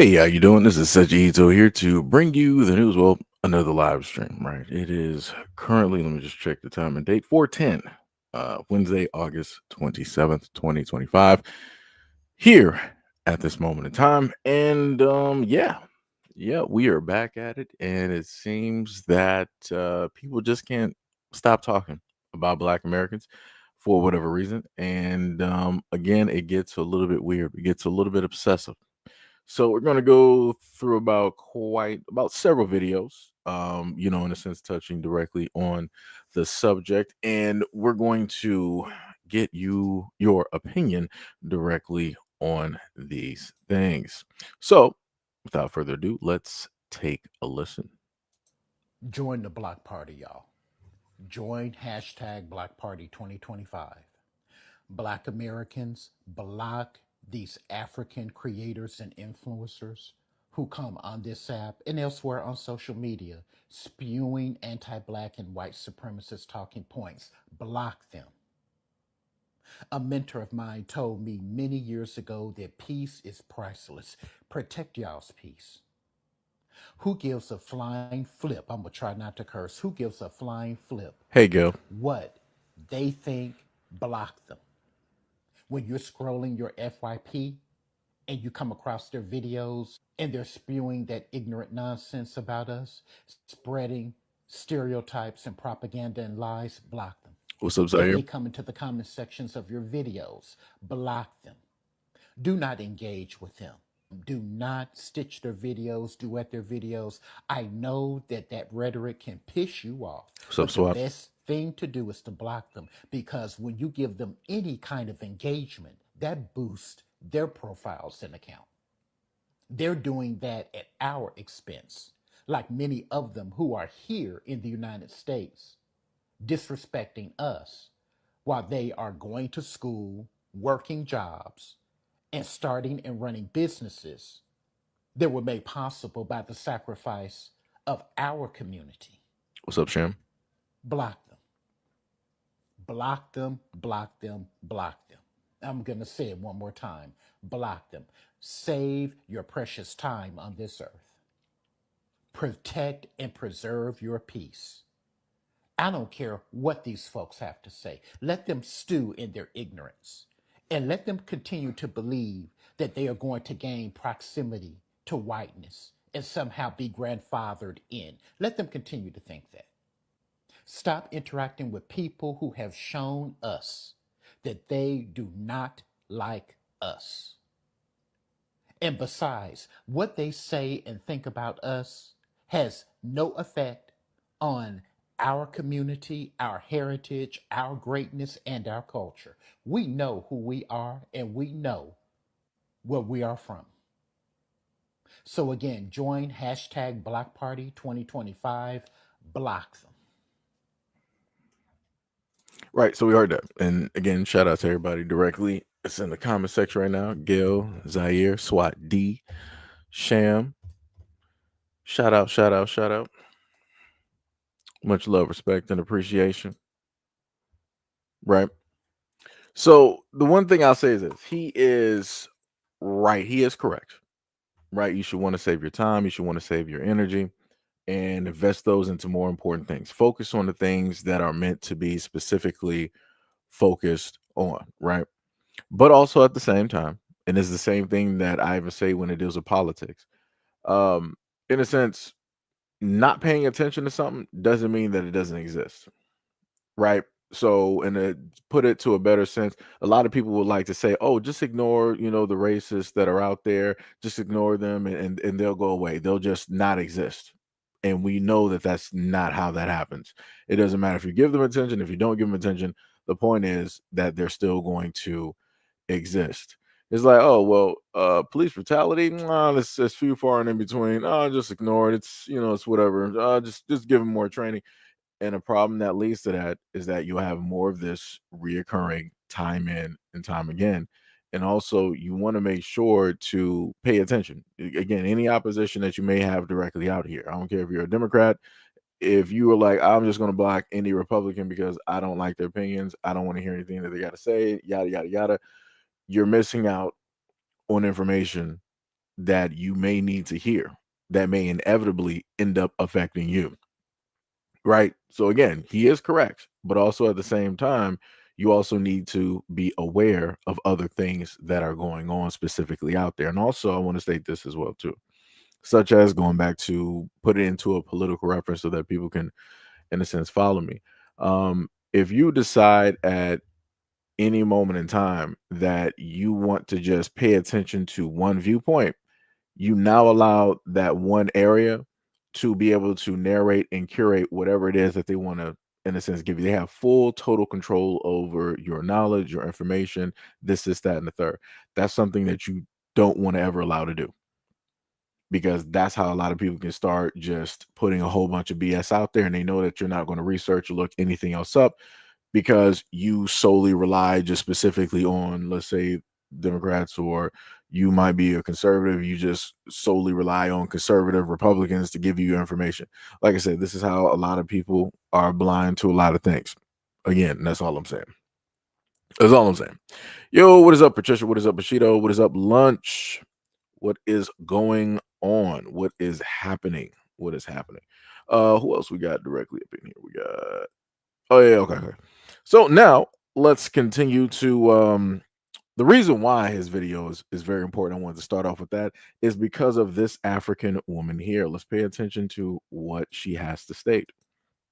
Hey, how you doing? This is SEIJIHITO here to bring you the news. Well, another live stream, right? It is currently, let me just check the time and date, 4:10, Wednesday, August 27th, 2025, here at this moment in time. And yeah, we are back at it. And it seems that people just can't stop talking about Black Americans for whatever reason. And again, it gets a little bit weird, it gets a little bit obsessive. So we're going to go through about several videos, in a sense, touching directly on the subject, and we're going to get you your opinion directly on these things. So, without further ado, let's take a listen. Join the Block Party, y'all. Join hashtag Block Party 2025. Black Americans block these African creators and influencers who come on this app and elsewhere on social media spewing anti black and white supremacist talking points. Block them. A mentor of mine told me many years ago that peace is priceless. Protect y'all's peace. Who gives a flying flip? I'm going to try not to curse. Who gives a flying flip Hey, Gil. what they think? Block them. When you're scrolling your FYP and you come across their videos and they're spewing that ignorant nonsense about us, spreading stereotypes and propaganda and lies, block them. What's up, If Zaire? they come into the comment sections of your videos, block them. Do not engage with them. Do not stitch their videos, duet their videos. I know that that rhetoric can piss you off, What's up, but the Swap? best thing to do is to block them, because when you give them any kind of engagement, that boosts their profiles and account. They're doing that at our expense, like many of them who are here in the United States, disrespecting us while they are going to school, working jobs, and starting and running businesses that were made possible by the sacrifice of our community. What's up, Sham? Block them, block them, block them, block them. I'm going to say it one more time. Block them. Save your precious time on this earth. Protect and preserve your peace. I don't care what these folks have to say. Let them stew in their ignorance and let them continue to believe that they are going to gain proximity to whiteness and somehow be grandfathered in. Let them continue to think that. Stop interacting with people who have shown us that they do not like us. And besides, what they say and think about us has no effect on our community, our heritage, our greatness, and our culture. We know who we are and we know where we are from. So again, join hashtag Block Party 2025. Block them. Right, so we heard that. And again, shout out to everybody directly. It's in the comment section right now. Gil, Zaire, SWAT D, Sham. Shout out, shout out, shout out. Much love, respect, and appreciation. Right. So the one thing I'll say is this: he is right. He is correct. Right. You should want to save your time. You should want to save your energy and invest those into more important things. Focus on the things that are meant to be specifically focused on. Right. But also at the same time, and it's the same thing that I even say when it deals with politics. Um, in a sense, not paying attention to something doesn't mean that it doesn't exist, right? So, and to put it to a better sense, a lot of people would like to say, "Oh, just ignore, the racists that are out there. Just ignore them, and they'll go away. They'll just not exist." And we know that that's not how that happens. It doesn't matter if you give them attention, if you don't give them attention. The point is that they're still going to exist. It's like, oh well, police brutality. Nah, it's few far and in between. Oh, just ignore it. It's it's whatever. Just give them more training. And a problem that leads to that is that you'll have more of this reoccurring time in and time again. And also, you want to make sure to pay attention. Again, any opposition that you may have directly out here. I don't care if you're a Democrat. If you were like, I'm just going to block any Republican because I don't like their opinions, I don't want to hear anything that they got to say, yada, yada, yada, you're missing out on information that you may need to hear that may inevitably end up affecting you, right? So again, he is correct, but also at the same time, you also need to be aware of other things that are going on specifically out there. And also, I want to state this as well too, such as going back to put it into a political reference so that people can, in a sense, follow me. If you decide at any moment in time that you want to just pay attention to one viewpoint, you now allow that one area to be able to narrate and curate whatever it is that they want to, in a sense, give you. They have full total control over your knowledge, your information, this, that, and the third. That's something that you don't want to ever allow to do, because that's how a lot of people can start just putting a whole bunch of BS out there, and they know that you're not going to research or look anything else up because you solely rely just specifically on, let's say, Democrats, or you might be a conservative. You just solely rely on conservative Republicans to give you your information. Like I said, this is how a lot of people are blind to a lot of things. Again, that's all I'm saying. That's all I'm saying. Yo, what is up, Patricia? What is up, Bushido? What is up, Lunch? What is going on? What is happening? What is happening? Who else we got directly up in here? We got, oh yeah, okay, okay. So now let's continue to the reason why his video is very important. I wanted to start off with that is because of this African woman here. Let's pay attention to what she has to state.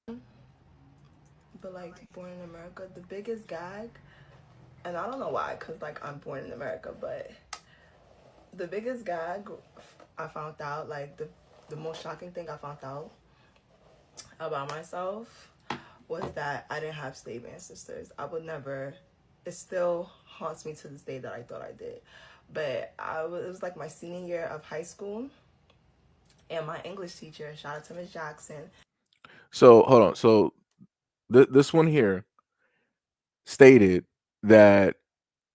But like born in America, the biggest gag, and I don't know why, cause like I'm born in America, but the biggest gag I found out, like the most shocking thing I found out about myself was that I didn't have slave ancestors. I would never. It still haunts me to this day that I thought I did, but it was like my senior year of high school, and my English teacher, shout out to Miss Jackson. So hold on. So this one here stated that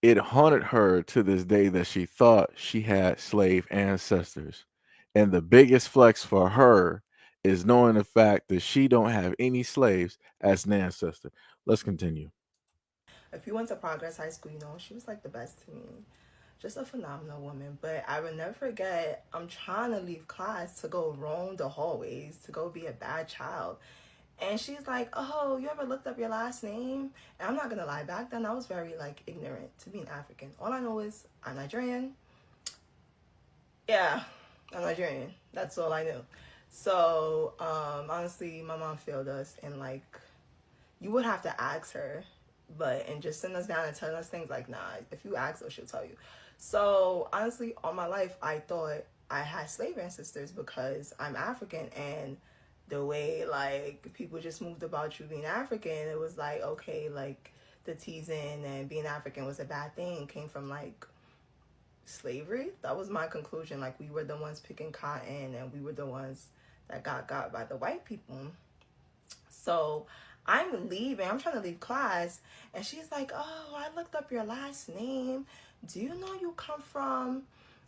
it haunted her to this day that she thought she had slave ancestors. And the biggest flex for her is knowing the fact that she don't have any slaves as an ancestor. Let's continue. If you went to Progress High School, you know she was like the best to me. Just a phenomenal woman. But I will never forget, I'm trying to leave class to go roam the hallways, to go be a bad child. And she's like, oh, you ever looked up your last name? And I'm not going to lie, back then I was very like ignorant to being African. All I know is I'm Nigerian. Yeah, I'm Nigerian. That's all I knew. So honestly, my mom failed us, and like you would have to ask her, but and just send us down and tell us things like, nah, if you ask her, she'll tell you. So honestly, all my life I thought I had slave ancestors because I'm African, and the way like people just moved about you being African, it was like, okay, like the teasing and being African was a bad thing came from like slavery. That was my conclusion. Like we were the ones picking cotton, and we were the ones that got by the white people. So I'm leaving. I'm trying to leave class. And she's like, oh, I looked up your last name. Do you know you come from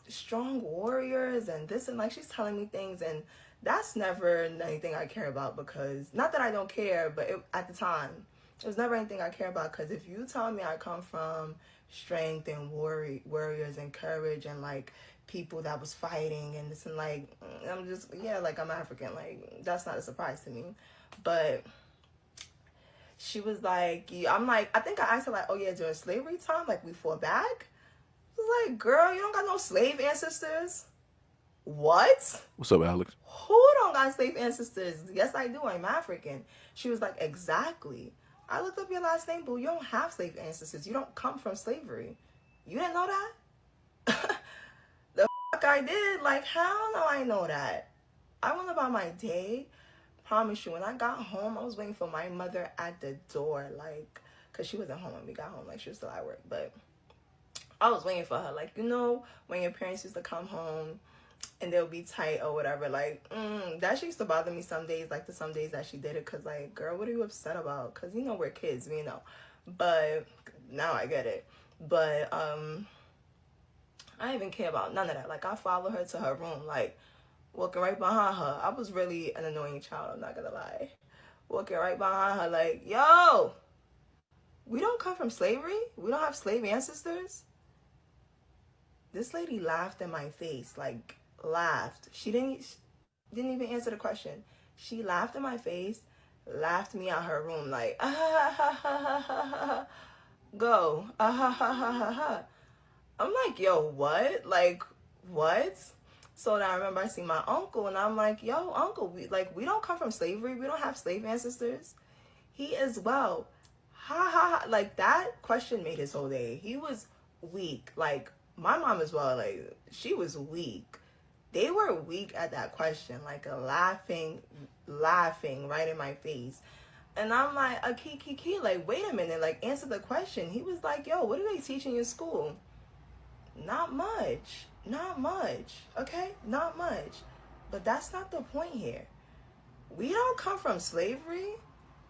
strong warriors and this? And like, she's telling me things. And that's never anything I care about, because not that I don't care, but at the time, it was never anything I care about. Because if you tell me I come from strength and warriors and courage and like people that was fighting and this and like, I'm just, yeah, like I'm African. Like, that's not a surprise to me. But she was like, yeah, I'm like, I think I asked her like, oh yeah, during slavery time, like we fought back. I was like, girl, you don't got no slave ancestors. What? What's up, Alex? Who don't got slave ancestors? Yes, I do. I'm African. She was like, exactly. I looked up your last name, boo. You don't have slave ancestors. You don't come from slavery. You didn't know that? The fuck I did. Like, hell no, I know that. I went about my day. Promise you, when I got home, I was waiting for my mother at the door, like, because she wasn't home when we got home, like, she was still at work, but I was waiting for her, like, you know, when your parents used to come home, and they'll be tight or whatever, like, that shit used to bother me some days, like, the some days that she did it, because, like, girl, what are you upset about? Because, you know, we're kids, you know, but now I get it, but, I didn't even care about none of that, like, I followed her to her room, like, walking right behind her. I was really an annoying child, I'm not gonna lie. Walking right behind her like, yo, we don't come from slavery? We don't have slave ancestors? This lady laughed in my face, like laughed. She didn't even answer the question. She laughed in my face, laughed me out her room, like ah ha ha ha ha ha ha. Go ah ha ha ha ha ha. I'm like, yo, what? Like, what? So then I remember I see my uncle, and I'm like, yo, uncle, we don't come from slavery. We don't have slave ancestors. He as well. Ha ha ha. Like that question made his whole day. He was weak. Like my mom as well. Like she was weak. They were weak at that question. Like a laughing right in my face. And I'm like, a key. Like, wait a minute. Like, answer the question. He was like, yo, what are they teaching in school? Not much. Not much. Okay? Not much. But that's not the point here. We don't come from slavery.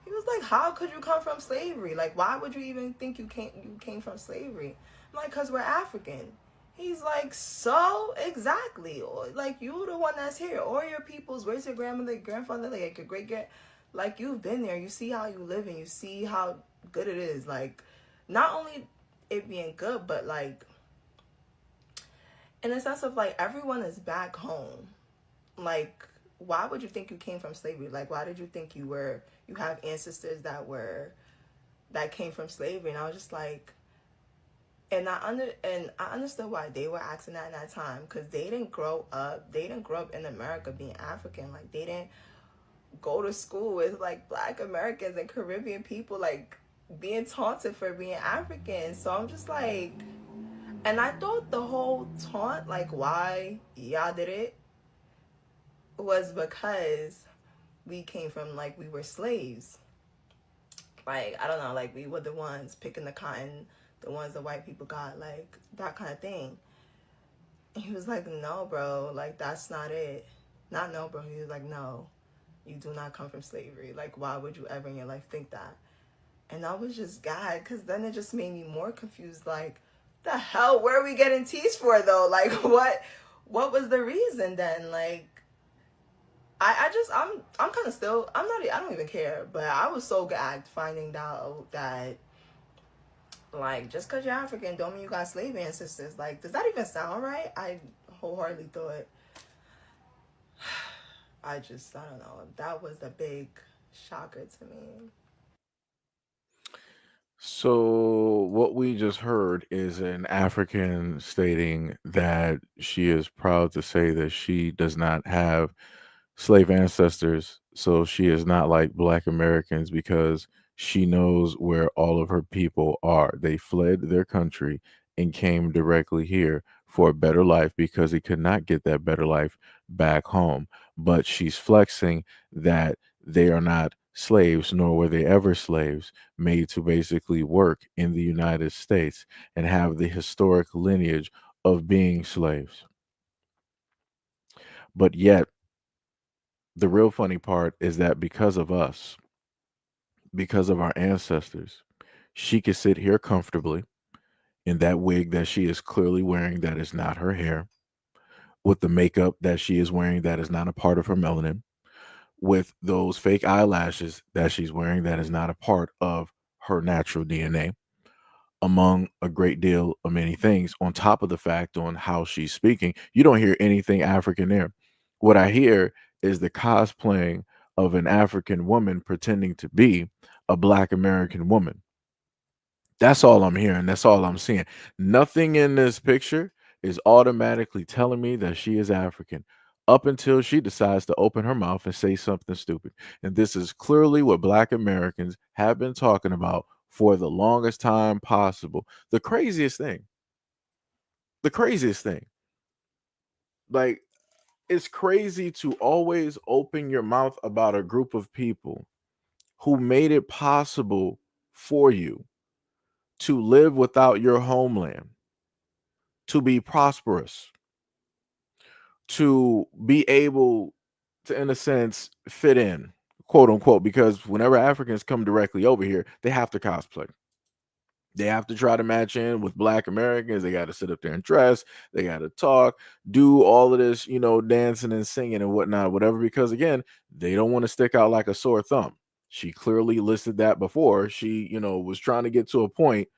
He was like, how could you come from slavery? Like, why would you even think you came from slavery? I'm like, because we're African. He's like, so exactly. Or like you the one that's here. Or your people's, where's your grandmother, grandfather, like your great grand, like you've been there. You see how you live and you see how good it is. Like, not only it being good, but like in a sense of like everyone is back home. Like, why would you think you came from slavery? Like, why did you think you have ancestors that came from slavery? And I was just like, and I understood why they were asking that in that time, because they didn't grow up in America being African. Like they didn't go to school with like Black Americans and Caribbean people like being taunted for being African. So I'm just like, and I thought the whole taunt, like why y'all did it, was because we came from, like, we were slaves. Like, I don't know, like we were the ones picking the cotton, the ones the white people got, like that kind of thing. And he was like, no, bro, like that's not it. Not no, bro. He was like, no, you do not come from slavery. Like, why would you ever in your life think that? And I was just God, because then it just made me more confused. Like, the hell, where are we getting teased for though? Like, what was the reason then? Like, I'm kind of still, I don't even care, but I was so gagged finding out that, like, just because you're African don't mean you got slave ancestors. Like, does that even sound right? I wholeheartedly thought, I don't know. That was a big shocker to me. So, what we just heard is an African stating that she is proud to say that she does not have slave ancestors. So, she is not like Black Americans because she knows where all of her people are. They fled their country and came directly here for a better life because they could not get that better life back home. But she's flexing that they are not slaves, nor were they ever slaves made to basically work in the United States and have the historic lineage of being slaves. But yet, the real funny part is that because of us, because of our ancestors, she could sit here comfortably in that wig that she is clearly wearing that is not her hair, with the makeup that she is wearing that is not a part of her melanin, with those fake eyelashes that she's wearing that is not a part of her natural DNA, among a great deal of many things. On top of the fact on how she's speaking, you don't hear anything African there. What I hear is the cosplaying of an African woman pretending to be a Black American woman. That's all I'm hearing. That's all I'm seeing. Nothing in this picture is automatically telling me that she is African up until she decides to open her mouth and say something stupid. And this is clearly what Black Americans have been talking about for the longest time possible. The craziest thing, like, it's crazy to always open your mouth about a group of people who made it possible for you to live without your homeland, to be prosperous, to be able to, in a sense, fit in, quote unquote, because whenever Africans come directly over here, they have to cosplay. They have to try to match in with Black Americans. They got to sit up there and dress. They got to talk, do all of this, dancing and singing and whatnot, whatever, because again, they don't want to stick out like a sore thumb. She clearly listed that before. She, was trying to get to a point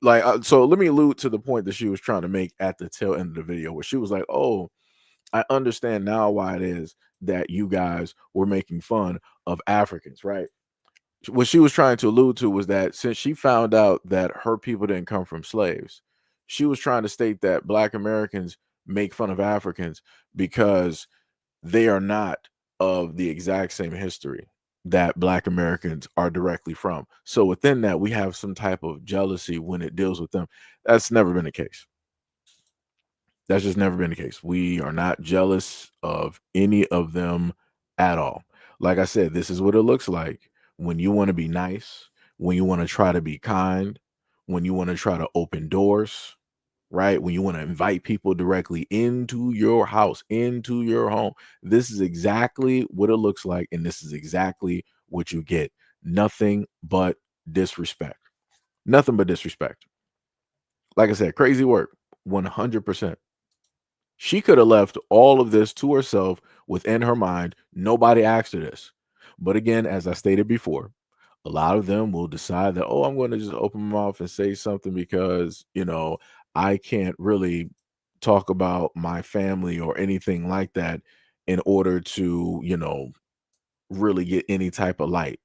like so let me allude to the point that she was trying to make at the tail end of the video, where she was like, "Oh, I understand now why it is that you guys were making fun of Africans, right?" What she was trying to allude to was that since she found out that her people didn't come from slaves, she was trying to state that Black Americans make fun of Africans because they are not of the exact same history that Black Americans are directly from. So within that, we have some type of jealousy when it deals with them. That's never been the case. That's just never been the case. We are not jealous of any of them at all. Like I said, this is what it looks like when you want to be nice, when you want to try to be kind, when you want to try to open doors, right? When you want to invite people directly into your house, into your home. This is exactly what it looks like. And this is exactly what you get. Nothing but disrespect. Nothing but disrespect. Like I said, crazy work. 100%. She could have left all of this to herself within her mind. Nobody asked her this. But again, as I stated before, a lot of them will decide that, oh, I'm going to just open my mouth and say something because, I can't really talk about my family or anything like that in order to, really get any type of light.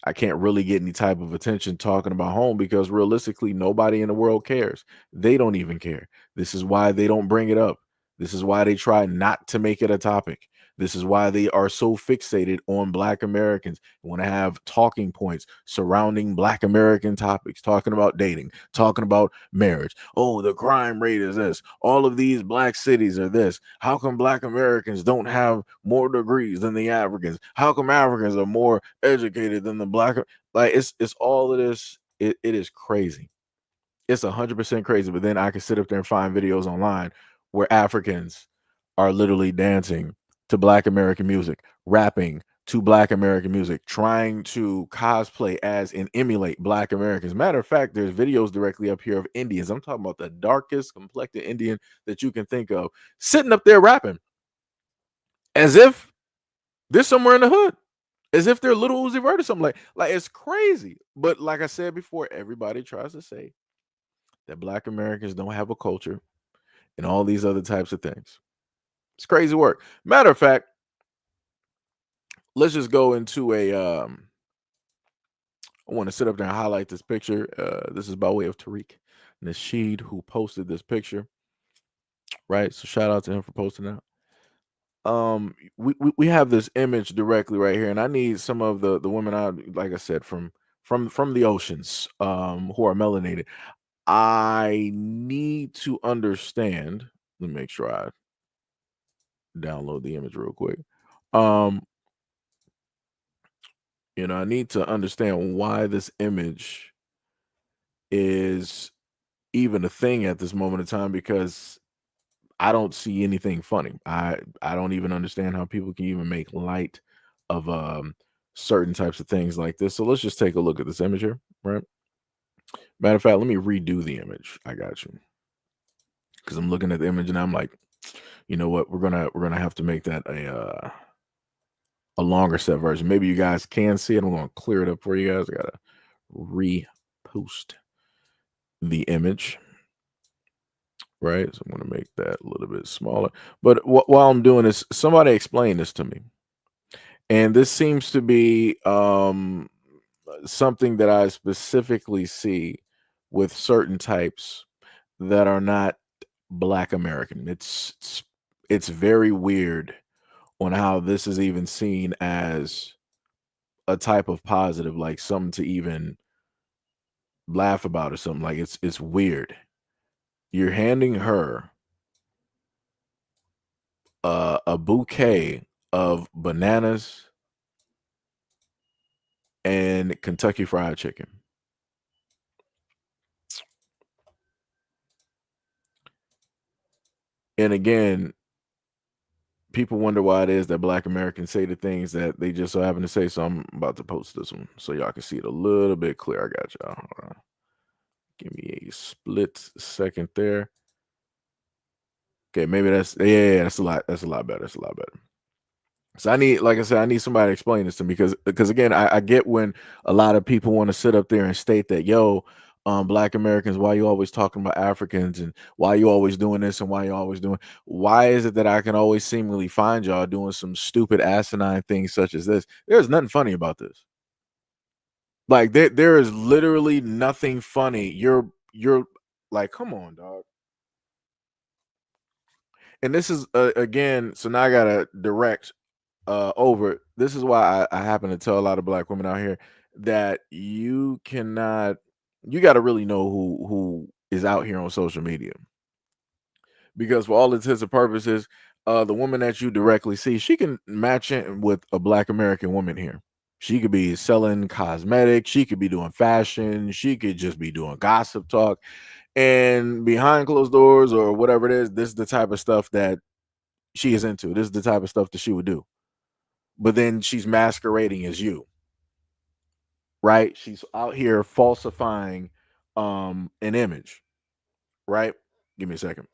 I can't really get any type of attention talking about home because realistically, nobody in the world cares. They don't even care. This is why they don't bring it up. This is why they try not to make it a topic. This is why they are so fixated on Black Americans, want to have talking points surrounding Black American topics, talking about dating, talking about marriage. Oh, the crime rate is this. All of these Black cities are this. How come Black Americans don't have more degrees than the Africans? How come Africans are more educated than the Black? Like it's all of this. It is crazy. It's 100% crazy. But then I can sit up there and find videos online where Africans are literally dancing to Black American music, rapping to Black American music, trying to cosplay as and emulate Black Americans. Matter of fact, there's videos directly up here of Indians. I'm talking about the darkest complected Indian that you can think of, sitting up there rapping as if they're somewhere in the hood, as if they're Little Uzi Vert or something like it's crazy. But like I said before, everybody tries to say that Black Americans don't have a culture and all these other types of things. It's crazy work. Matter of fact, let's just go into I want to sit up there and highlight this picture. This is by way of Tariq Nasheed, who posted this picture. Right. So shout out to him for posting that. We have this image directly right here, and I need some of the women out, like I said, from the oceans, who are melanated. I need to understand. Let me make sure I download the image real quick. Um, I need to understand why this image is even a thing at this moment in time because I don't see anything funny. I don't even understand how people can even make light of certain types of things like this. So let's just take a look at this image here, right? Matter of fact, let me redo the image. I got you. Because I'm looking at the image and I'm like, you know what? We're gonna have to make that a longer set version. Maybe you guys can see it. I'm gonna clear it up for you guys. I gotta repost the image. Right, so I'm going to make that a little bit smaller. But while I'm doing this, somebody explain this to me. And this seems to be something that I specifically see with certain types that are not Black American. It's very weird on how this is even seen as a type of positive, like something to even laugh about or something. Like it's weird. You're handing her a bouquet of bananas and Kentucky Fried Chicken. And again, people wonder why it is that Black Americans say the things that they just so happen to say. So I'm about to post this one so y'all can see it a little bit clear. I got y'all. Hold on. Give me a split second there. Okay, maybe yeah, that's a lot. That's a lot better. That's a lot better. So I need, like I said, I need somebody to explain this to me because again, I get when a lot of people want to sit up there and state that, yo, Black Americans, why you always talking about Africans, and why you always doing this, and why you always doing, why is it that I can always seemingly find y'all doing some stupid asinine things such as this? There's nothing funny about this. Like there is literally nothing funny. You're like, come on, dog. And this is again, so now I gotta direct over. This is why I happen to tell a lot of black women out here that you cannot, you got to really know who is out here on social media, because for all intents and purposes, the woman that you directly see, she can match in with a black American woman here. She could be selling cosmetics, she could be doing fashion, she could just be doing gossip talk, and behind closed doors or whatever it is, this is the type of stuff that she is into. This is the type of stuff that she would do. But then she's masquerading as you, right? She's out here falsifying an image, right? Give me a second.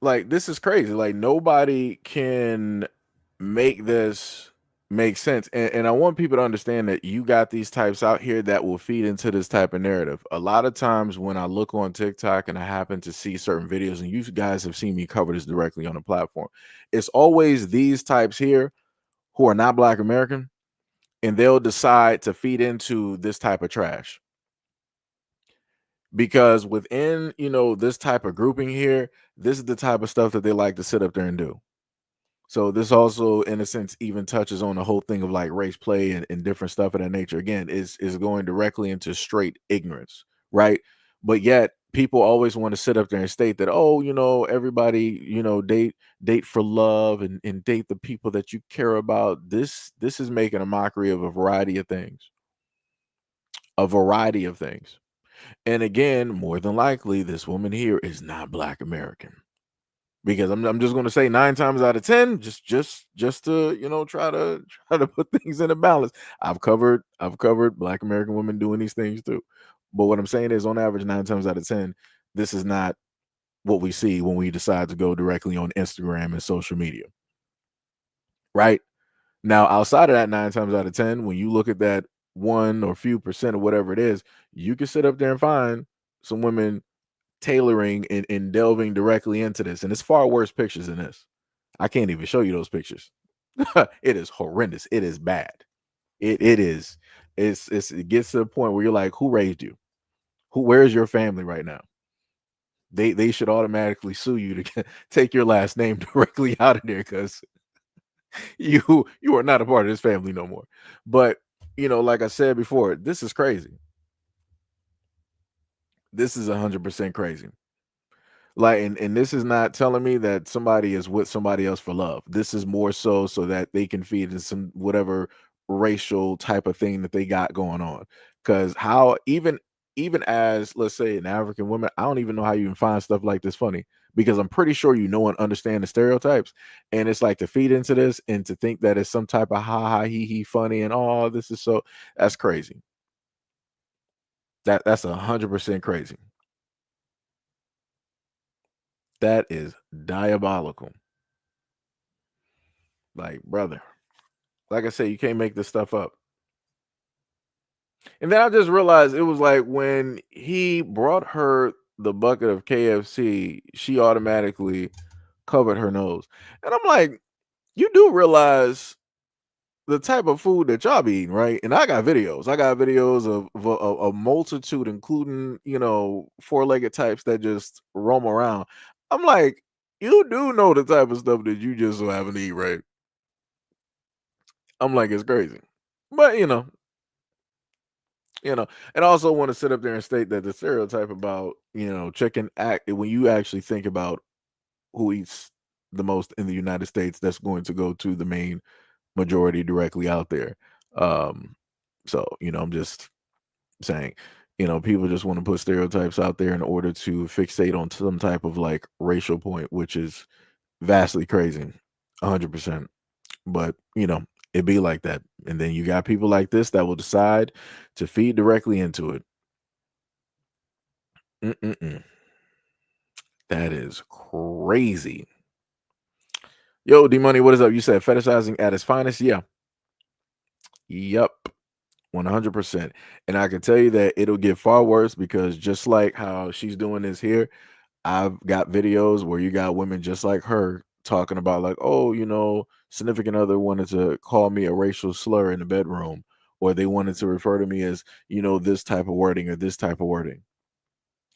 Like this is crazy. Like nobody can make this make sense. And I want people to understand that you got these types out here that will feed into this type of narrative. A lot of times when I look on TikTok and I happen to see certain videos, and you guys have seen me cover this directly on the platform, it's always these types here who are not Black American, and they'll decide to feed into this type of trash. Because within, this type of grouping here, this is the type of stuff that they like to sit up there and do. So this also, in a sense, even touches on the whole thing of like race play and different stuff of that nature. Again, is going directly into straight ignorance, right? But yet people always want to sit up there and state that, oh, everybody, date for love and date the people that you care about. This is making a mockery of a variety of things. A variety of things. And again, more than likely, this woman here is not Black American, because I'm just going to say 9 times out of 10, just to try to put things in a balance. I've covered Black American women doing these things too, but what I'm saying is, on average, 9 times out of 10, this is not what we see when we decide to go directly on Instagram and social media, right? Now, outside of that 9 times out of 10, when you look at that one or few percent or whatever it is, you can sit up there and find some women tailoring and delving directly into this. And it's far worse pictures than this. I can't even show you those pictures. It is horrendous. It is bad. It is. It gets to the point where you're like, who raised you? Where's your family right now? They should automatically sue you to take your last name directly out of there, because you are not a part of this family no more. But like I said before, this is crazy. This is 100% crazy. Like, and this is not telling me that somebody is with somebody else for love. This is more so that they can feed in some whatever racial type of thing that they got going on. Because how, even as, let's say, an African woman, I don't even know how you can find stuff like this funny, because I'm pretty sure you know and understand the stereotypes. And it's like to feed into this and to think that it's some type of ha ha he funny and oh, this is so, that's crazy. That's 100% crazy. That is diabolical. Like, brother, like I said, you can't make this stuff up. And then I just realized it was like when he brought her the bucket of KFC, she automatically covered her nose. And I'm like, you do realize the type of food that y'all be eating, right? And I got videos. I got videos of a multitude, including, four-legged types that just roam around. I'm like, you do know the type of stuff that you just so happen to eat, right? I'm like, it's crazy. But and I also want to sit up there and state that the stereotype about, chicken act, when you actually think about who eats the most in the United States, that's going to go to the main majority directly out there. So, I'm just saying, people just want to put stereotypes out there in order to fixate on some type of like racial point, which is vastly crazy. 100%. But it be like that. And then you got people like this that will decide to feed directly into it. Mm-mm-mm. That is crazy. Yo, D Money, what is up? You said fetishizing at its finest? Yeah. Yep. 100%. And I can tell you that it'll get far worse, because just like how she's doing this here, I've got videos where you got women just like her talking about, like, oh, significant other wanted to call me a racial slur in the bedroom, or they wanted to refer to me as, this type of wording or this type of wording.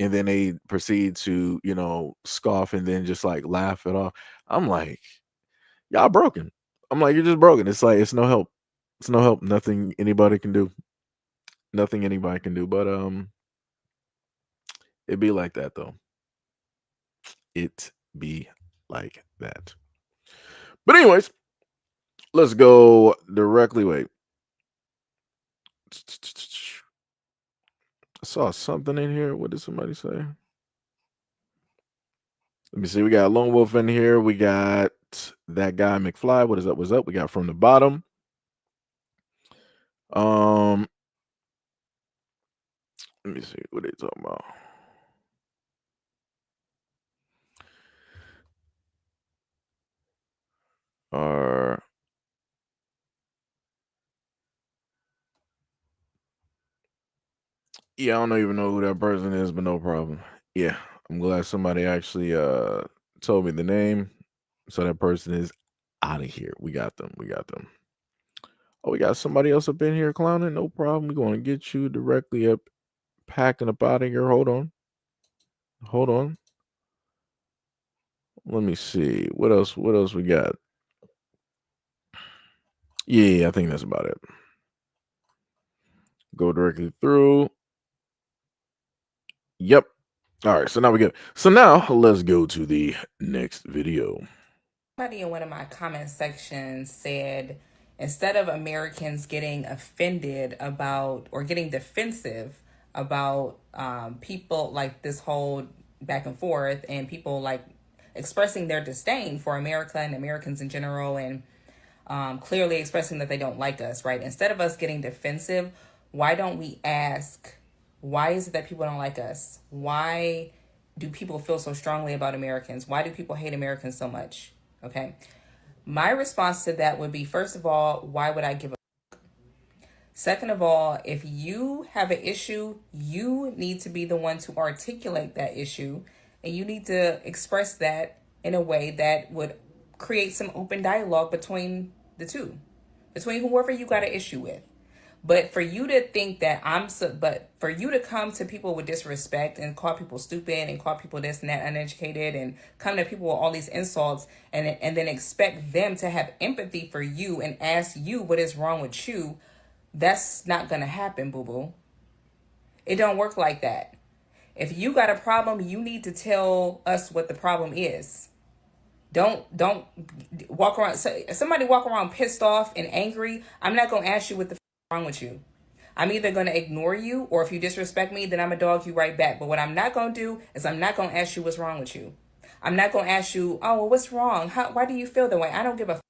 And then they proceed to, scoff and then just like laugh it off. I'm like, y'all broken. I'm like, you're just broken. It's like, it's no help. It's no help. Nothing anybody can do. Nothing anybody can do. But it be like that though. It be like that. But anyways, let's go directly. Wait. I saw something in here. What did somebody say? Let me see. We got Lone Wolf in here. We got that guy McFly. What is up? What's up? We got from the bottom. Let me see what they talking about. Yeah, I don't even know who that person is, but no problem. Yeah, I'm glad somebody actually told me the name. So that person is out of here. We got them. We got them. Oh, we got somebody else up in here clowning. No problem. We're going to get you directly up, packing up out of here. Hold on. Hold on. Let me see. What else? What else we got? Yeah, I think that's about it. Go directly through. Yep. All right. So now we go. So now let's go to the next video. Somebody in one of my comment sections said, instead of Americans getting offended about or getting defensive about people like this whole back and forth, and people like expressing their disdain for America and Americans in general, and clearly expressing that they don't like us, right? Instead of us getting defensive, why don't we ask, why is it that people don't like us? Why do people feel so strongly about Americans? Why do people hate Americans so much? Okay. My response to that would be, first of all, why would I give a fuck? Second of all, if you have an issue, you need to be the one to articulate that issue, and you need to express that in a way that would create some open dialogue between the two, between whoever you got an issue with. But for you to think that but for you to come to people with disrespect and call people stupid and call people this and that, uneducated, and come to people with all these insults, and then expect them to have empathy for you and ask you what is wrong with you, that's not gonna happen, boo boo. It don't work like that. If you got a problem, you need to tell us what the problem is. Don't walk around. Somebody walk around pissed off and angry. I'm not gonna ask you what the wrong with you. I'm either gonna ignore you, or if you disrespect me, then I'm gonna dog you right back. But what I'm not gonna do is I'm not gonna ask you what's wrong with you. I'm not gonna ask you, oh well, what's wrong? Why do you feel that way? I don't give a.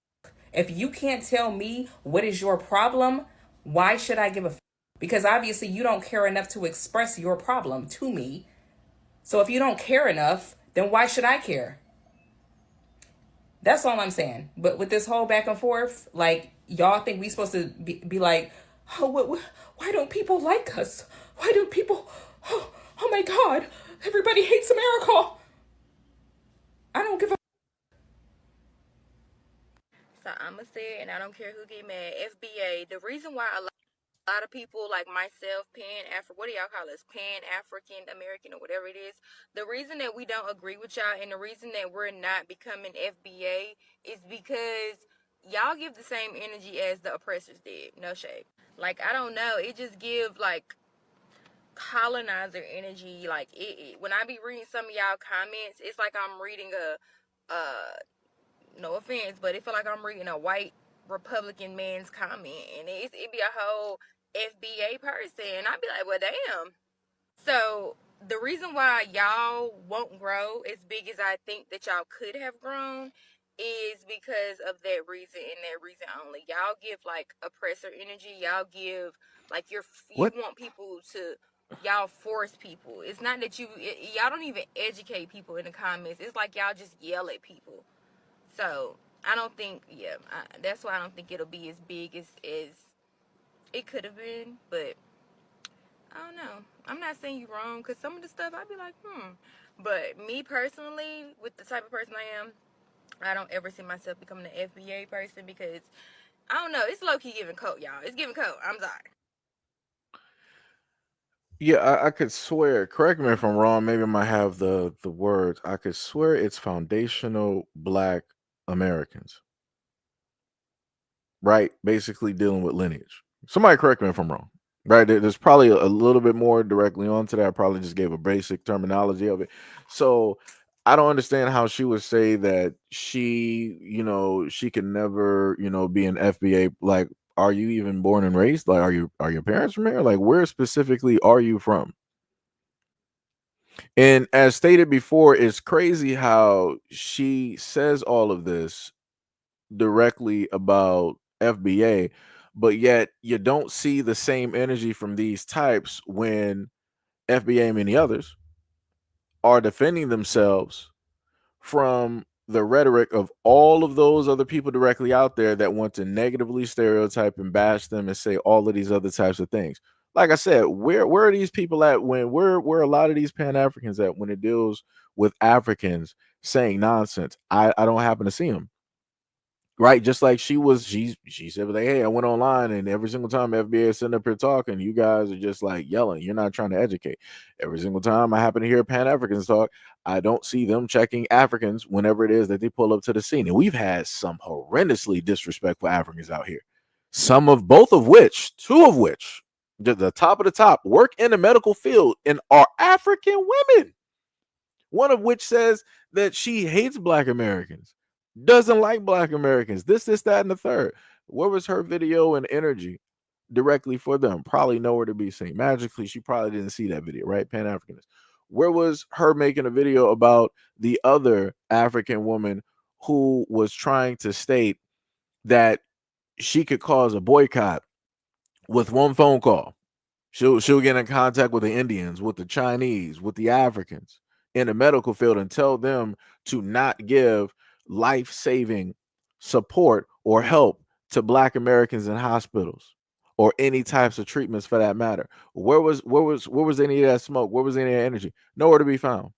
If you can't tell me what is your problem, why should I give a? Because obviously you don't care enough to express your problem to me. So if you don't care enough, then why should I care? That's all I'm saying. But with this whole back and forth, like, y'all think we supposed to be like, oh, why don't people like us? Why do people, oh my God, everybody hates America. I don't give a. So I'ma say it, and I don't care who get mad. FBA, the reason why a lot of people like myself, what do y'all call us? Pan-African American or whatever it is. The reason that we don't agree with y'all and the reason that we're not becoming FBA is because y'all give the same energy as the oppressors did. No shade. Like, I don't know. It just give like colonizer energy. Like when I be reading some of y'all comments, it's like I'm reading no offense, but it feel like I'm reading a white Republican man's comment, and it be a whole FBA person, and I'd be like, well, damn. So the reason why y'all won't grow as big as I think that y'all could have grown is because of that reason and that reason only. Y'all give like oppressor energy. Y'all give like you What? want people to y'all force people. It's not that y'all don't even educate people in the comments. It's like y'all just yell at people. So I don't think that's why I don't think it'll be as big as it could have been. But I don't know. I'm not saying you wrong because some of the stuff I'd be like, But me personally, with the type of person I am, I don't ever see myself becoming an FBA person because I don't know. It's low key giving coat, y'all. It's giving coat. I'm sorry. Yeah, I could swear. Correct me if I'm wrong. Maybe I might have the words. I could swear it's foundational Black Americans, right? Basically dealing with lineage. Somebody correct me if I'm wrong. Right? There's probably a little bit more directly onto that. I probably just gave a basic terminology of it. So I don't understand how she would say that she can never, be an FBA. Like, are you even born and raised? Like, are your parents from here? Like, where specifically are you from? And as stated before, it's crazy how she says all of this directly about FBA, but yet you don't see the same energy from these types when FBA and many others are defending themselves from the rhetoric of all of those other people directly out there that want to negatively stereotype and bash them and say all of these other types of things. Like I said, where are these people at when where a lot of these Pan Africans at when it deals with Africans saying nonsense? I don't happen to see them. Right, just like she said, like, hey, I went online and every single time FBA is sitting up here talking, you guys are just like yelling. You're not trying to educate. Every single time I happen to hear Pan Africans talk, I don't see them checking Africans whenever it is that they pull up to the scene. And we've had some horrendously disrespectful Africans out here. Some of both of which, two of which, the top of the top, work in the medical field and are African women. One of which says that she hates Black Americans, doesn't like Black Americans, this, that, and the third. Where was her video and energy directly for them? Probably nowhere to be seen. Magically, she probably didn't see that video, right? Pan Africanist. Where was her making a video about the other African woman who was trying to state that she could cause a boycott with one phone call? She'll get in contact with the Indians, with the Chinese, with the Africans in the medical field and tell them to not give life-saving support or help to Black Americans in hospitals or any types of treatments for that matter. Where was any of that smoke? Where was any of that energy? Nowhere to be found.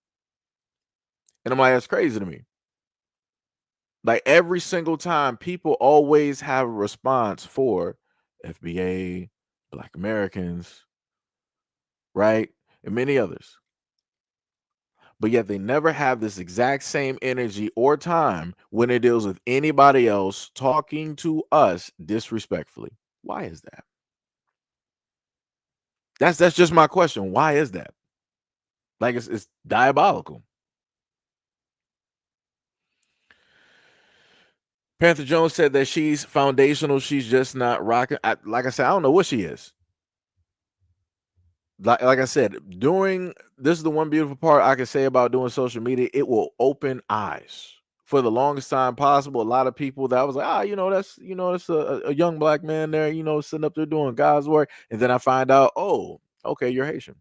And I'm like, that's crazy to me. Like every single time, people always have a response for FBA, Black Americans, right? And many others. But yet they never have this exact same energy or time when it deals with anybody else talking to us disrespectfully. Why is that? That's just my question. Why is that? Like it's diabolical. Panther Jones said that she's foundational. She's just not rocking. Like I said, I don't know what she is. Like I said, doing this is the one beautiful part I can say about doing social media. It will open eyes. For the longest time possible, a lot of people that was like, that's a young Black man there, sitting up there doing God's work. And then I find out, oh, okay, you're Haitian,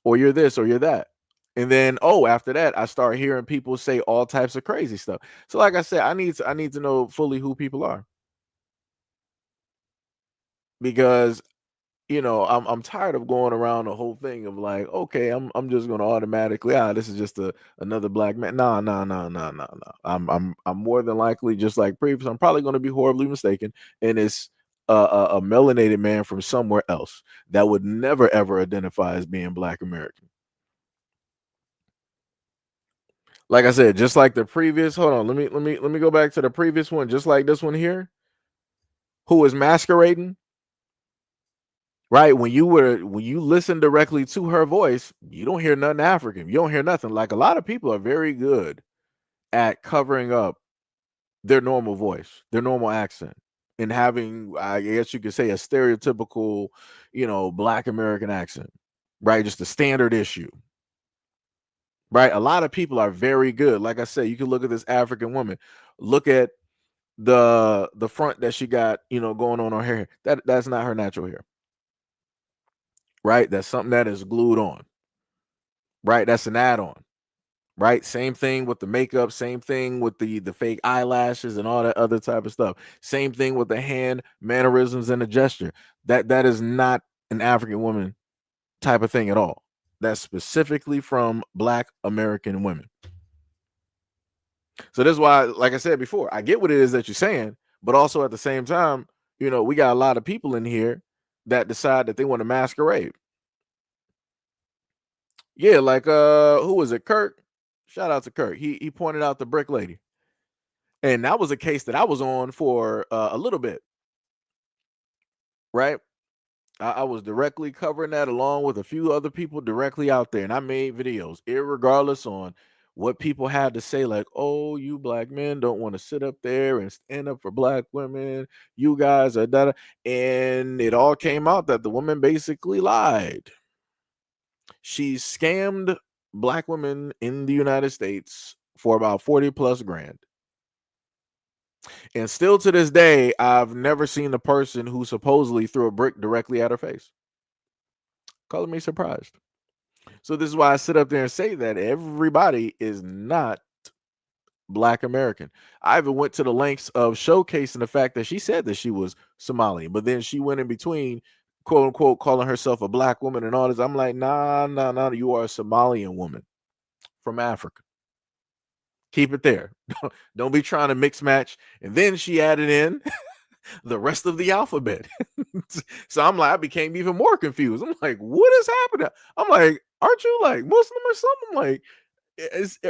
or you're this, or you're that. And then, after that, I start hearing people say all types of crazy stuff. So, like I said, I need to know fully who people are because I'm tired of going around the whole thing of like, okay, I'm just gonna automatically, this is just another Black man. No, no, no, no, no, no. I'm more than likely, just like previous, I'm probably gonna be horribly mistaken, and it's a melanated man from somewhere else that would never ever identify as being Black American. Like I said, just like the previous, hold on, let me go back to the previous one, just like this one here, who is masquerading. Right, when you listen directly to her voice, you don't hear nothing African. You don't hear nothing. Like a lot of people are very good at covering up their normal voice, their normal accent, and having, I guess you could say, a stereotypical, Black American accent. Right, just a standard issue. right? A lot of people are very good. Like I said, you can look at this African woman, look at the front that she got, going on her hair. That's not her natural hair, right? That's something that is glued on, right? That's an add-on, right? Same thing with the makeup, same thing with the fake eyelashes and all that other type of stuff. Same thing with the hand mannerisms and the gesture. That is not an African woman type of thing at all. That's specifically from Black American women. So that's why, like I said before, I get what it is that you're saying, but also at the same time, we got a lot of people in here that decide that they want to masquerade. Yeah, like who was it? Kirk. Shout out to Kirk. He pointed out the brick lady. And that was a case that I was on for a little bit, right? I was directly covering that along with a few other people directly out there. And I made videos, irregardless on what people had to say, like, oh, you black men don't want to sit up there and stand up for black women. You guys are that. And it all came out that the woman basically lied. She scammed black women in the United States for about 40 plus grand. And still to this day, I've never seen the person who supposedly threw a brick directly at her face. Color me surprised. So this is why I sit up there and say that everybody is not Black American. I even went to the lengths of showcasing the fact that she said that she was Somali, but then she went in between, quote unquote, calling herself a black woman and all this. I'm like, nah, nah, nah. You are a Somalian woman from Africa. Keep it there. Don't be trying to mix match. And then she added in the rest of the alphabet. So I'm like, I became even more confused. I'm like, what is happening? I'm like, aren't you like Muslim or something? I'm like,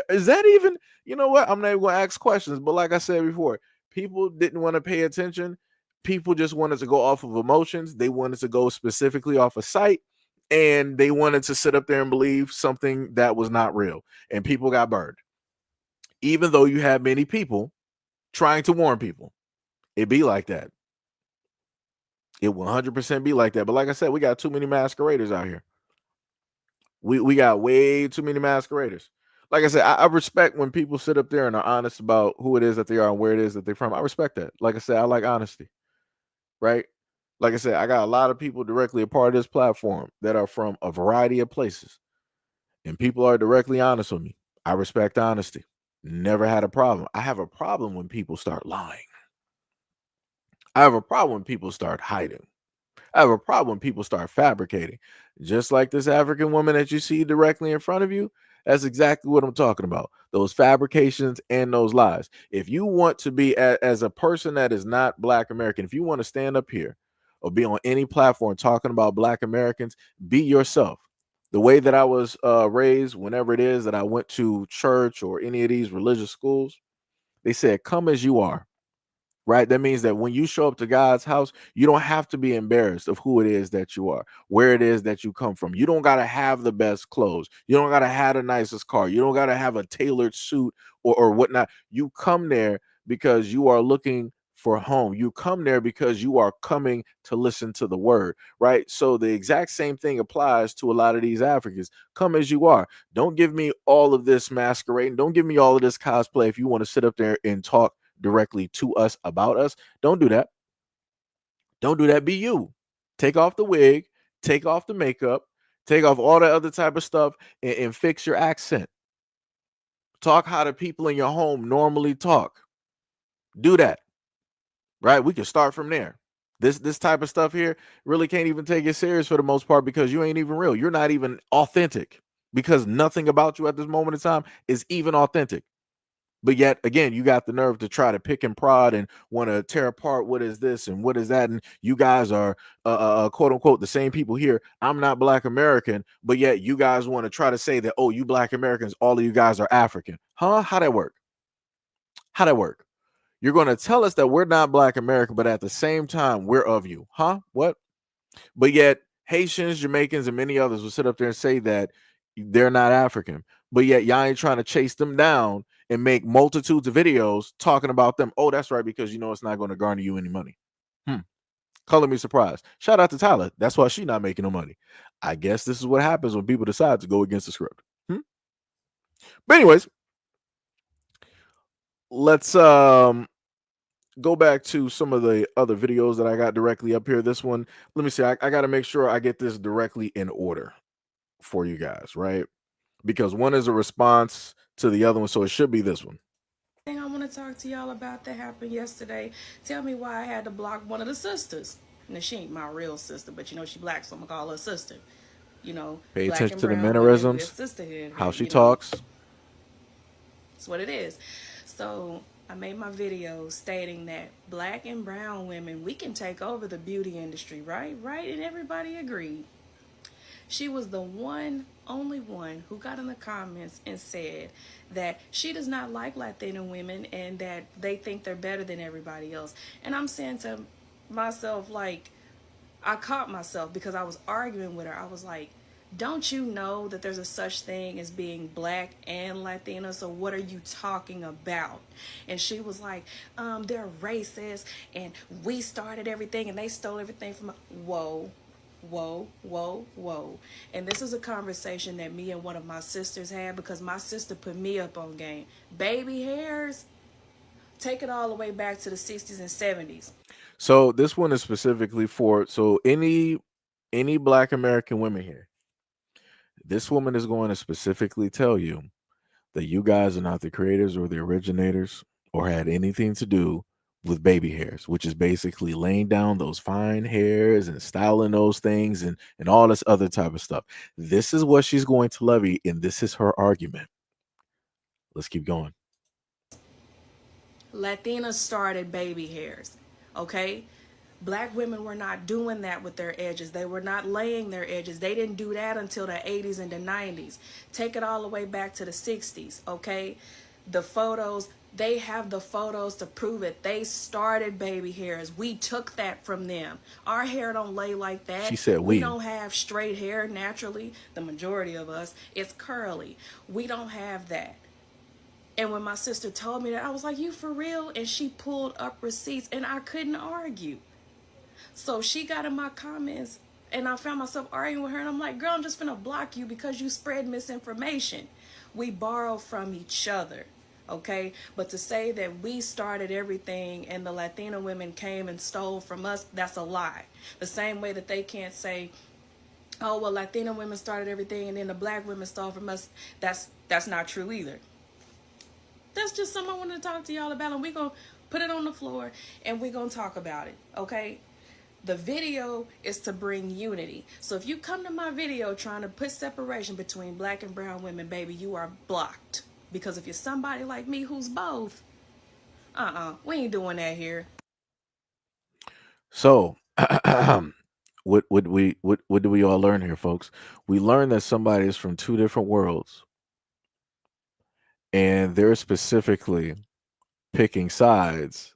is that even, you know what? I'm not even gonna ask questions, but like I said before, people didn't want to pay attention. People just wanted to go off of emotions. They wanted to go specifically off of sight, and they wanted to sit up there and believe something that was not real. And people got burned. Even though you have many people trying to warn people. It be like that. It 100% be like that. But like I said, we got too many masqueraders out here. We got way too many masqueraders. Like I said, I respect when people sit up there and are honest about who it is that they are and where it is that they're from. I respect that. Like I said, I like honesty, right? Like I said, I got a lot of people directly a part of this platform that are from a variety of places, and people are directly honest with me. I respect honesty. Never had a problem. I have a problem when people start lying. I have a problem when people start hiding. I have a problem when people start fabricating. Just like this African woman that you see directly in front of you, that's exactly what I'm talking about. Those fabrications and those lies. If you want to be as a person that is not Black American, if you want to stand up here or be on any platform talking about Black Americans, be yourself. The way that I was raised, whenever it is that I went to church or any of these religious schools, they said, come as you are, right? That means that when you show up to God's house, you don't have to be embarrassed of who it is that you are, where it is that you come from. You don't got to have the best clothes. You don't got to have the nicest car. You don't got to have a tailored suit or whatnot. You come there because you are looking for home. You come there because you are coming to listen to the word, right? So the exact same thing applies to a lot of these Africans. Come as you are. Don't give me all of this masquerading. Don't give me all of this cosplay if you want to sit up there and talk directly to us about us. Don't do that. Don't do that. Be you. Take off the wig, take off the makeup, take off all that other type of stuff, and fix your accent. Talk how the people in your home normally talk. Do that. Right? We can start from there. This type of stuff here really can't even take it serious for the most part because you ain't even real. You're not even authentic because nothing about you at this moment in time is even authentic. But yet again, you got the nerve to try to pick and prod and want to tear apart what is this and what is that, and you guys are quote unquote the same people here. I'm not Black American, but yet you guys want to try to say that, oh, you Black Americans, all of you guys are African. Huh? How that work? How that work? You're going to tell us that we're not Black American, but at the same time we're of you. Huh? What? But yet Haitians, Jamaicans, and many others will sit up there and say that they're not African. But yet y'all ain't trying to chase them down and make multitudes of videos talking about them. Oh, that's right, because you know it's not going to garner you any money. Color me surprised. Shout out to Tyler. That's why she's not making no money. I guess this is what happens when people decide to go against the script. But anyways, let's go back to some of the other videos that I got directly up here. This one, let me see. I got to make sure I get this directly in order for you guys, right? Because one is a response to the other one, so it should be this one. Thing I want to talk to y'all about that happened yesterday. Tell me why I had to block one of the sisters. Now she ain't my real sister, but you know she black, so I'm gonna call her sister. You know, Pay black attention and to the brown women, we're mannerisms, sisterhood how here. she You know, talks. that's what it is. So I made my video stating that black and brown women, we can take over the beauty industry, right? Right, and everybody agreed. She was the one, only one, who got in the comments and said that she does not like Latina women and that they think they're better than everybody else. And I'm saying to myself, like, I caught myself because I was arguing with her. I was like, don't you know that there's a such thing as being black and Latina? So what are you talking about? And she was like, they're racist and we started everything and they stole everything from us. Whoa, whoa, whoa, whoa. And this is a conversation that me and one of my sisters had because my sister put me up on game. Baby hairs, take it all the way back to the 60s and 70s. So this one is specifically for any black American women here. This woman is going to specifically tell you that you guys are not the creators or the originators or had anything to do with baby hairs, which is basically laying down those fine hairs and styling those things and all this other type of stuff. This is what she's going to levy, and this is her argument. Let's keep going. Latinas started baby hairs, okay? Black women were not doing that with their edges. They were not laying their edges. They didn't do that until the 80s and the 90s. Take it all the way back to the 60s, okay? The photos, they have the photos to prove it. They started baby hairs. We took that from them. Our hair don't lay like that. She said We we. don't have straight hair naturally. The majority of us, it's curly. We don't have that. And when my sister told me that, I was like, you for real? And she pulled up receipts and I couldn't argue. So she got in my comments and I found myself arguing with her and I'm like, girl, I'm just gonna block you because you spread misinformation. We borrow from each other, okay? But to say that we started everything and the Latina women came and stole from us, that's a lie. The same way that they can't say, oh, well, Latina women started everything and then the black women stole from us, that's not true either. That's just something I wanted to talk to y'all about, and we're going to put it on the floor and we're going to talk about it, okay? The video is to bring unity. So if you come to my video trying to put separation between black and brown women, baby, you are blocked. Because if you're somebody like me who's both, we ain't doing that here. So what do we all learn here, folks? We learn that somebody is from two different worlds and they're specifically picking sides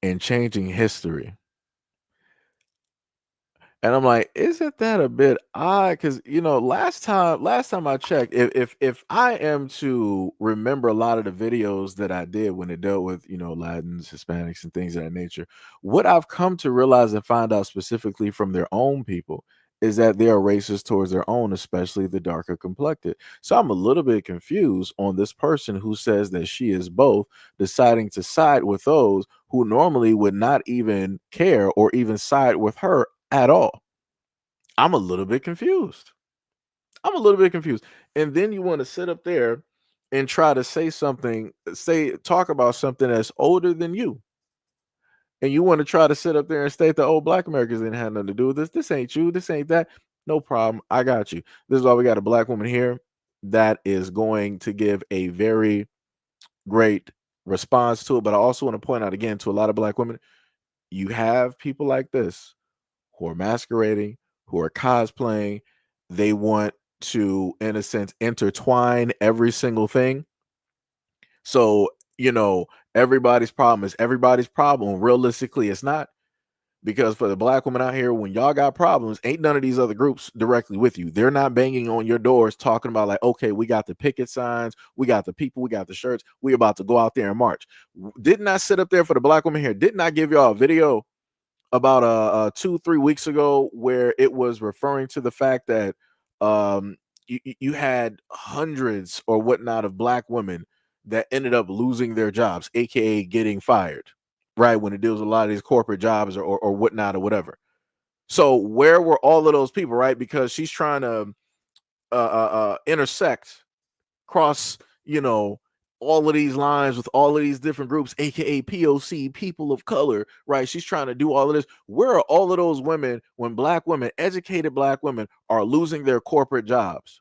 and changing history. And I'm like, isn't that a bit odd? Because last time I checked, if I am to remember a lot of the videos that I did when it dealt with Latins, Hispanics, and things of that nature, what I've come to realize and find out specifically from their own people is that they are racist towards their own, especially the darker complected. So I'm a little bit confused on this person who says that she is both, deciding to side with those who normally would not even care or even side with her at all. I'm a little bit confused. I'm a little bit confused. And then you want to sit up there and try to talk about something that's older than you. And you want to try to sit up there and state that, oh, black Americans didn't have nothing to do with this. This ain't you. This ain't that. No problem. I got you. This is why we got a black woman here that is going to give a very great response to it. But I also want to point out again to a lot of black women, you have people like this who are masquerading, who are cosplaying. They want to, in a sense, intertwine every single thing. So, everybody's problem is everybody's problem. Realistically, it's not. Because for the black women out here, when y'all got problems, ain't none of these other groups directly with you. They're not banging on your doors talking about like, okay, we got the picket signs, we got the people, we got the shirts, we about to go out there and march. Didn't I sit up there for the black women here? Didn't I give y'all a video about 2-3 weeks ago where it was referring to the fact that you had hundreds or whatnot of black women that ended up losing their jobs, aka getting fired, right? When it deals with a lot of these corporate jobs or whatnot or whatever. So where were all of those people, right? Because she's trying to intersect, cross, you know, all of these lines with all of these different groups, aka POC, people of color, right? She's trying to do all of this. Where are all of those women when black women, educated black women, are losing their corporate jobs?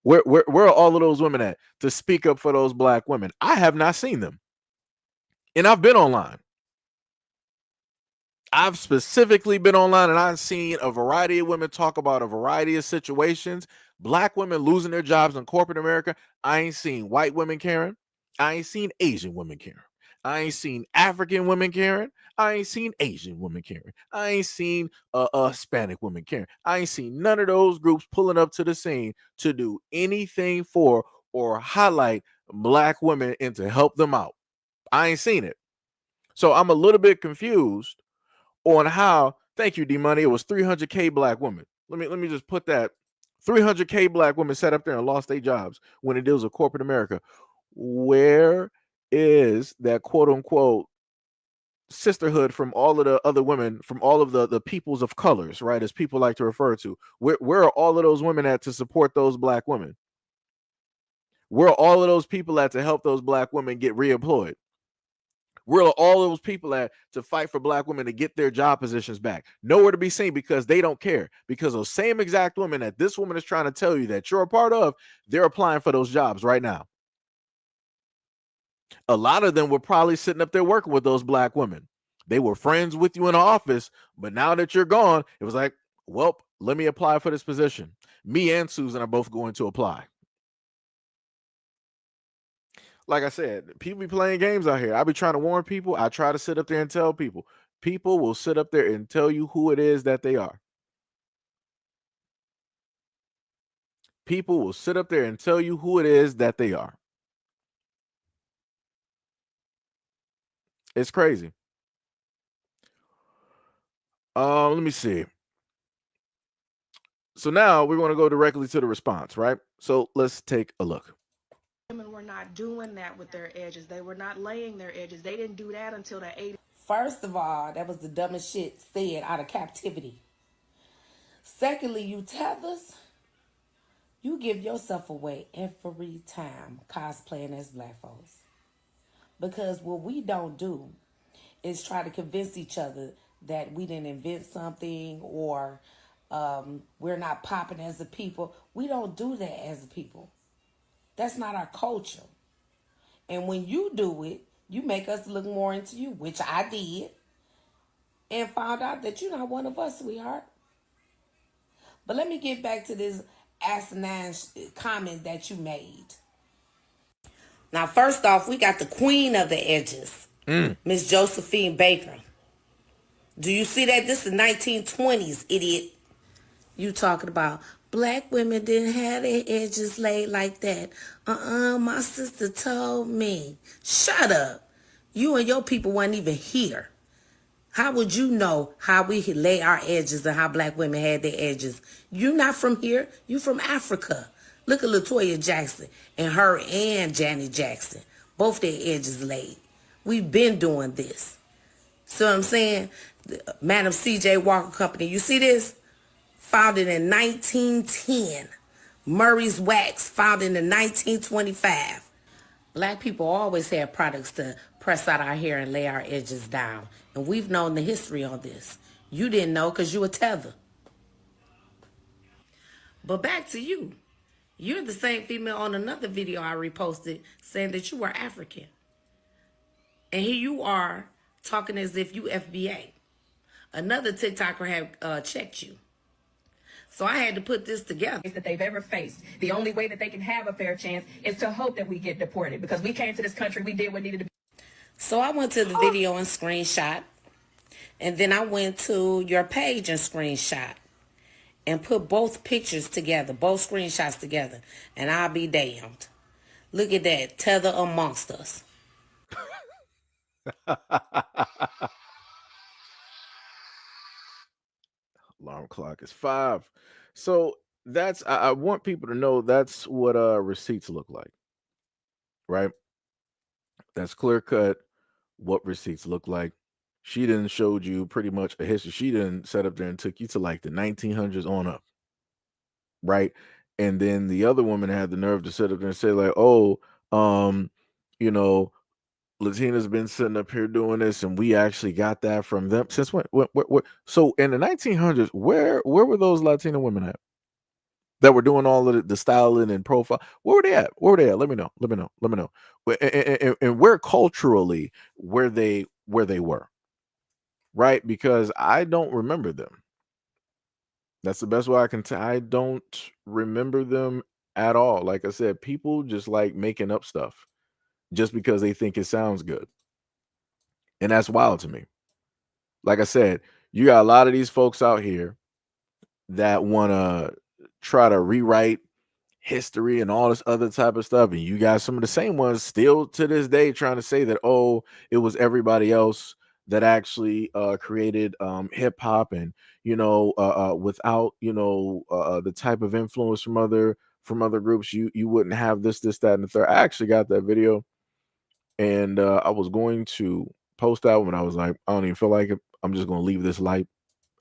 Where are all of those women at to speak up for those black women? I have not seen them. And I've been online. I've specifically been online and I've seen a variety of women talk about a variety of situations. Black women losing their jobs in corporate America. I ain't seen white women caring. I ain't seen Asian women caring. I ain't seen African women caring. I ain't seen Asian women caring. I ain't seen Hispanic women caring. I ain't seen none of those groups pulling up to the scene to do anything for or highlight black women and to help them out. I ain't seen it. So I'm a little bit confused on how, thank you, D Money, it was 300K black women. Let me just put that 300K black women sat up there and lost their jobs when it deals with corporate America. Where is that quote unquote sisterhood from all of the other women, from all of the peoples of colors, right? As people like to refer to. Where are all of those women at to support those black women? Where are all of those people at to help those black women get reemployed? Where are all those people at to fight for black women to get their job positions back? Nowhere to be seen because they don't care. Because those same exact women that this woman is trying to tell you that you're a part of, they're applying for those jobs right now. A lot of them were probably sitting up there working with those black women. They were friends with you in the office, but now that you're gone, it was like, well, let me apply for this position. Me and Susan are both going to apply. Like I said, people be playing games out here. I be trying to warn people. I try to sit up there and tell people. People will sit up there and tell you who it is that they are. People will sit up there and tell you who it is that they are. It's crazy. Let me see. So now we're going to go directly to the response, right? So let's take a look. Women were not doing that with their edges. They were not laying their edges. They didn't do that until the 80s. First of all, that was the dumbest shit said out of captivity. Secondly, you tethers, you give yourself away every time cosplaying as black folks. Because what we don't do is try to convince each other that we didn't invent something or we're not popping as a people. We don't do that as a people. That's not our culture. And when you do it, you make us look more into you, which I did, and found out that you're not one of us, sweetheart. But let me get back to this asinine comment that you made. Now, first off, we got the queen of the edges, Miss Josephine Baker. Do you see that? This is the 1920s, idiot. You talking about black women didn't have their edges laid like that. My sister told me. Shut up. You and your people weren't even here. How would you know how we lay our edges and how black women had their edges? You not from here. You from Africa. Look at LaToya Jackson and her and Janet Jackson. Both their edges laid. We've been doing this. So I'm saying, Madam C.J. Walker Company, you see this? Founded in 1910. Murray's Wax, founded in 1925. Black people always had products to press out our hair and lay our edges down. And we've known the history on this. You didn't know because you were tether. But back to you. You're the same female on another video I reposted saying that you were African. And here you are talking as if you FBA. Another TikToker had checked you. So I had to put this together. That they've ever faced. The only way that they can have a fair chance is to hope that we get deported, because we came to this country, we did what needed to be. So I went to the video and screenshot, and then I went to your page and screenshot, and put both pictures together, both screenshots together, and I'll be damned. Look at that, tether amongst us. Alarm clock is 5. So that's I want people to know that's what receipts look like, right? That's clear cut what receipts look like. She didn't showed you pretty much a history. She didn't set up there and took you to like the 1900s on up, right? And then the other woman had the nerve to sit up there and say like, "Oh, um, you know, Latina's been sitting up here doing this, and we actually got that from them since when? So in the 1900s, where were those Latina women at that were doing all of the styling and profile? Where were they at? Where were they at? Let me know. Let me know. Let me know. And where culturally where they were, right? Because I don't remember them. That's the best way I can tell. I don't remember them at all. Like I said, people just like making up stuff just because they think it sounds good, and that's wild to me. Like I said, you got a lot of these folks out here that want to try to rewrite history and all this other type of stuff. And you got some of the same ones still to this day trying to say that, oh, it was everybody else that actually created hip hop, and without the type of influence from other groups, you wouldn't have this, that, and the third. I actually got that video, and I was going to post that when I was like, I don't even feel like it. I'm just going to leave this light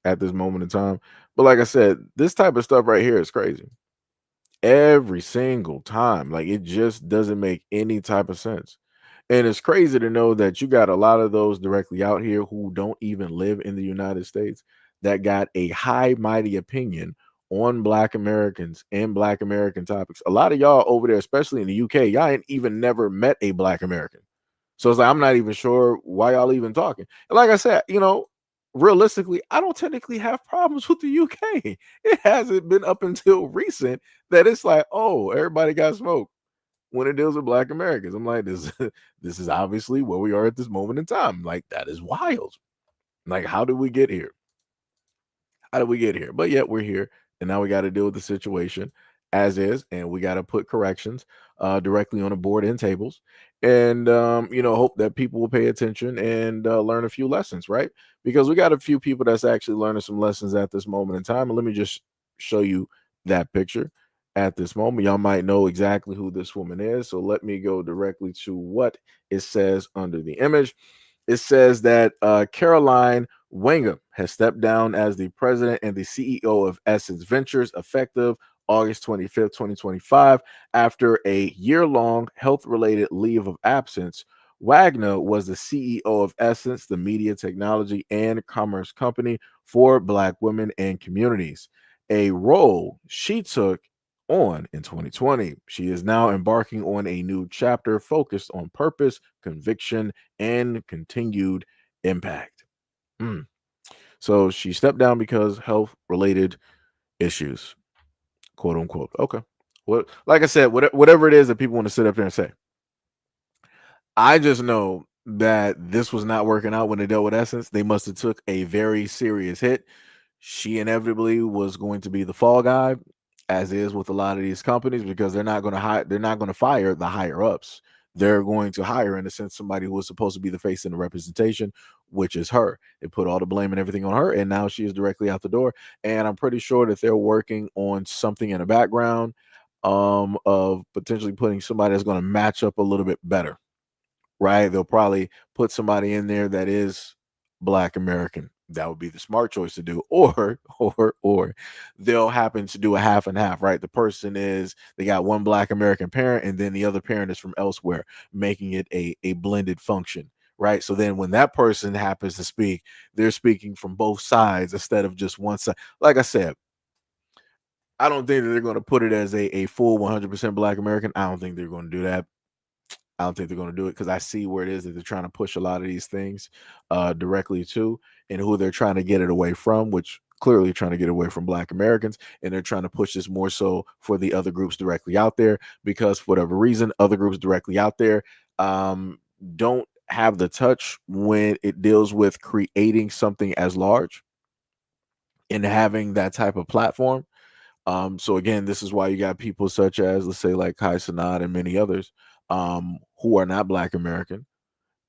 at this moment in time. But like I said, this type of stuff right here is crazy. Every single time. Like it just doesn't make any type of sense. And it's crazy to know that you got a lot of those directly out here who don't even live in the United States that got a high mighty opinion on black Americans and black American topics. A lot of y'all over there, especially in the UK, y'all ain't even never met a black American. So it's like I'm not even sure why y'all even talking. And like I said, realistically, I don't technically have problems with the UK. It hasn't been up until recent that it's like, oh, everybody got smoked when it deals with black Americans. I'm like, this this is obviously where we are at this moment in time. Like, that is wild. Like, how did we get here? How did we get here? But yet we're here, and now we got to deal with the situation as is, and we got to put corrections directly on the board and tables, and hope that people will pay attention and learn a few lessons, right? Because we got a few people that's actually learning some lessons at this moment in time, and let me just show you that picture at this moment. Y'all might know exactly who this woman is, so let me go directly to what it says under the image. It says that Caroline Wangham has stepped down as the president and the CEO of Essence Ventures effective August 25th, 2025, after a year-long health-related leave of absence. Wagner was the CEO of Essence, the media technology and commerce company for Black women and communities, a role she took on in 2020. She is now embarking on a new chapter focused on purpose, conviction, and continued impact. Mm. So she stepped down because health related issues, quote unquote. Okay. What, like I said, whatever it is that people want to sit up there and say, I just know that this was not working out when they dealt with Essence. They must have took a very serious hit. She inevitably was going to be the fall guy, as is with a lot of these companies, because they're not going to hire, they're not going to fire the higher ups. They're going to hire, in a sense, somebody who was supposed to be the face and the representation, which is her. They put all the blame and everything on her, and now she is directly out the door. And I'm pretty sure that they're working on something in the background of potentially putting somebody that's going to match up a little bit better, right? They'll probably put somebody in there that is Black American. That would be the smart choice to do. Or they'll happen to do a half and half, right? The person is, they got one Black American parent, and then the other parent is from elsewhere, making it a blended function, right? So then when that person happens to speak, they're speaking from both sides instead of just one side. Like I said, I don't think that they're going to put it as a full 100% Black American. I don't think they're going to do that. I don't think they're going to do it, because I see where it is that they're trying to push a lot of these things directly to, and who they're trying to get it away from, which clearly trying to get away from Black Americans. And they're trying to push this more so for the other groups directly out there, because for whatever reason, other groups directly out there don't have the touch when it deals with creating something as large and having that type of platform. So again, this is why you got people such as, let's say, like Kai Sanat and many others, who are not Black American,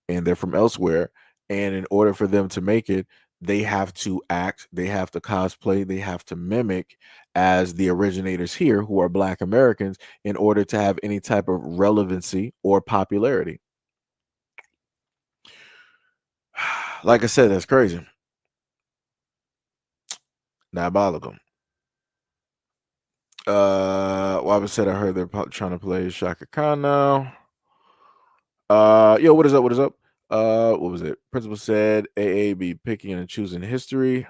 and they're from elsewhere. And in order for them to make it, they have to act, they have to cosplay, they have to mimic as the originators here, who are Black Americans, in order to have any type of relevancy or popularity. Like I said, that's crazy. Diabolical. Waba said, I heard they're trying to play Shaka Khan now. Yo, what is up? What is up? What was it? Principal said AA be picking and choosing history.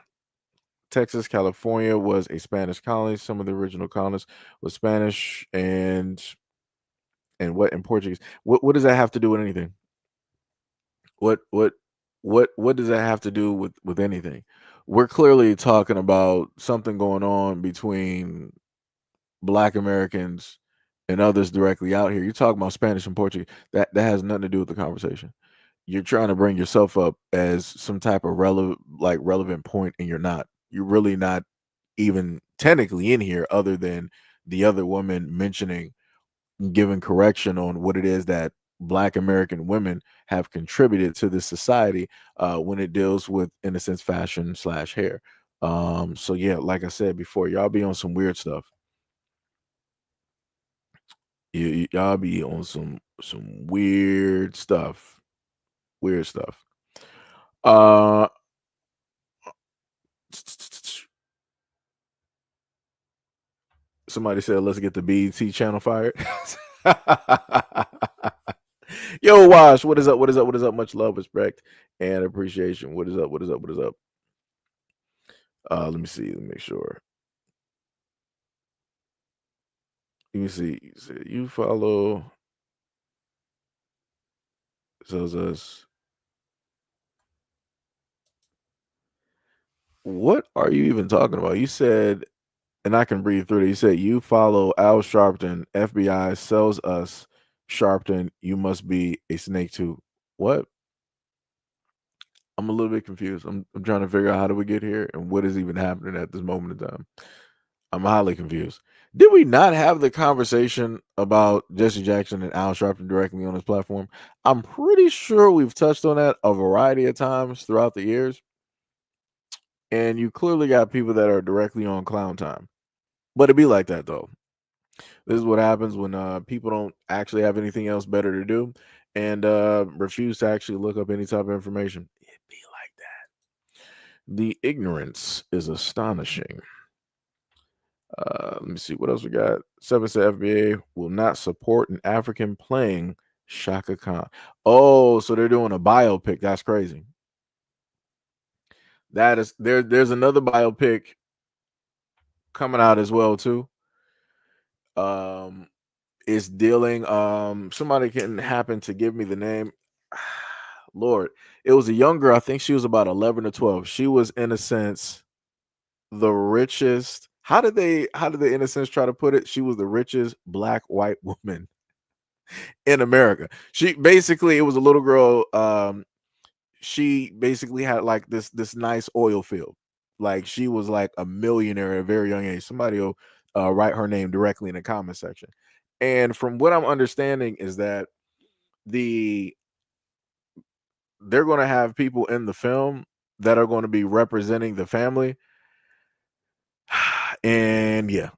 Texas, California was a Spanish colony. Some of the original colonists was Spanish and what in Portuguese. What does that have to do with anything? What what what does that have to do with anything? We're clearly talking about something going on between Black Americans and others directly out here. You're talking about Spanish and Portuguese. That has nothing to do with the conversation. You're trying to bring yourself up as some type of relevant point, and you're not. You're really not even technically in here, other than the other woman mentioning, giving correction on what it is that Black American women have contributed to this society when it deals with, in a sense, fashion slash hair. So yeah, like I said before, y'all be on some weird stuff. Y'all be on some weird stuff. Weird stuff. Uh Somebody said, let's get the BET channel fired. Yo, Wash, what is up? What is up? What is up? Much love, respect, and appreciation. What is up? What is up? What is up? Let me see. Let me make sure. Let me see. You follow says us. What are you even talking about? You said, and I can breathe through it. You said you follow Al Sharpton. FBI sells us Sharpton. You must be a snake too. What? I'm a little bit confused. I'm trying to figure out how do we get here and what is even happening at this moment in time. I'm highly confused. Did we not have the conversation about Jesse Jackson and Al Sharpton directly on this platform? I'm pretty sure we've touched on that a variety of times throughout the years. And you clearly got people that are directly on clown time. But it be like that though. This is what happens when people don't actually have anything else better to do and refuse to actually look up any type of information. It be like that. The ignorance is astonishing. Let me see what else we got. 7 said FBA will not support an African playing Shaka Khan. Oh, so they're doing a biopic. That's crazy. That is there's another biopic coming out as well too. It's dealing somebody can happen to give me the name. Lord, it was a young girl. I think she was about 11 or 12. She was, in a sense, the richest. How did the in a sense try to put it? She was the richest Black white woman in America. She basically, it was a little girl. She basically had like this nice oil field. Like she was like a millionaire at a very young age. Somebody will write her name directly in the comment section. And from what I'm understanding is that the they're going to have people in the film that are going to be representing the family. And yeah,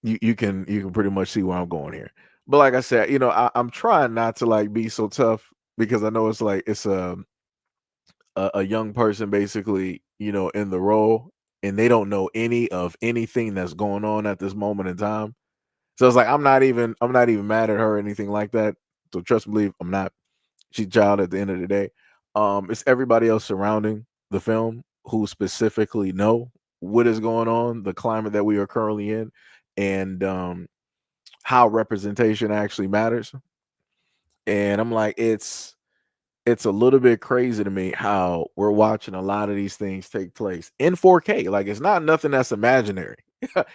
you can pretty much see where I'm going here. But like I said, I'm trying not to like be so tough because I know it's like it's a young person basically, in the role, and they don't know any of anything that's going on at this moment in time. So it's like I'm not even mad at her or anything like that. So trust and believe, I'm not. She's a child at the end of the day. It's everybody else surrounding the film who specifically know what is going on, the climate that we are currently in, and how representation actually matters. And I'm like, it's a little bit crazy to me how we're watching a lot of these things take place in 4K. Like it's not nothing that's imaginary.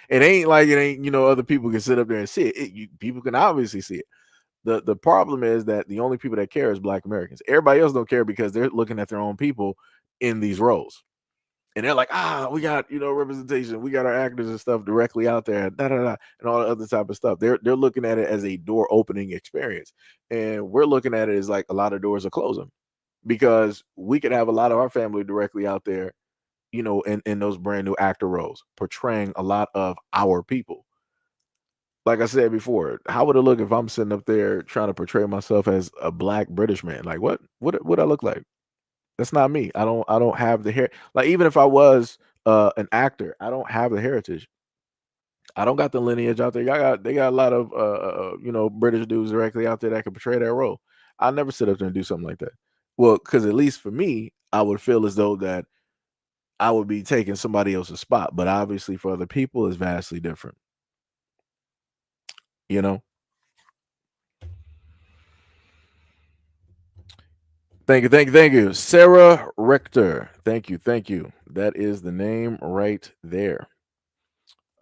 It ain't like it ain't, other people can sit up there and see it. People can obviously see it. The problem is that the only people that care is Black Americans. Everybody else don't care because they're looking at their own people in these roles. And they're like, we got, representation. We got our actors and stuff directly out there, and all the other type of stuff. They're looking at it as a door opening experience. And we're looking at it as like a lot of doors are closing because we could have a lot of our family directly out there, in those brand new actor roles, portraying a lot of our people. Like I said before, how would it look if I'm sitting up there trying to portray myself as a black British man? Like what I look like? That's not me. I don't have the hair. Like even if I was an actor, I don't have the heritage. I don't got the lineage out there. They got a lot of British dudes directly out there that can portray that role. I'll never sit up there and do something like that. Well, because at least for me, I would feel as though that I would be taking somebody else's spot. But obviously for other people, it's vastly different. You know. Thank you, Sarah Richter. Thank you. That is the name right there.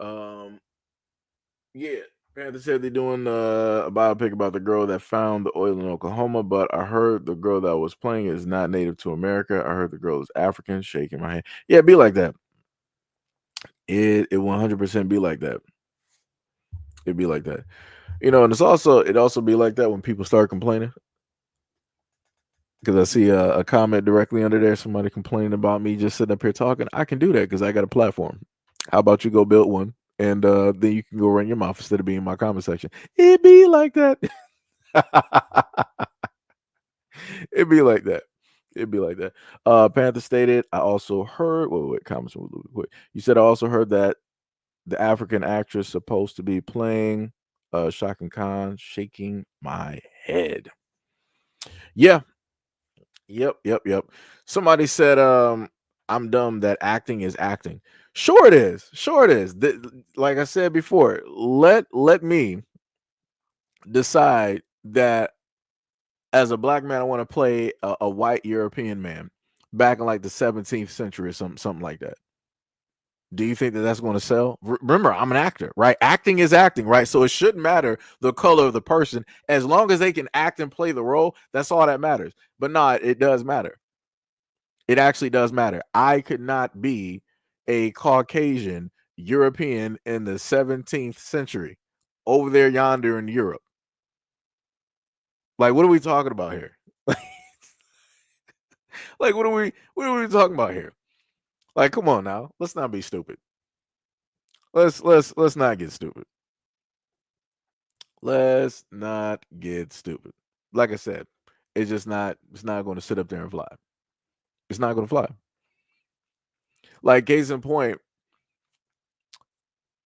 Um, yeah. Panther said they're doing a biopic about the girl that found the oil in Oklahoma, but I heard the girl that was playing is not native to America. I heard the girl is African. Shaking my head. Yeah, be like that. It 100% be like that. It be like that. And it also be like that when people start complaining. Because I see a comment directly under there, somebody complaining about me just sitting up here talking. I can do that because I got a platform. How about you go build one, and then you can go run your mouth instead of being in my comment section. It be like that. It be like that. It'd be like that. Panther stated, I also heard. Wait, comments real quick. You said I also heard that the African actress supposed to be playing Shaka Khan, shaking my head. Yeah, yep. Somebody said, I'm dumb that acting is acting. Sure it is. Sure it is. Like I said before, let me decide that as a black man, I want to play a white European man back in like the 17th century or something like that. Do you think that that's going to sell? Remember, I'm an actor, right? Acting is acting, right? So it shouldn't matter the color of the person as long as they can act and play the role. That's all that matters. But no, it does matter. It actually does matter. I could not be a Caucasian European in the 17th century over there yonder in Europe. Like, what are we talking about here? Like, what are we talking about here? Like, come on now. Let's not be stupid. Let's not get stupid. Let's not get stupid. Like I said, it's not going to sit up there and fly. It's not going to fly. Like case in point,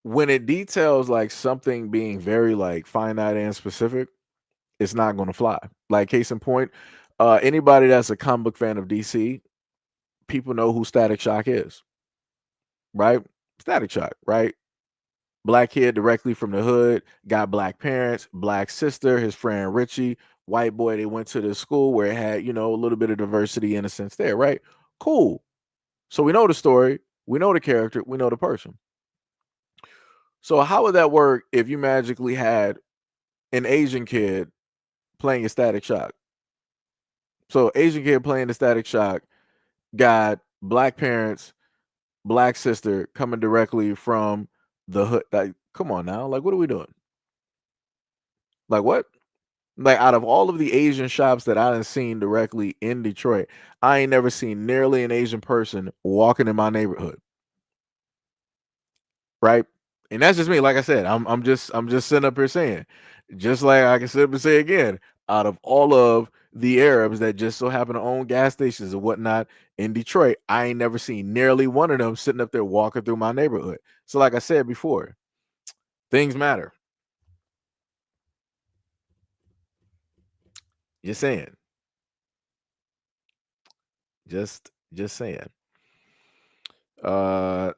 when it details like something being very like finite and specific, it's not going to fly. Like case in point, anybody that's a comic book fan of DC, people know who Static Shock is, right? Static Shock, right? Black kid directly from the hood, got black parents, black sister, his friend Richie, white boy. They went to the school where it had, a little bit of diversity in a sense there, right? Cool. So we know the story, we know the character, we know the person. So how would that work if you magically had an Asian kid playing a Static Shock? So Asian kid playing the Static Shock got black parents, black sister coming directly from the hood. Like, come on now. Like, what are we doing? Like what? Like out of all of the Asian shops that I done seen directly in Detroit, I ain't never seen nearly an Asian person walking in my neighborhood. Right? And that's just me. Like I said, I'm just sitting up here saying, just like I can sit up and say again, out of all of the Arabs that just so happen to own gas stations and whatnot in Detroit, I ain't never seen nearly one of them sitting up there walking through my neighborhood. So, like I said before, things matter. Just saying. Just saying. Uh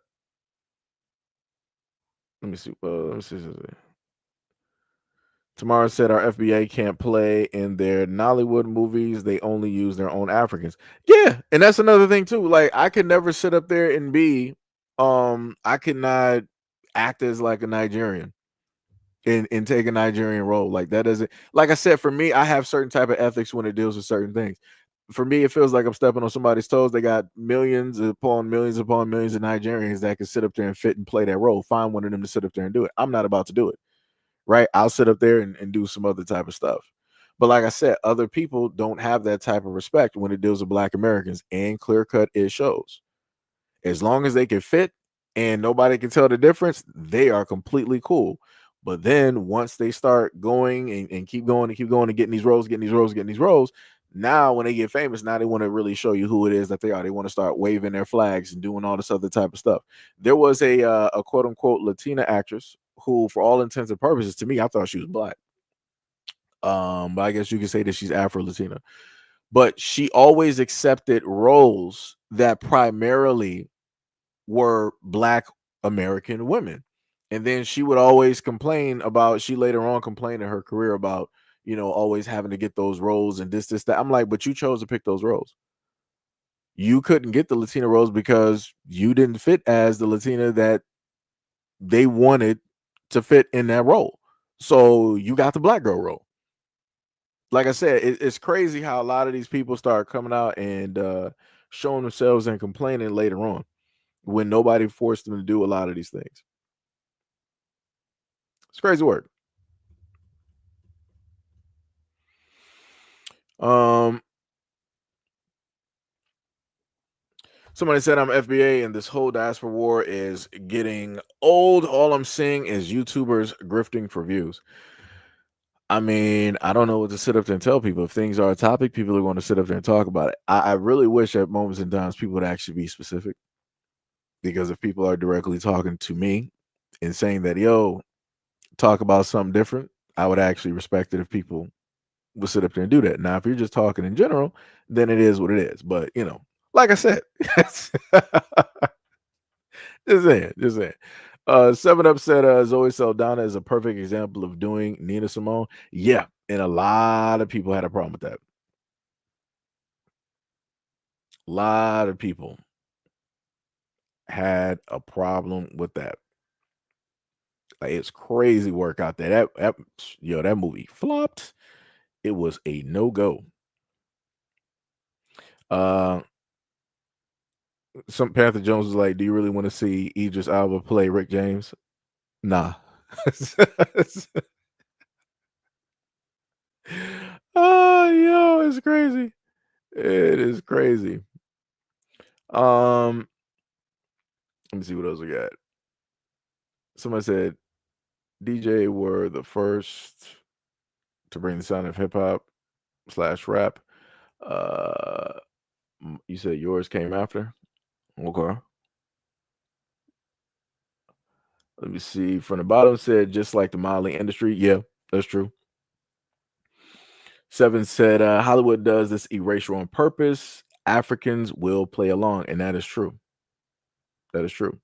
let me see. Let me see. Tomorrow said our FBA can't play in their Nollywood movies. They only use their own Africans. Yeah, and that's another thing too. Like I could never sit up there and be, I could not act as like a Nigerian and take a Nigerian role. Like that doesn't. Like I said, for me, I have certain type of ethics when it deals with certain things. For me, it feels like I'm stepping on somebody's toes. They got millions upon millions of Nigerians that can sit up there and fit and play that role. Find one of them to sit up there and do it. I'm not about to do it, right? I'll sit up there and do some other type of stuff. But like I said, other people don't have that type of respect when it deals with Black Americans, and clear cut it shows. As long as they can fit and nobody can tell the difference, they are completely cool. But then once they start going and keep going and keep going and getting these roles, getting these roles, getting these roles, now when they get famous, now they want to really show you who it is that they are. They want to start waving their flags and doing all this other type of stuff. There was a quote unquote Latina actress who, for all intents and purposes, to me, I thought she was Black. But I guess you could say that she's Afro Latina. But she always accepted roles that primarily were Black American women. And then she would always complain about, she later on complained in her career about, always having to get those roles and this, that. I'm like, but you chose to pick those roles. You couldn't get the Latina roles because you didn't fit as the Latina that they wanted to fit in that role. So you got the Black girl role. Like I said, it's crazy how a lot of these people start coming out and showing themselves and complaining later on when nobody forced them to do a lot of these things. It's crazy work. Um, Somebody said I'm FBA and this whole diaspora war is getting old. All I'm seeing is YouTubers grifting for views. I mean, I don't know what to sit up there and tell people. If things are a topic, people are going to sit up there and talk about it. I really wish at moments in times people would actually be specific. Because if people are directly talking to me and saying that, yo, talk about something different, I would actually respect it if people would sit up there and do that. Now, if you're just talking in general, then it is what it is. But, like I said, just saying, just saying. 7 Up said Zoe Saldana is a perfect example of doing Nina Simone. Yeah, and a lot of people had a problem with that. A lot of people had a problem with that. Like, it's crazy work out there. That movie flopped. It was a no-go. Some Panther Jones was like, "Do you really want to see Idris Elba play Rick James?" Nah. Oh, yo, it's crazy. It is crazy. Let me see what else we got. Somebody said DJ were the first to bring the sound of hip hop / rap. You said yours came after. Okay. Let me see. From the bottom said just like the modeling industry. Yeah, that's true. 7 said Hollywood does this erasure on purpose. Africans will play along, and that is true. That is true.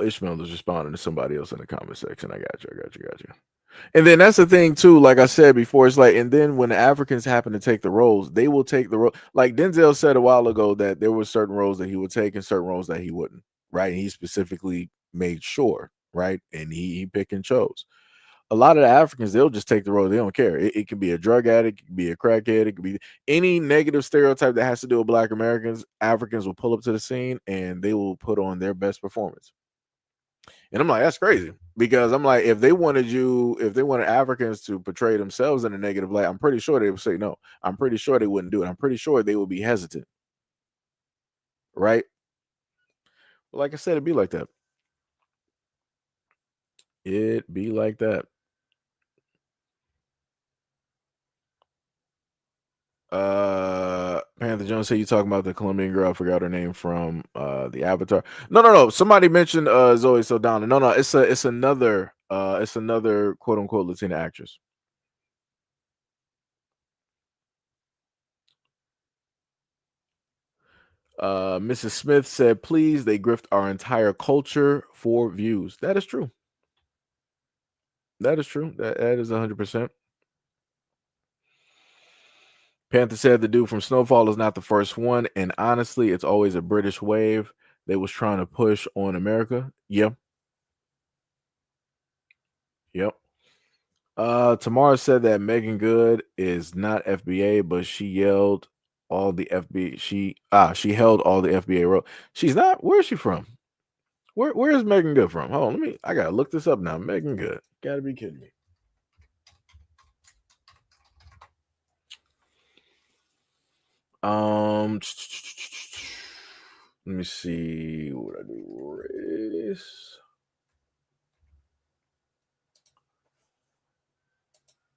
Ishmael is responding to somebody else in the comment section. I got you. And then that's the thing too. Like I said before, it's like, and then when the Africans happen to take the roles, they will take the role. Like Denzel said a while ago that there were certain roles that he would take and certain roles that he wouldn't. Right? And he specifically made sure. Right? And he picked and chose. A lot of the Africans, they'll just take the role. They don't care. It can be a drug addict, it can be a crackhead, it could be any negative stereotype that has to do with Black Americans. Africans will pull up to the scene and they will put on their best performance. And I'm like, that's crazy. Because I'm like, if they wanted Africans to portray themselves in a negative light, I'm pretty sure they would say no. I'm pretty sure they wouldn't do it. I'm pretty sure they would be hesitant. Right? Well, like I said, it'd be like that. It'd be like that. Panther Jones said you talking about the Colombian girl. I forgot her name from the Avatar. No. Somebody mentioned Zoe Saldana. No, it's another quote unquote Latina actress. Mrs. Smith said, please, they grift our entire culture for views. That is true. That is true. That is 100%. Panther said the dude from Snowfall is not the first one, and honestly, it's always a British wave they was trying to push on America. Yep. Tamara said that Megan Good is not FBA, but she yelled all the FBA. She held all the FBA role. She's not. Where is she from? Where is Megan Good from? Hold on, I gotta look this up now. Megan Good. Gotta be kidding me. Let me see what I do. Race.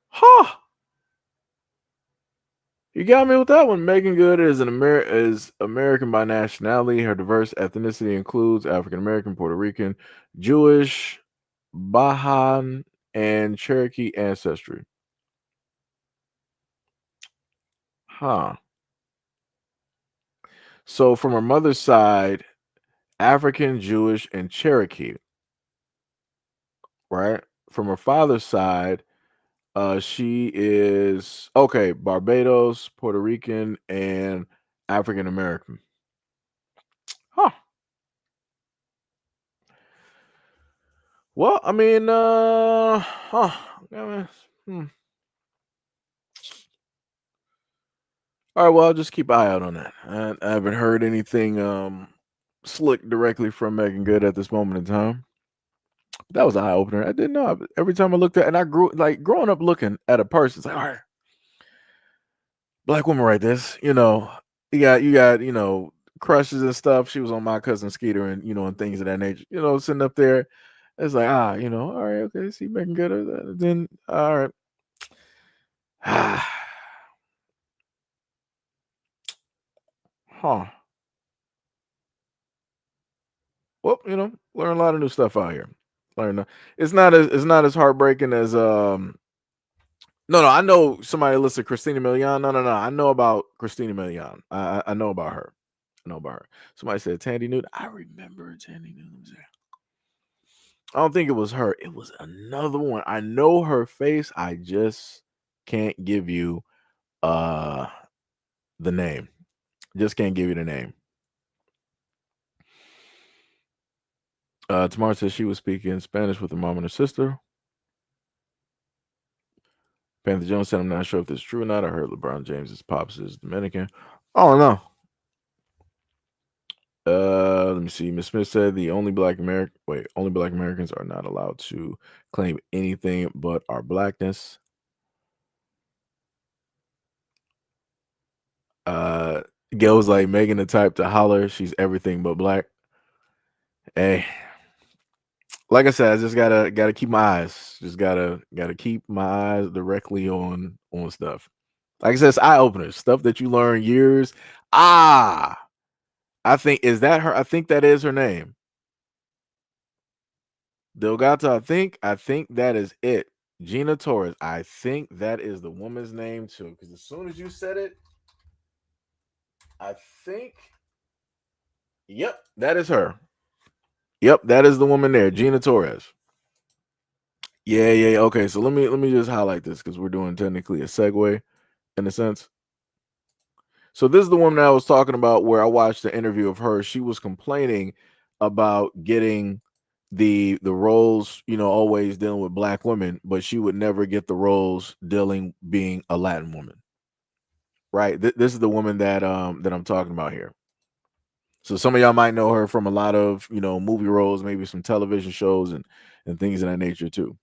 Huh. You got me with that one. Megan Good is is American by nationality. Her diverse ethnicity includes African American, Puerto Rican, Jewish, Bajan, and Cherokee ancestry. Huh. So from her mother's side, African, Jewish, and Cherokee, right? From her father's side, she is okay, Barbados, Puerto Rican, and African American. Huh. Well, I mean, huh. I mean, All right, well, I'll just keep an eye out on that. I haven't heard anything slick directly from Megan Good at this moment in time. That was an eye opener. I didn't know. Every time I looked at, and I grew like growing up looking at a person, it's like, all right, black woman, write this. You got, crushes and stuff. She was on My Cousin Skeeter, and and things of that nature. Sitting up there, it's like, all right, okay, see Megan Good. Then all right. Huh. Well, learn a lot of new stuff out here. Learn. It's not as heartbreaking as No, I know somebody listed Christina Milian. No. I know about Christina Milian. I know about her. I know about her. Somebody said Tandy Newton. I remember Tandy Newton. I don't think it was her. It was another one. I know her face. I just can't give you uh the name. Just can't give you the name. Tamara says she was speaking Spanish with her mom and her sister. Panther Jones said, I'm not sure if this is true or not. I heard LeBron James's pops is Dominican. Oh, no. Let me see. Miss Smith said only black Americans are not allowed to claim anything but our blackness. Gail was like Megan the type to holler. She's everything but black. Hey, like I said, I just gotta keep my eyes. Just gotta keep my eyes directly on stuff. Like I said, it's eye openers. Stuff that you learn years. I think is that her. I think that is her name. Delgado. I think that is it. Gina Torres. I think that is the woman's name too. Because as soon as you said it, I think. Yep, that is her. Yep, that is the woman there, Gina Torres. Yeah. Okay, so let me just highlight this because we're doing technically a segue in a sense. So this is the woman I was talking about where I watched the interview of her. She was complaining about getting the roles, always dealing with black women, but she would never get the roles being a Latin woman. Right? This is the woman that I'm talking about here. So some of y'all might know her from a lot of, movie roles, maybe some television shows and things of that nature too.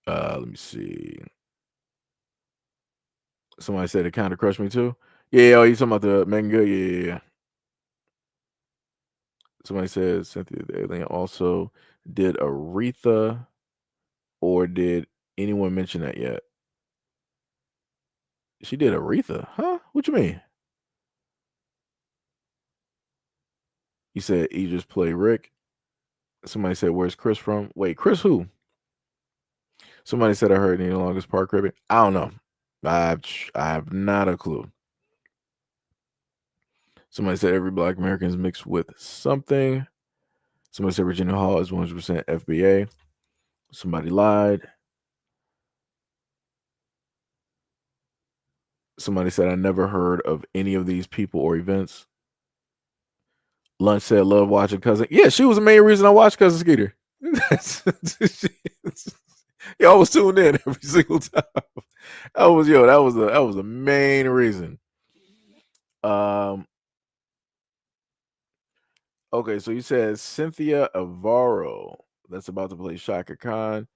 Let me see. Somebody said it kind of crushed me too. Yeah, you talking about the Megan Good? Yeah. Somebody said Cynthia the Alien also did Aretha, or did anyone mention that yet? She did Aretha, huh? What you mean? You said Idris play Rick. Somebody said, "Where's Chris from?" Wait, Chris who? Somebody said I heard any longest park ribbon. I don't know. I have not a clue. Somebody said every black American is mixed with something. Somebody said Virginia Hall is 100% FBA. Somebody lied. Somebody said I never heard of any of these people or events. Lunch said love watching Cousin. Yeah, she was the main reason I watched Cousin Skeeter. Y'all was tuned in every single time. That was the main reason. Um. Okay, so you said Cynthia Avaro that's about to play Shaka Khan.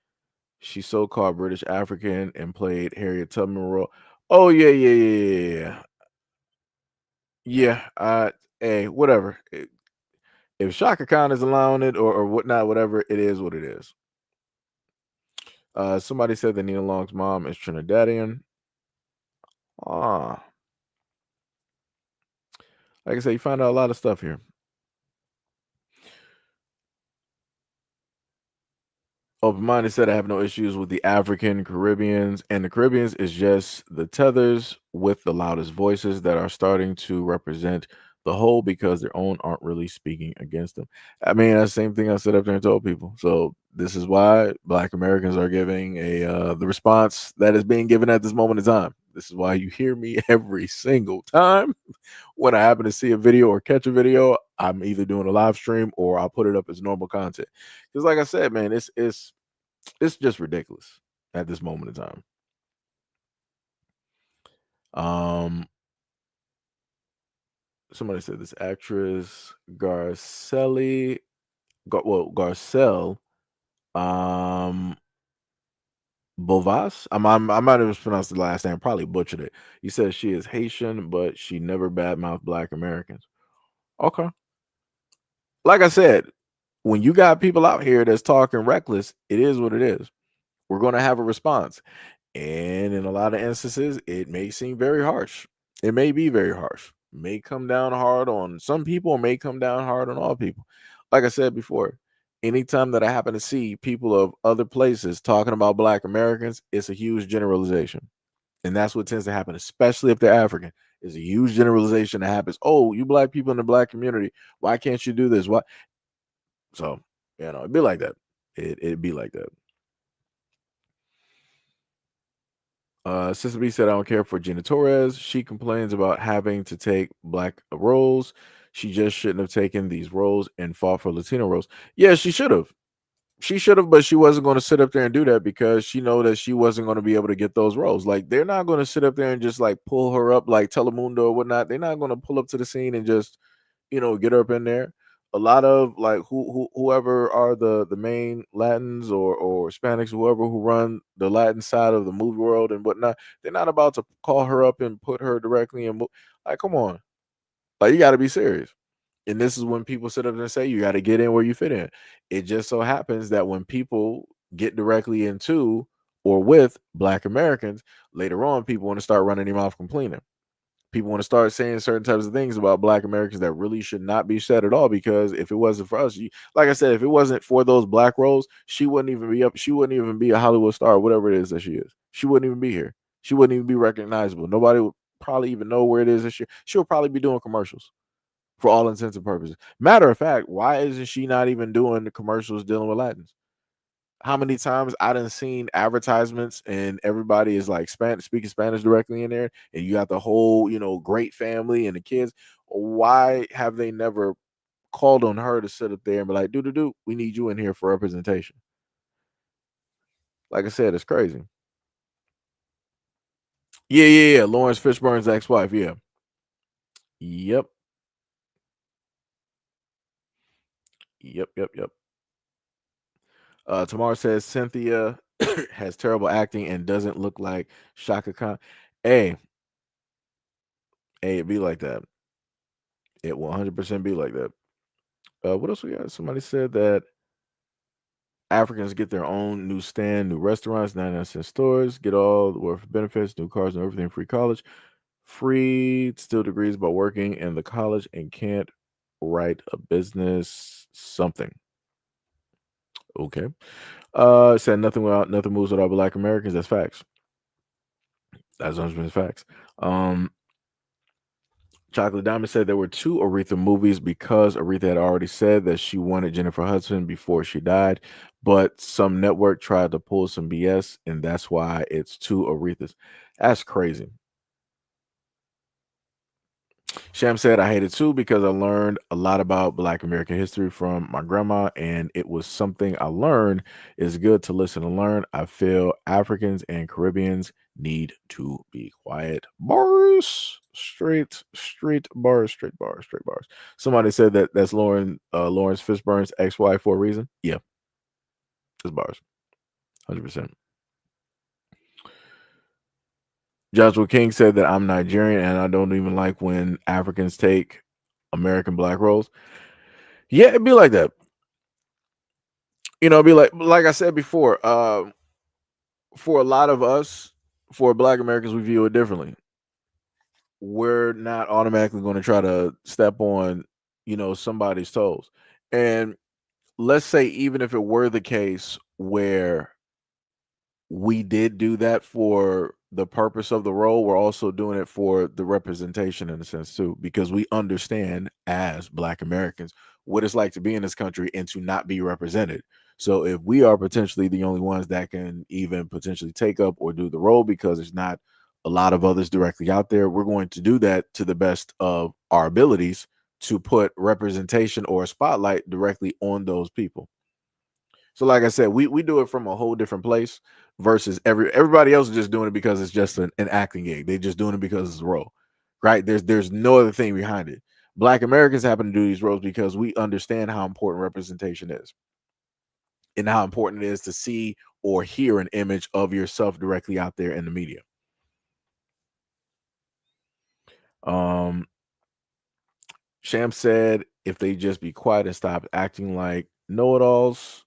She's so-called British African and played Harriet Tubman role. Oh yeah, yeah, yeah, yeah, yeah. Yeah, hey, whatever. If Shaka Khan is allowing it or whatnot, whatever, it is what it is. Somebody said that Nina Long's mom is Trinidadian. Ah, like I said, you find out a lot of stuff here. Open minded said I have no issues with the African Caribbeans, and the Caribbeans is just the tethers with the loudest voices that are starting to represent the whole because their own aren't really speaking against them. I mean, that's the same thing I said up there and told people. So this is why Black Americans are giving the response that is being given at this moment in time. This is why you hear me every single time when I happen to see a video or catch a video. I'm either doing a live stream or I'll put it up as normal content. Because, like I said, man, it's just ridiculous at this moment in time. Um, Somebody said this actress Garcelle, um, Bovas. I might have mispronounced the last name, probably butchered it. You said she is Haitian, but she never badmouthed Black Americans. Okay, like I said, when you got people out here that's talking reckless, it is what it is. We're going to have a response. And in a lot of instances, it may seem very harsh. It may be very harsh. May come down hard on some people, or may come down hard on all people. Like I said before, anytime that I happen to see people of other places talking about Black Americans, it's a huge generalization. And that's what tends to happen, especially if they're African. It's a huge generalization that happens. Oh, you Black people in the Black community, why can't you do this? Why? So, it'd be like that. It'd be like that. Sister B said, I don't care for Gina Torres. She complains about having to take Black roles. She just shouldn't have taken these roles and fought for Latino roles. Yeah, she should have. She should have, but she wasn't going to sit up there and do that because she know that she wasn't going to be able to get those roles. Like, they're not going to sit up there and just like pull her up like Telemundo or whatnot. They're not going to pull up to the scene and just get her up in there. A lot of like whoever are the main Latins or Hispanics, whoever who run the Latin side of the movie world and whatnot, they're not about to call her up and put her directly in. Like, come on, like you got to be serious. And this is when people sit up there and say you got to get in where you fit in. It just so happens that when people get directly into or with Black Americans, later on, people want to start running him off complaining. People want to start saying certain types of things about Black Americans that really should not be said at all. Because if it wasn't for us, like I said, if it wasn't for those Black roles, she wouldn't even be up. She wouldn't even be a Hollywood star, whatever it is that she is. She wouldn't even be here. She wouldn't even be recognizable. Nobody would probably even know where it is this year. She'll probably be doing commercials for all intents and purposes. Matter of fact, why isn't she not even doing the commercials dealing with Latins? How many times I done seen advertisements and everybody is like Spanish speaking Spanish directly in there, and you got the whole great family and the kids. Why have they never called on her to sit up there and be like, do, we need you in here for representation? Like I said, it's crazy. Yeah, yeah, yeah. Lawrence Fishburne's ex-wife. Yeah. Yep. Yep. Yep. Yep. Tamar says Cynthia has terrible acting and doesn't look like Shaka Khan. Hey, it be like that. It will 100% be like that. What else we got? Somebody said that Africans get their own new stand, new restaurants, 99-cent stores, get all the worth benefits, new cars and everything, free college, free still degrees by working in the college and can't write a business something. Okay. Said nothing moves without Black Americans. That's facts. That's 100% facts. Chocolate Diamond said there were two Aretha movies because Aretha had already said that she wanted Jennifer Hudson before she died, but some network tried to pull some BS, and that's why it's two Arethas. That's crazy. Sham said, I hate it too because I learned a lot about Black American history from my grandma, and it was something I learned. It's good to listen and learn. I feel Africans and Caribbeans need to be quiet. Boris. Street bars, straight bars, straight bars. Somebody said that that's Lawrence Fishburne's ex-wife for a reason. Yeah, it's bars, 100%. Joshua King said that I'm Nigerian and I don't even like when Africans take American black roles. Yeah, it'd be like that. It'd be like I said before. For a lot of us, for Black Americans, we view it differently. We're not automatically going to try to step on, somebody's toes. And let's say even if it were the case where we did do that for the purpose of the role, we're also doing it for the representation in a sense too, because we understand as Black Americans what it's like to be in this country and to not be represented. So if we are potentially the only ones that can even potentially take up or do the role because there's not a lot of others directly out there, we're going to do that to the best of our abilities to put representation or a spotlight directly on those people. So, like I said, we do it from a whole different place versus everybody else is just doing it because it's just an acting gig. They're just doing it because it's a role, right? There's no other thing behind it. Black Americans happen to do these roles because we understand how important representation is and how important it is to see or hear an image of yourself directly out there in the media. Um, Sham said if they just be quiet and stop acting like know-it-alls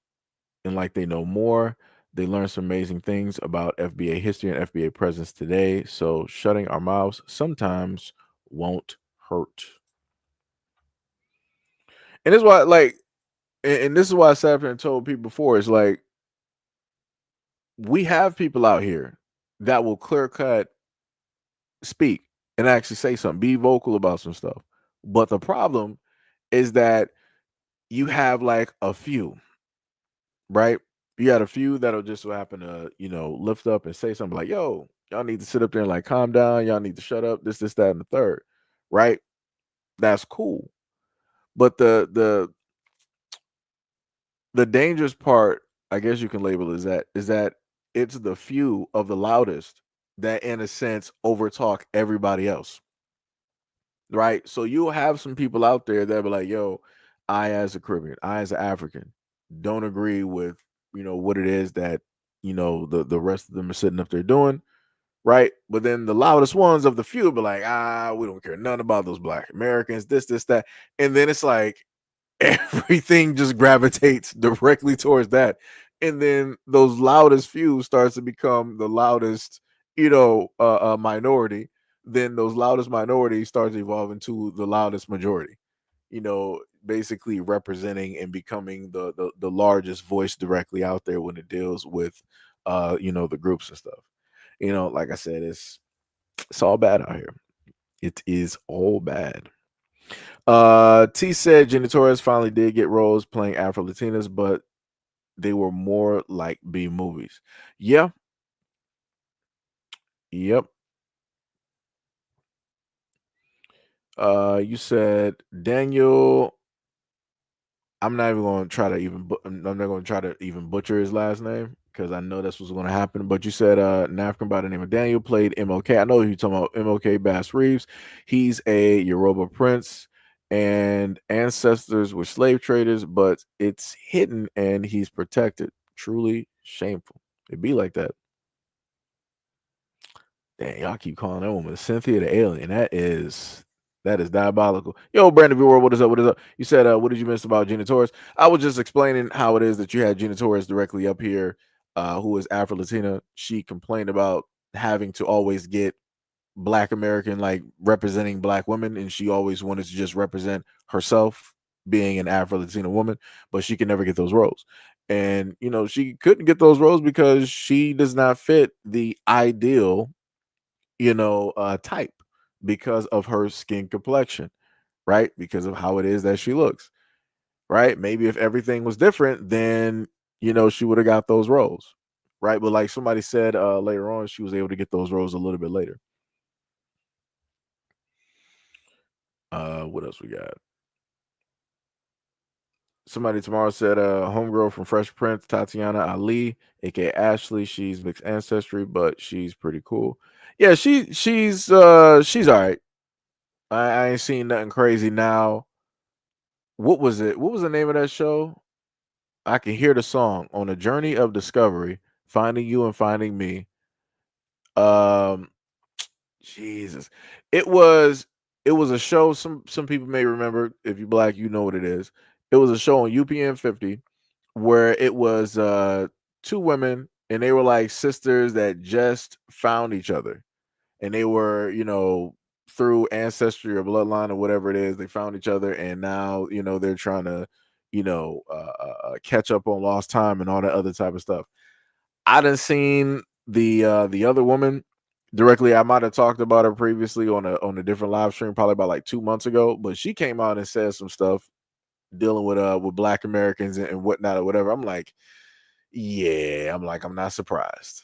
and like they know more. They learn some amazing things about FBA history and FBA presence today. So shutting our mouths sometimes won't hurt. And this is why, and this is why I sat up here and told people before, it's like we have people out here that will clear cut speak and actually say something, be vocal about some stuff. But the problem is that you have like a few, right? You got a few that'll just so happen to, lift up and say something like, yo, y'all need to sit up there and like calm down. Y'all need to shut up. This, that, and the third. Right? That's cool. But the dangerous part, I guess you can label is that it's the few of the loudest that in a sense overtalk everybody else. Right? So you'll have some people out there that be like, yo, I as a Caribbean, I as an African, don't agree with, what it is that, the rest of them are sitting up there doing. Right. But then the loudest ones of the few be like, we don't care nothing about those Black Americans, this, that. And then it's like everything just gravitates directly towards that. And then those loudest few starts to become the loudest, minority. Then those loudest minority starts evolving to the loudest majority, basically representing and becoming the largest voice directly out there when it deals with the groups and stuff. Like I said, it's all bad out here. It is all bad. T said Jenny Torres finally did get roles playing Afro Latinas, but they were more like B movies. Yeah. Yep. You said Daniel. I'm not even going to try to even. I'm not going to try to even butcher his last name because I know that's what's going to happen. But you said an African by the name of Daniel played MLK. I know you're talking about MLK Bass Reeves. He's a Yoruba prince and ancestors were slave traders, but it's hidden and he's protected. Truly shameful. It'd be like that. Dang, y'all keep calling that woman Cynthia the alien. That is diabolical. Yo, Brandon V. World, what is up? What is up? You said, what did you miss about Gina Torres? I was just explaining how it is that you had Gina Torres directly up here, who is Afro Latina. She complained about having to always get Black American, like representing Black women, and she always wanted to just represent herself, being an Afro Latina woman, but she could never get those roles. And she couldn't get those roles because she does not fit the ideal type because of her skin complexion, right? Because of how it is that she looks, right? Maybe if everything was different, then she would have got those roles, right? But like somebody said later on, she was able to get those roles a little bit later. What else we got? Somebody tomorrow said homegirl from Fresh Prince, Tatiana Ali, aka Ashley. She's mixed ancestry, but she's pretty cool. Yeah, she's all right. I ain't seen nothing crazy now. What was it? What was the name of that show? I can hear the song on a journey of discovery, finding you and finding me. Um, Jesus, it was it was a show. Some people may remember. If you black, you know what it is. It was a show on UPN 50 where it was two women and they were like sisters that just found each other and they were through ancestry or bloodline or whatever it is they found each other and now they're trying to catch up on lost time and all that other type of stuff. I done seen the other woman directly. I might have talked about her previously on a different live stream probably about like 2 months ago, but she came out and said some stuff dealing with black Americans and whatnot or whatever. I'm like, yeah, I'm not surprised.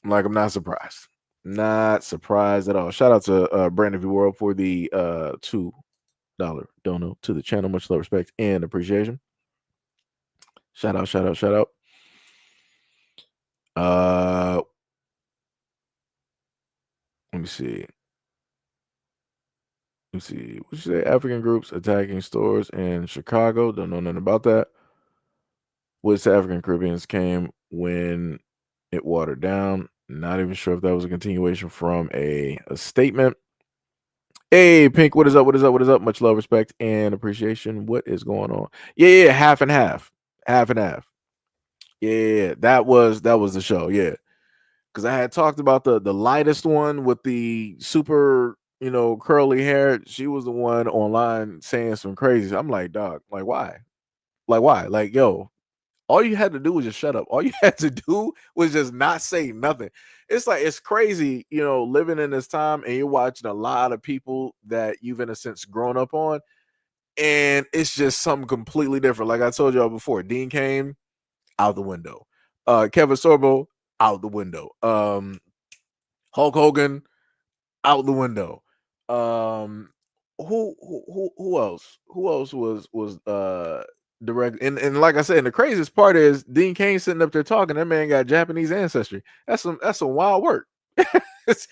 I'm not surprised. Not surprised at all. Shout out to Brandon V World for the $2 dono to the channel. Much love, respect, and appreciation. Shout out, shout out, shout out. Let me see. Let me see. What you say? African groups attacking stores in Chicago. Don't know nothing about that. West African Caribbeans came when it watered down. Not even sure if that was a continuation from a statement. Hey, Pink, what is up? What is up? What is up? Much love, respect, and appreciation. What is going on? Yeah, half and half. Half and half. Yeah, that was the show. Yeah. Because I had talked about the lightest one with the super, curly hair. She was the one online saying some crazy. I'm like, dog, like why? Like why? Like, yo, all you had to do was just shut up. All you had to do was just not say nothing. It's like it's crazy, living in this time and you're watching a lot of people that you've in a sense grown up on, and it's just something completely different. Like I told y'all before, Dean Cain out the window, Kevin Sorbo out the window, Hulk Hogan out the window. Who else? Who else was direct? And like I said, and the craziest part is Dean Cain sitting up there talking. That man got Japanese ancestry. That's some wild work. It's-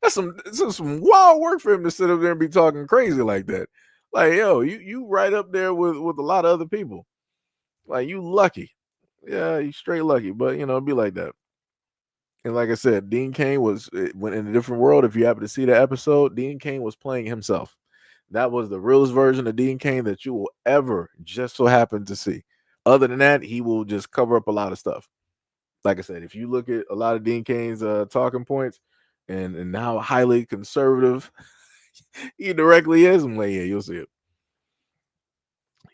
that's some wild work for him to sit up there and be talking crazy like that. Like, yo, you right up there with a lot of other people. Like, you lucky. Yeah, you straight lucky. But it'd be like that. And like I said, Dean Cain went in a different world. If you happen to see the episode, Dean Cain was playing himself. That was the realest version of Dean Cain that you will ever just so happen to see. Other than that, he will just cover up a lot of stuff. Like I said, if you look at a lot of Dean Cain's talking points and how highly conservative he directly is, I'm like, yeah, you'll see it.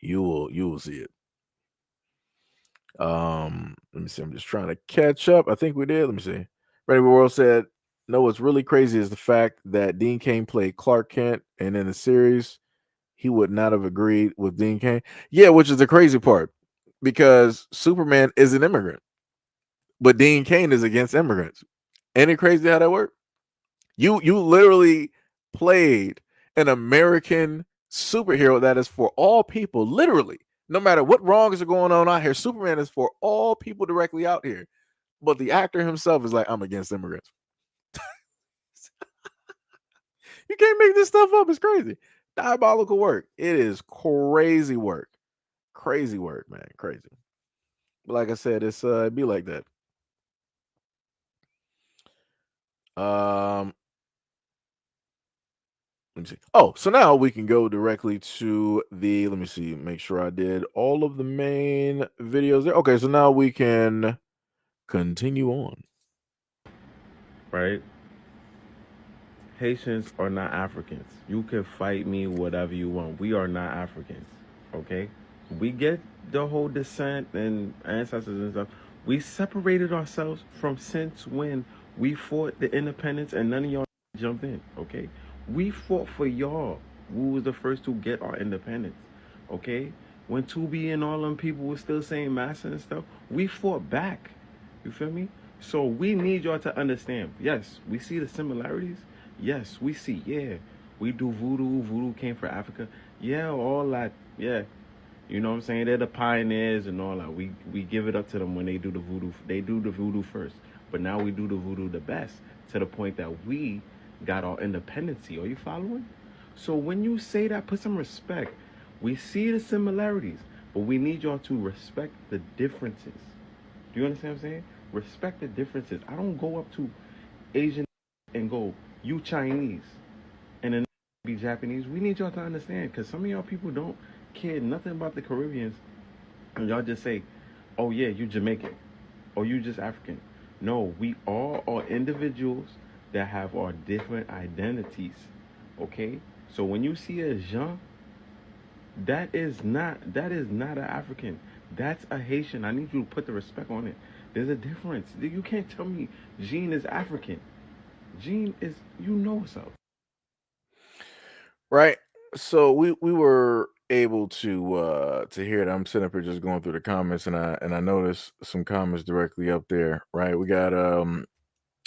You will see it. Let me see. I'm just trying to catch up. I think we did. Let me see. Randy World said, "No, what's really crazy is the fact that Dean Cain played Clark Kent, and in the series, he would not have agreed with Dean Cain. Yeah, which is the crazy part, because Superman is an immigrant, but Dean Cain is against immigrants. Ain't it crazy how that worked? You literally played an American superhero that is for all people, literally. No matter what wrongs are going on out here, Superman is for all people directly out here. But the actor himself is like, I'm against immigrants. You can't make this stuff up. It's crazy. Diabolical work. It is crazy work. Crazy work, man. Crazy. But like I said, it'd be like that. Um, let me see. Oh, so now we can go directly to the. Let me see. Make sure I did all of the main videos there. Okay, so now we can continue on. Right? Haitians are not Africans. You can fight me whatever you want. We are not Africans. Okay? We get the whole descent and ancestors and stuff. We separated ourselves from since when we fought the independence and none of y'all jumped in. Okay? We fought for y'all. We was the first to get our independence. Okay? When 2B and all them people were still saying massa and stuff, we fought back. You feel me? So we need y'all to understand. Yes, we see the similarities. Yes, we see. Yeah, we do voodoo. Voodoo came from Africa. Yeah, all that. Yeah, you know what I'm saying? They're the pioneers and all that. We give it up to them when they do the voodoo. They do the voodoo first, but now we do the voodoo the best to the point that we got our independency. Are you following? So when you say that, put some respect. We see the similarities, but we need y'all to respect the differences. Do you understand what I'm saying? Respect the differences. I don't go up to Asian and go, you Chinese, and then be Japanese. We need y'all to understand, because some of y'all people don't care nothing about the Caribbeans, and y'all just say, oh yeah, you Jamaican, or you just African. No, we all are individuals that have our different identities. Okay? So when you see a Jean, that is not an African. That's a Haitian. I need you to put the respect on it. There's a difference. You can't tell me Jean is African. Jean is, you know what's up. Right. So we were able to hear it. I'm sitting up here just going through the comments, and I noticed some comments directly up there. Right. We got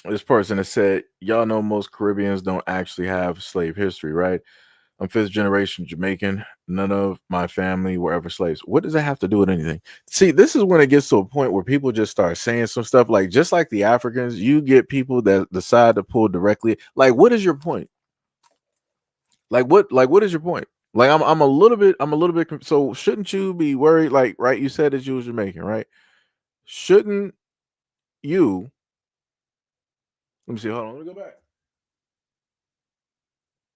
this person that said, y'all know most Caribbeans don't actually have slave history, right? I'm fifth generation Jamaican. None of my family were ever slaves. What does that have to do with anything? See, this is when it gets to a point where people just start saying some stuff like, just like the Africans, you get people that decide to pull directly. Like, what is your point? Like what is your point? Like I'm a little bit so shouldn't you be worried, like, right, you said that you was Jamaican, right? Shouldn't you, let me see, hold on, let me go back.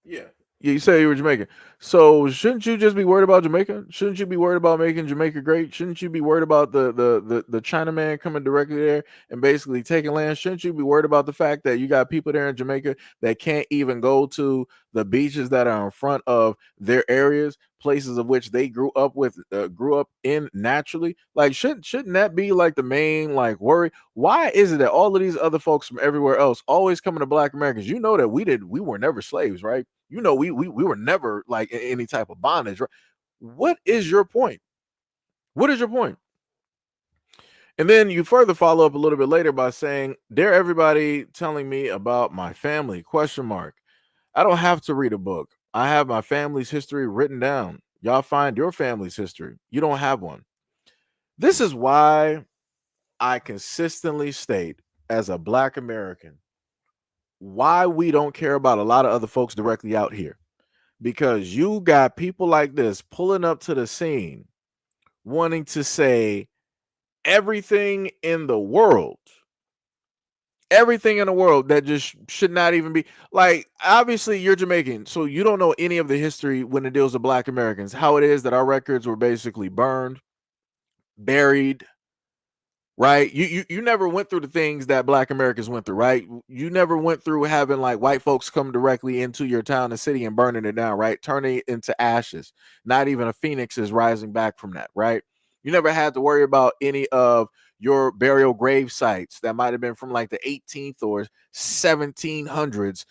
Yeah. Yeah, you say you were Jamaican. So shouldn't you just be worried about Jamaica? Shouldn't you be worried about making Jamaica great? Shouldn't you be worried about the Chinaman coming directly there and basically taking land? Shouldn't you be worried about the fact that you got people there in Jamaica that can't even go to the beaches that are in front of their areas, places of which they grew up in naturally? Like shouldn't that be like the main like worry? Why is it that all of these other folks from everywhere else always coming to Black Americans? You know that we were never slaves, right? You know we were never like in any type of bondage, right? What is your point? What is your point? And then you further follow up a little bit later by saying, "Dare everybody telling me about my family?" Question mark. I don't have to read a book. I have my family's history written down. Y'all find your family's history. You don't have one. This is why I consistently state, as a Black American, why we don't care about a lot of other folks directly out here. Because you got people like this pulling up to the scene wanting to say everything in the world, everything in the world that just should not even be like, obviously you're Jamaican, so you don't know any of the history when it deals with Black Americans, how it is that our records were basically burned, buried, right? You never went through the things that Black Americans went through, right? You never went through having like white folks come directly into your town and city and burning it down, right? Turning it into ashes. Not even a phoenix is rising back from that, right? You never had to worry about any of your burial grave sites that might have been from like the 18th or 1700s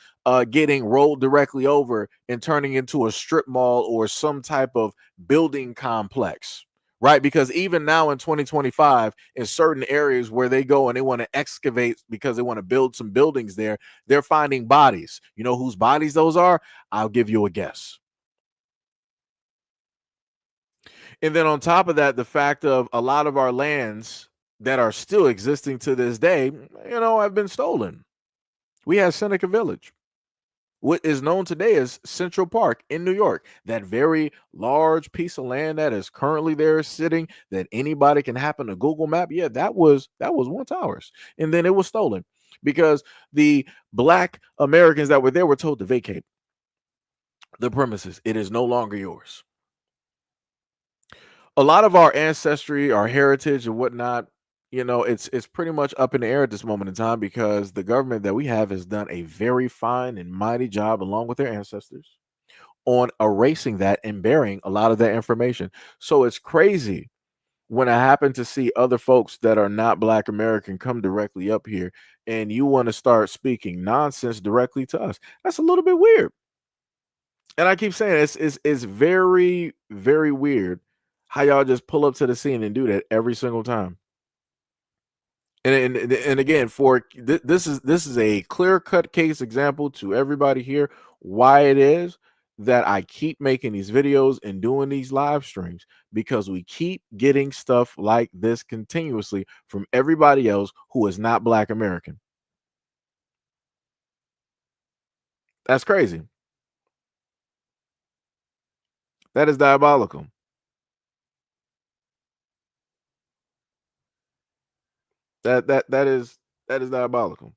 getting rolled directly over and turning into a strip mall or some type of building complex, right? Because even now in 2025, in certain areas where they go and they want to excavate because they want to build some buildings there, they're finding bodies. You know whose bodies those are? I'll give you a guess. And then on top of that, the fact of a lot of our lands that are still existing to this day, have been stolen. We have Seneca Village, what is known today as Central Park in New York, that very large piece of land that is currently there sitting that anybody can happen to Google map. Yeah, that was once ours. And then it was stolen because the Black Americans that were there were told to vacate the premises. It is no longer yours. A lot of our ancestry, our heritage and whatnot, it's pretty much up in the air at this moment in time because the government that we have has done a very fine and mighty job along with their ancestors on erasing that and burying a lot of that information. So it's crazy when I happen to see other folks that are not Black American come directly up here and you want to start speaking nonsense directly to us. That's a little bit weird. And I keep saying it's very, very weird how y'all just pull up to the scene and do that every single time. And again, this is a clear cut case example to everybody here why it is that I keep making these videos and doing these live streams, because we keep getting stuff like this continuously from everybody else who is not Black American. That's crazy. That is diabolical. That is diabolical.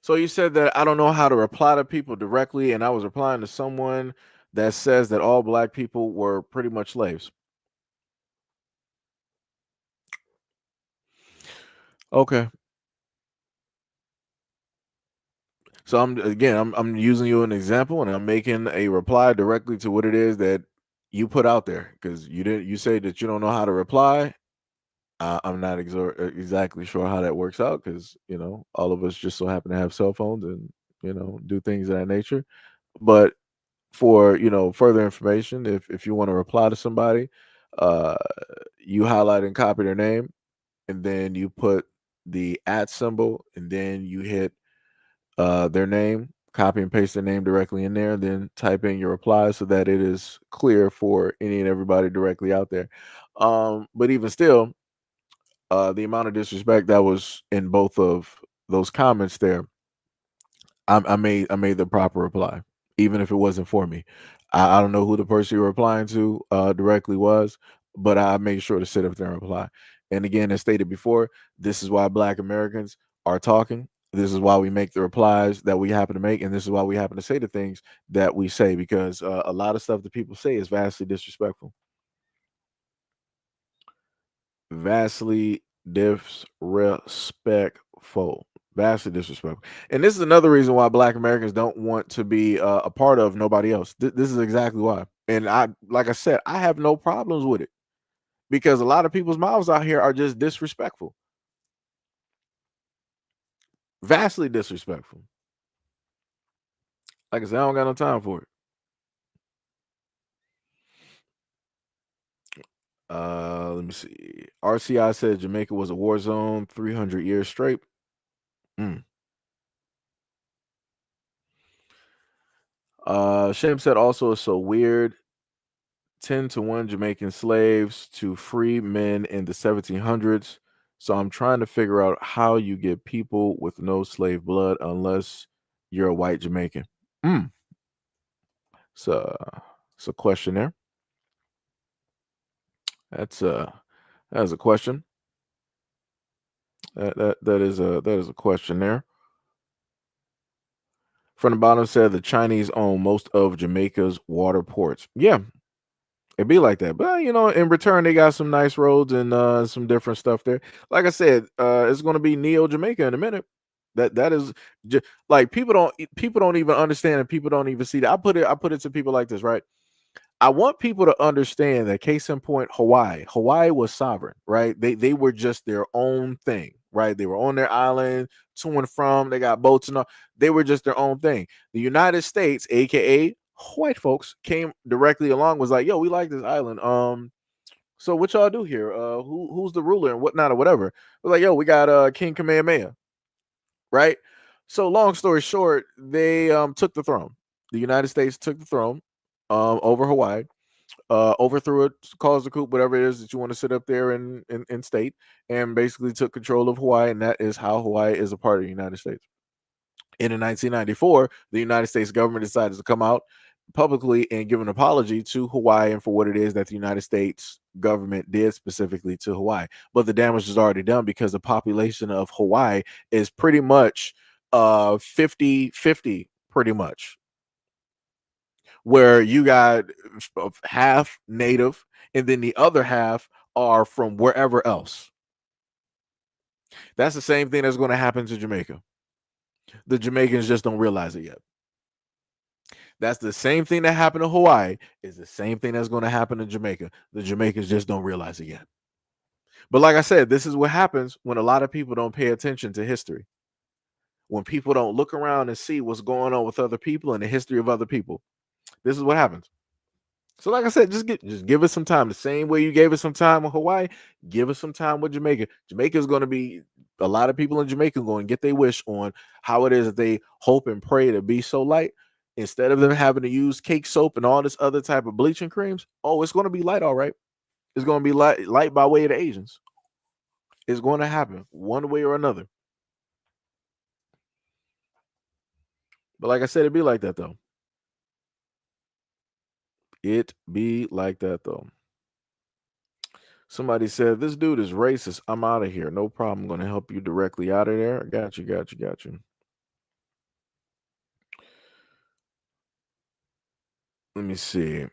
So you said that I don't know how to reply to people directly, and I was replying to someone that says that all black people were pretty much slaves. Okay. So I'm using you an example, and I'm making a reply directly to what it is that you put out there because you say that you don't know how to reply. I'm not exactly sure how that works out because all of us just so happen to have cell phones and do things of that nature. But for further information, if you want to reply to somebody, uh, you highlight and copy their name, and then you put the at symbol, and then you hit their name, copy and paste their name directly in there, and then type in your reply so that it is clear for any and everybody directly out there. But even still, the amount of disrespect that was in both of those comments there, I made the proper reply, even if it wasn't for me. I don't know who the person you're replying to directly was, but I made sure to sit up there and reply. And again, as stated before, this is why Black Americans are talking. This is why we make the replies that we happen to make, and this is why we happen to say the things that we say because a lot of stuff that people say is vastly disrespectful. Vastly disrespectful. Vastly disrespectful. And this is another reason why Black Americans don't want to be a part of nobody else. This is exactly why. And like I said, I have no problems with it because a lot of people's mouths out here are just disrespectful, vastly disrespectful. Like I said, I don't got no time for it. Let me see. RCI said Jamaica was a war zone 300 years straight. Mm. Shame said also it's so weird 10 to 1 Jamaican slaves to free men in the 1700s. So I'm trying to figure out how you get people with no slave blood unless you're a white Jamaican. Mm. So it's a question there. That's a question. That is a question there. From the bottom said the Chinese own most of Jamaica's water ports. Yeah, it'd be like that. But in return, they got some nice roads and some different stuff there. Like I said, it's gonna be Neo Jamaica in a minute. That is just like people don't even understand and people don't even see that. I put it to people like this, right? I want people to understand that case in point, Hawaii was sovereign, right? They were just their own thing, right? They were on their island to and from. They got boats and all. They were just their own thing. The United States, aka white folks, came directly along, was like, yo, we like this island. So what y'all do here? Who's the ruler and whatnot or whatever? We're like, yo, we got King Kamehameha, right? So long story short, they took the throne. The United States took the throne over Hawaii, overthrew it, caused a coup, whatever it is that you want to sit up there and state, and basically took control of Hawaii, and that is how Hawaii is a part of the United States. In 1994, the United States government decided to come out publicly and give an apology to Hawaii and for what it is that the United States government did specifically to Hawaii. But the damage is already done because the population of Hawaii is pretty much 50-50, pretty much, where you got half native and then the other half are from wherever else. That's the same thing that's going to happen to Jamaica. The Jamaicans just don't realize it yet. That's the same thing that happened to Hawaii is the same thing that's going to happen to Jamaica. The Jamaicans just don't realize it yet. But like I said, this is what happens when a lot of people don't pay attention to history. When people don't look around and see what's going on with other people and the history of other people. This is what happens. So, like I said, just give us some time. The same way you gave us some time with Hawaii, give us some time with Jamaica. Jamaica is going to be a lot of people in Jamaica going to get their wish on how it is that they hope and pray to be so light. Instead of them having to use cake soap and all this other type of bleaching creams, oh, it's going to be light, all right. It's going to be light by way of the Asians. It's going to happen one way or another. But like I said, it be like that though. It be like that though. Somebody said, this dude is racist. I'm out of here. No problem. I'm going to help you directly out of there. Got you, got you, got you. Let me see.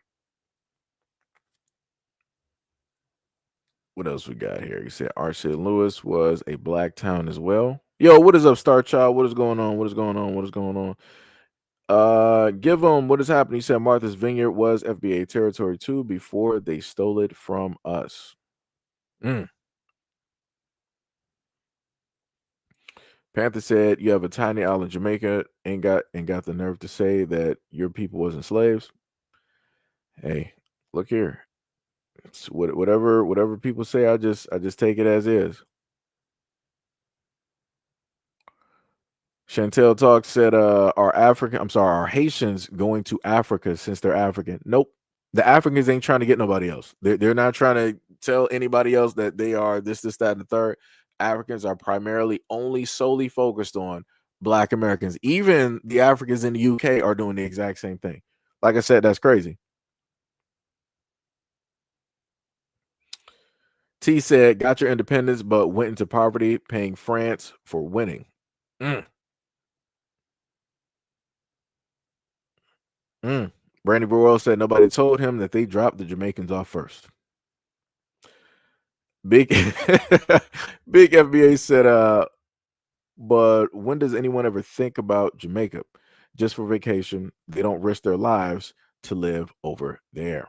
What else we got here? You said St. Louis was a black town as well. Yo, what is up, Star Child? What is going on? What is going on? What is going on? Give them what is happening. You said Martha's Vineyard was FBA territory too before they stole it from us. Mm. Panther said you have a tiny island, Jamaica, and got the nerve to say that your people wasn't slaves. Hey, look here. It's whatever people say, I just take it as is. Chantel Talk said, are Haitians going to Africa since they're African? Nope. The Africans ain't trying to get nobody else. They're not trying to tell anybody else that they are this, that, and the third. Africans are primarily only solely focused on Black Americans. Even the Africans in the UK are doing the exact same thing. Like I said, that's crazy. T said, got your independence, but went into poverty, paying France for winning. Mm. Brandy Burwell said nobody told him that they dropped the Jamaicans off first. Big Big FBA said, but when does anyone ever think about Jamaica? Just for vacation. They don't risk their lives to live over there.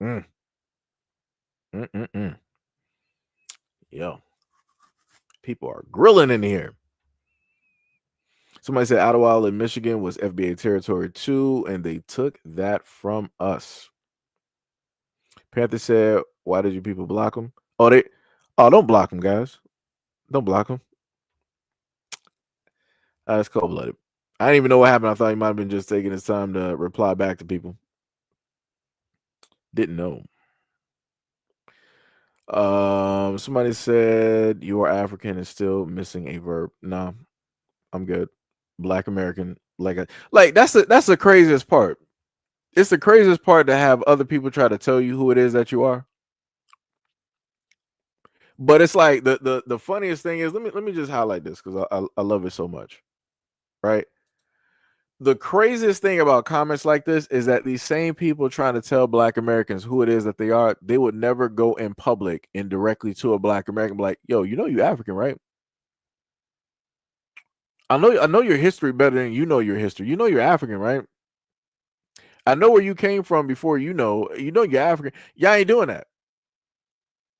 Mm. Mm-mm-mm. Yo. People are grilling in here. Somebody said Ottawa in Michigan was FBA territory too, and they took that from us. Panther said, why did you people block them? Don't block them, guys. Don't block them. That's cold blooded. I didn't even know what happened. I thought he might have been just taking his time to reply back to people. Didn't know. Somebody said you are African and still missing a verb. Nah, I'm good. Black American, like that's the craziest part. It's the craziest part to have other people try to tell you who it is that you are. But it's like the funniest thing is, let me just highlight this because I love it so much. Right. The craziest thing about comments like this is that these same people trying to tell Black Americans who it is that they are, they would never go in public and directly to a Black American be like, yo, you African, right? I know your history better than you know your history. You know you're African, right? I know where you came from before you know you're African. Y'all ain't doing that.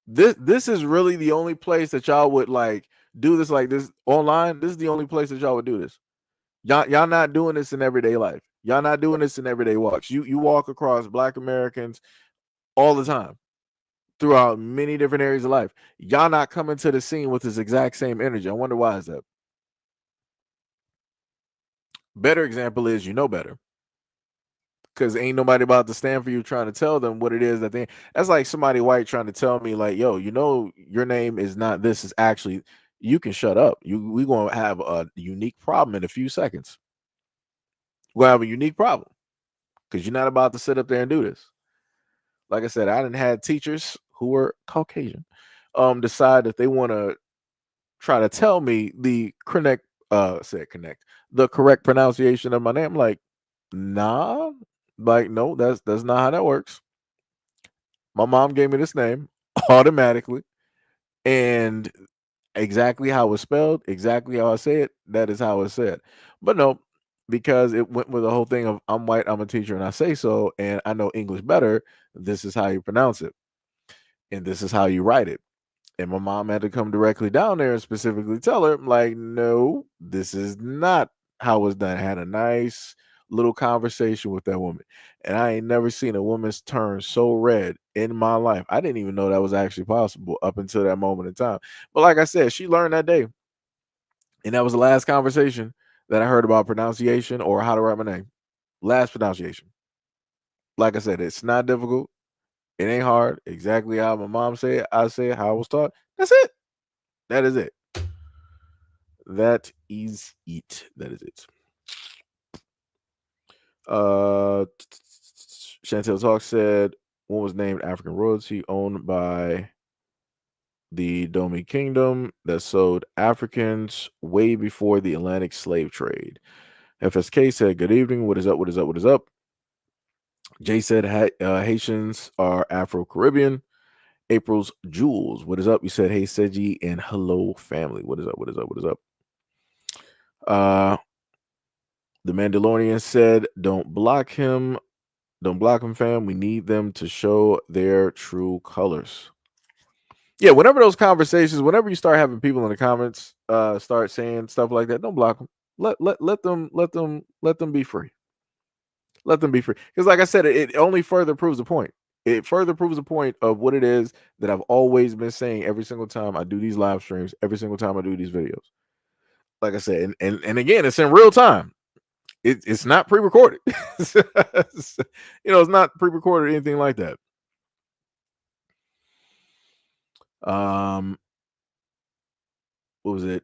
This is really the only place that y'all would like do this like this online. This is the only place that y'all would do this. Y'all not doing this in everyday life. Y'all not doing this in everyday walks. You walk across Black Americans all the time throughout many different areas of life. Y'all not coming to the scene with this exact same energy. I wonder why is that? Better example is you know better. Because ain't nobody about to stand for you trying to tell them what it is that they. That's like somebody white trying to tell me like, yo, your name is not this. Is actually you can shut up. We gonna have a unique problem in a few seconds. We're gonna have a unique problem because you're not about to sit up there and do this. Like I said, I didn't have teachers who were Caucasian decide that they want to try to tell me the the correct pronunciation of my name. I'm like, nah, like no, that's not how that works. My mom gave me this name automatically, and exactly how it's spelled, exactly how I say it, that is how it's said. But no, because it went with the whole thing of I'm white, I'm a teacher, and I say so, and I know English better. This is how you pronounce it, and this is how you write it. And my mom had to come directly down there and specifically tell her, like, no, this is not how it's done. I had a nice little conversation with that woman. And I ain't never seen a woman's turn so red in my life. I didn't even know that was actually possible up until that moment in time. But like I said, she learned that day. And that was the last conversation that I heard about pronunciation or how to write my name. Last pronunciation. Like I said, it's not difficult. It ain't hard. Exactly how my mom said, I say it, how I was taught. That's it. That is it. That is it. That is it. Chantel Talk said, "What was named African royalty owned by the Domi Kingdom that sold Africans way before the Atlantic slave trade?" FSK said, "Good evening. What is up? What is up? What is up?" Jay said, Haitians are Afro Caribbean. April's Jules, what is up? You said, "Hey, Seji," and "Hello, family." What is up? What is up? What is up? Uh, the Mandalorian said, "Don't block him. Don't block him, fam. We need them to show their true colors." Yeah, whenever those conversations, whenever you start having people in the comments start saying stuff like that, don't block them. Let them be free. Let them be free. Because like I said, it only further proves the point. It further proves the point of what it is that I've always been saying every single time I do these live streams, every single time I do these videos. Like I said, and again, it's in real time. It's not pre-recorded. It's not pre-recorded or anything like that. What was it?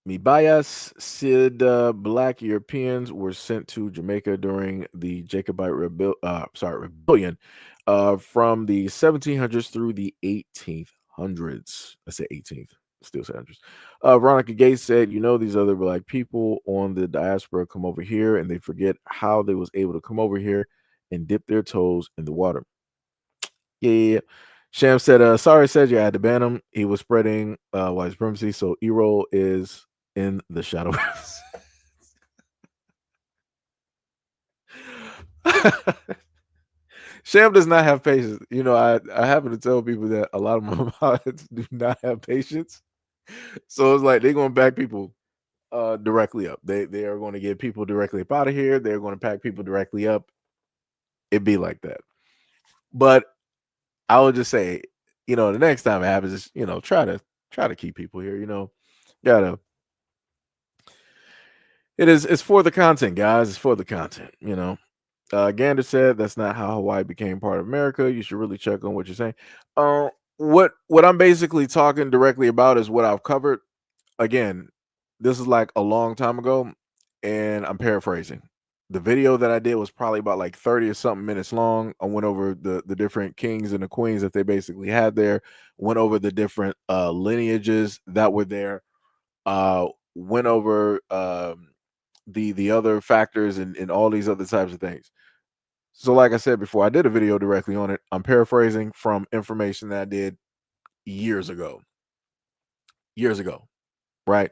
Mibayas Sid Black Europeans were sent to Jamaica during the Jacobite rebellion from the 1700s through the 1800s. I said 18th, still say hundreds. Veronica Gates said, "These other black people on the diaspora come over here and they forget how they was able to come over here and dip their toes in the water." Yeah. Sham said, "Sorry, said you had to ban him. He was spreading white supremacy, so E-roll is in the shadow." Sham does not have patience. I happen to tell people that a lot of my mods do not have patience. So it's like they're going to back people directly up. They are going to get people directly up out of here. They're going to pack people directly up. It'd be like that. But I would just say, the next time it happens, is try to keep people here. Gotta. It's for the content, guys. It's for the content. Gander said that's not how Hawaii became part of America. You should really check on what you're saying. What I'm basically talking directly about is what I've covered. Again, this is like a long time ago, and I'm paraphrasing. The video that I did was probably about like 30 or something minutes long. I went over the different kings and the queens that they basically had there, went over the different lineages that were there, went over the other factors and all these other types of things. So like I said before, I did a video directly on it. I'm paraphrasing from information that I did years ago. Years ago, right?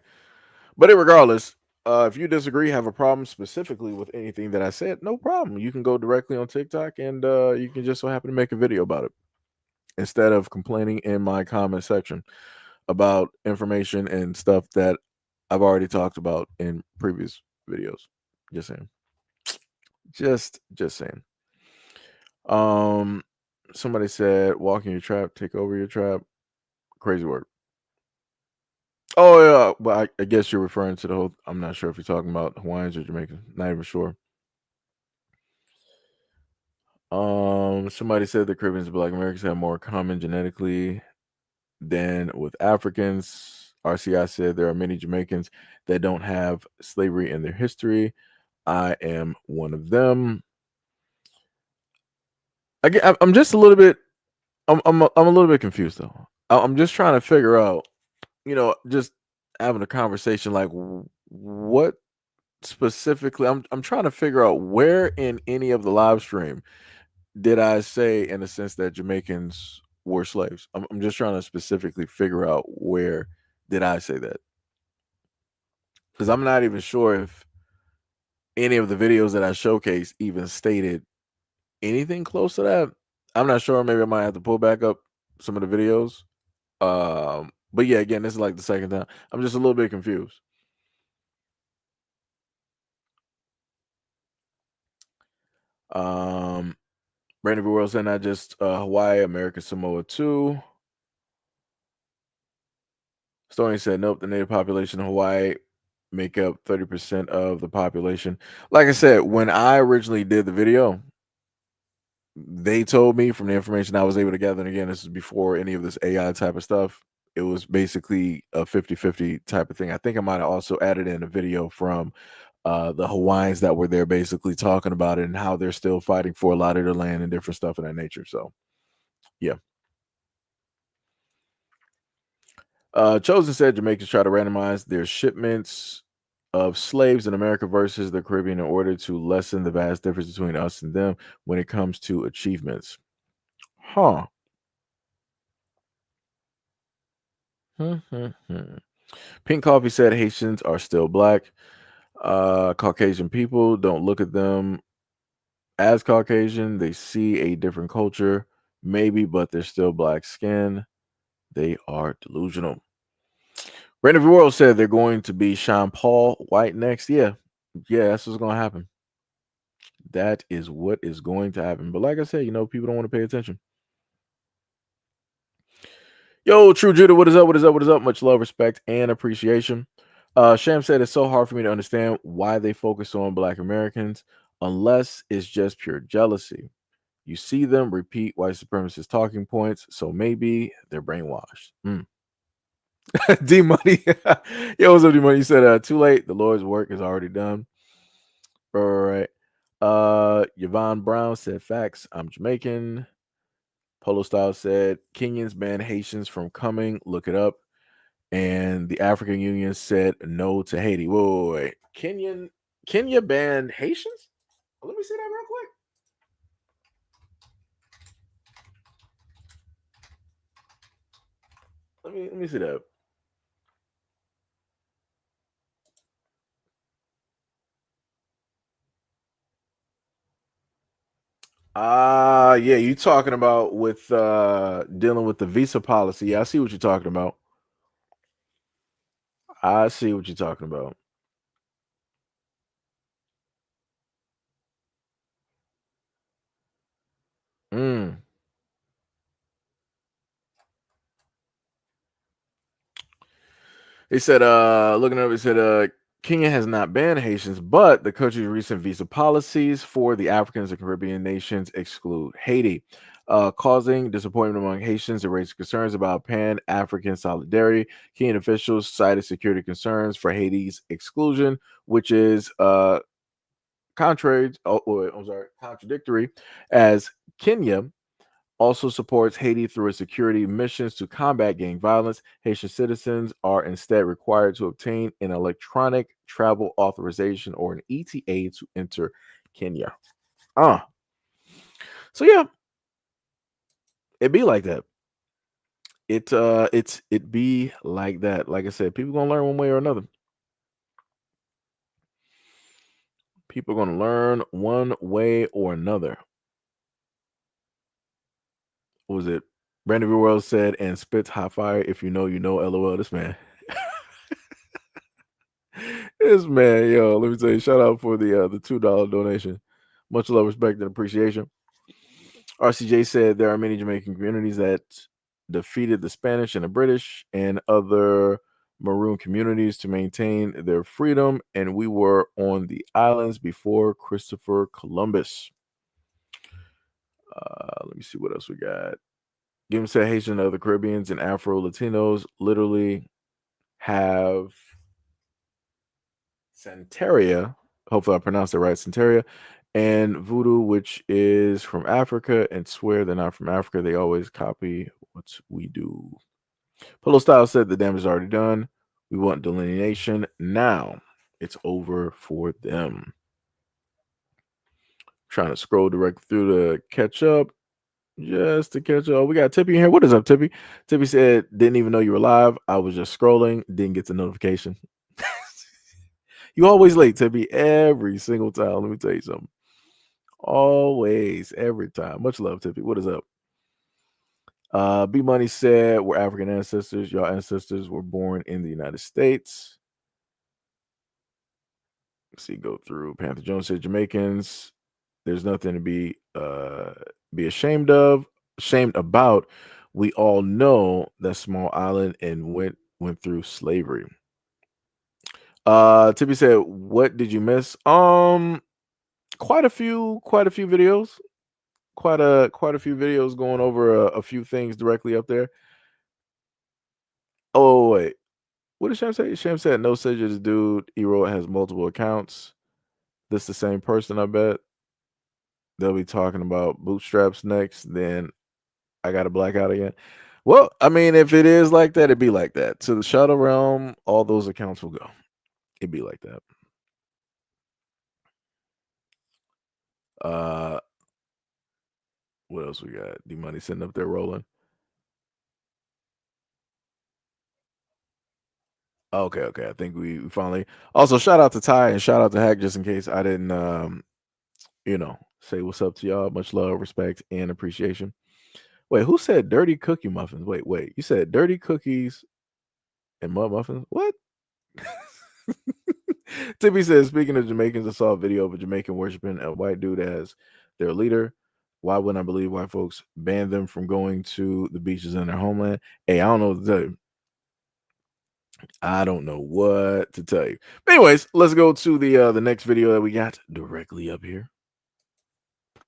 But regardless, if you disagree, have a problem specifically with anything that I said, no problem. You can go directly on TikTok and you can just so happen to make a video about it instead of complaining in my comment section about information and stuff that I've already talked about in previous videos. Just saying. Just saying. Somebody said, "Walk in your trap, take over your trap." Crazy word. Oh yeah, but I guess you're referring to the whole. I'm not sure if you're talking about Hawaiians or Jamaicans. Not even sure. Somebody said the Caribbeans and Black Americans have more common genetically than with Africans. RCI said there are many Jamaicans that don't have slavery in their history. I am one of them. Again, I'm just a little bit. I'm a little bit confused though. I'm just trying to figure out. Just having a conversation like what specifically. I'm trying to figure out where in any of the live stream did I say in a sense that Jamaicans were slaves. I'm just trying to specifically figure out where did I say that, because I'm not even sure if any of the videos that I showcased even stated anything close to that. I'm not sure. Maybe I might have to pull back up some of the videos. But yeah, again, this is like the second time. I'm just a little bit confused. Brandon V. World said not just Hawaii, American Samoa too. Stoney said nope. The native population of Hawaii make up 30% of the population. Like I said, when I originally did the video, they told me from the information I was able to gather, and again, this is before any of this AI type of stuff, it was basically a 50-50 type of thing. I think I might have also added in a video from the Hawaiians that were there basically talking about it and how they're still fighting for a lot of their land and different stuff of that nature. So yeah. Chosen said Jamaicans try to randomize their shipments of slaves in America versus the Caribbean in order to lessen the vast difference between us and them when it comes to achievements. Huh. Pink Coffee said Haitians are still black. Caucasian people don't look at them as Caucasian. They see a different culture, maybe, but they're still black skin. They are delusional. Brandon World said they're going to be Sean Paul White next. Yeah, that's what's going to happen. That is what is going to happen. But like I said, people don't want to pay attention. Yo, True Judah, what is up? What is up? What is up? Much love, respect, and appreciation. Sham said it's so hard for me to understand why they focus on Black Americans unless it's just pure jealousy. You see them repeat white supremacist talking points, so maybe they're brainwashed. D Money, yo, what's up, D Money? You said too late. The Lord's work is already done. All right. Yvonne Brown said facts. I'm Jamaican. Polo Style said Kenyans ban Haitians from coming. Look it up. And the African Union said no to Haiti. Wait. Kenya banned Haitians? Let me see that real quick. Let me see that. Yeah, you talking about with dealing with the visa policy. Yeah, I see what you're talking about. I see what you're talking about. Mm. He said, looking up, he said, Kenya has not banned Haitians, but the country's recent visa policies for the Africans and Caribbean nations exclude Haiti, causing disappointment among Haitians and raising concerns about Pan African solidarity. Kenyan officials cited security concerns for Haiti's exclusion, which is contradictory, as Kenya also supports Haiti through its security missions to combat gang violence. Haitian citizens are instead required to obtain an electronic travel authorization or an ETA to enter Kenya. So yeah, it be like that. It be like that. Like I said, people gonna learn one way or another. People gonna learn one way or another. What was it? Brandon World said, and spits hot fire. If you know, you know. LOL. This man. This man, yo, let me tell you, shout out for the $2 donation. Much love, respect, and appreciation. RCJ said there are many Jamaican communities that defeated the Spanish and the British and other maroon communities to maintain their freedom, and we were on the islands before Christopher Columbus. Let me see what else we got. Give said Haitian and other Caribbeans and Afro Latinos literally have Santeria. Hopefully I pronounced it right, Santeria, and Voodoo, which is from Africa, and swear they're not from Africa. They always copy what we do. Polo Style said the damage is already done. We want delineation now. It's over for them. Trying to scroll direct through to catch up. Just to catch up. We got Tippy in here. What is up, Tippy? Tippy said, didn't even know you were live. I was just scrolling, didn't get the notification. You always late, Tippy, every single time. Let me tell you something. Always, every time. Much love, Tippy. What is up? B Money said, we're African ancestors. Your ancestors were born in the United States. Let's see, go through. Panther Jones said, Jamaicans, there's nothing to be ashamed of, ashamed about. We all know that small island and went through slavery. Tippy said, what did you miss? Quite a few videos. Quite a few videos going over a few things directly up there. Oh wait, What did Sham say? Sham said no such as dude. Ero has multiple accounts. This the same person, I bet. They'll be talking about bootstraps next. Then I got to black out again. Well, I mean, if it is like that, it'd be like that. To the Shadow Realm, all those accounts will go. It'd be like that. What else we got? D Money sitting up there rolling. Okay, okay. I think we finally. Also, shout out to Ty and shout out to Hack, just in case I didn't, say what's up to y'all. Much love, respect, and appreciation. Wait, who said dirty cookie muffins? Wait. You said dirty cookies and mud muffins? What? Tippy says, speaking of Jamaicans, I saw a video of a Jamaican worshiping a white dude as their leader. Why wouldn't I believe white folks banned them from going to the beaches in their homeland? Hey, I don't know what to tell you. I don't know what to tell you. But anyways, let's go to the next video that we got directly up here.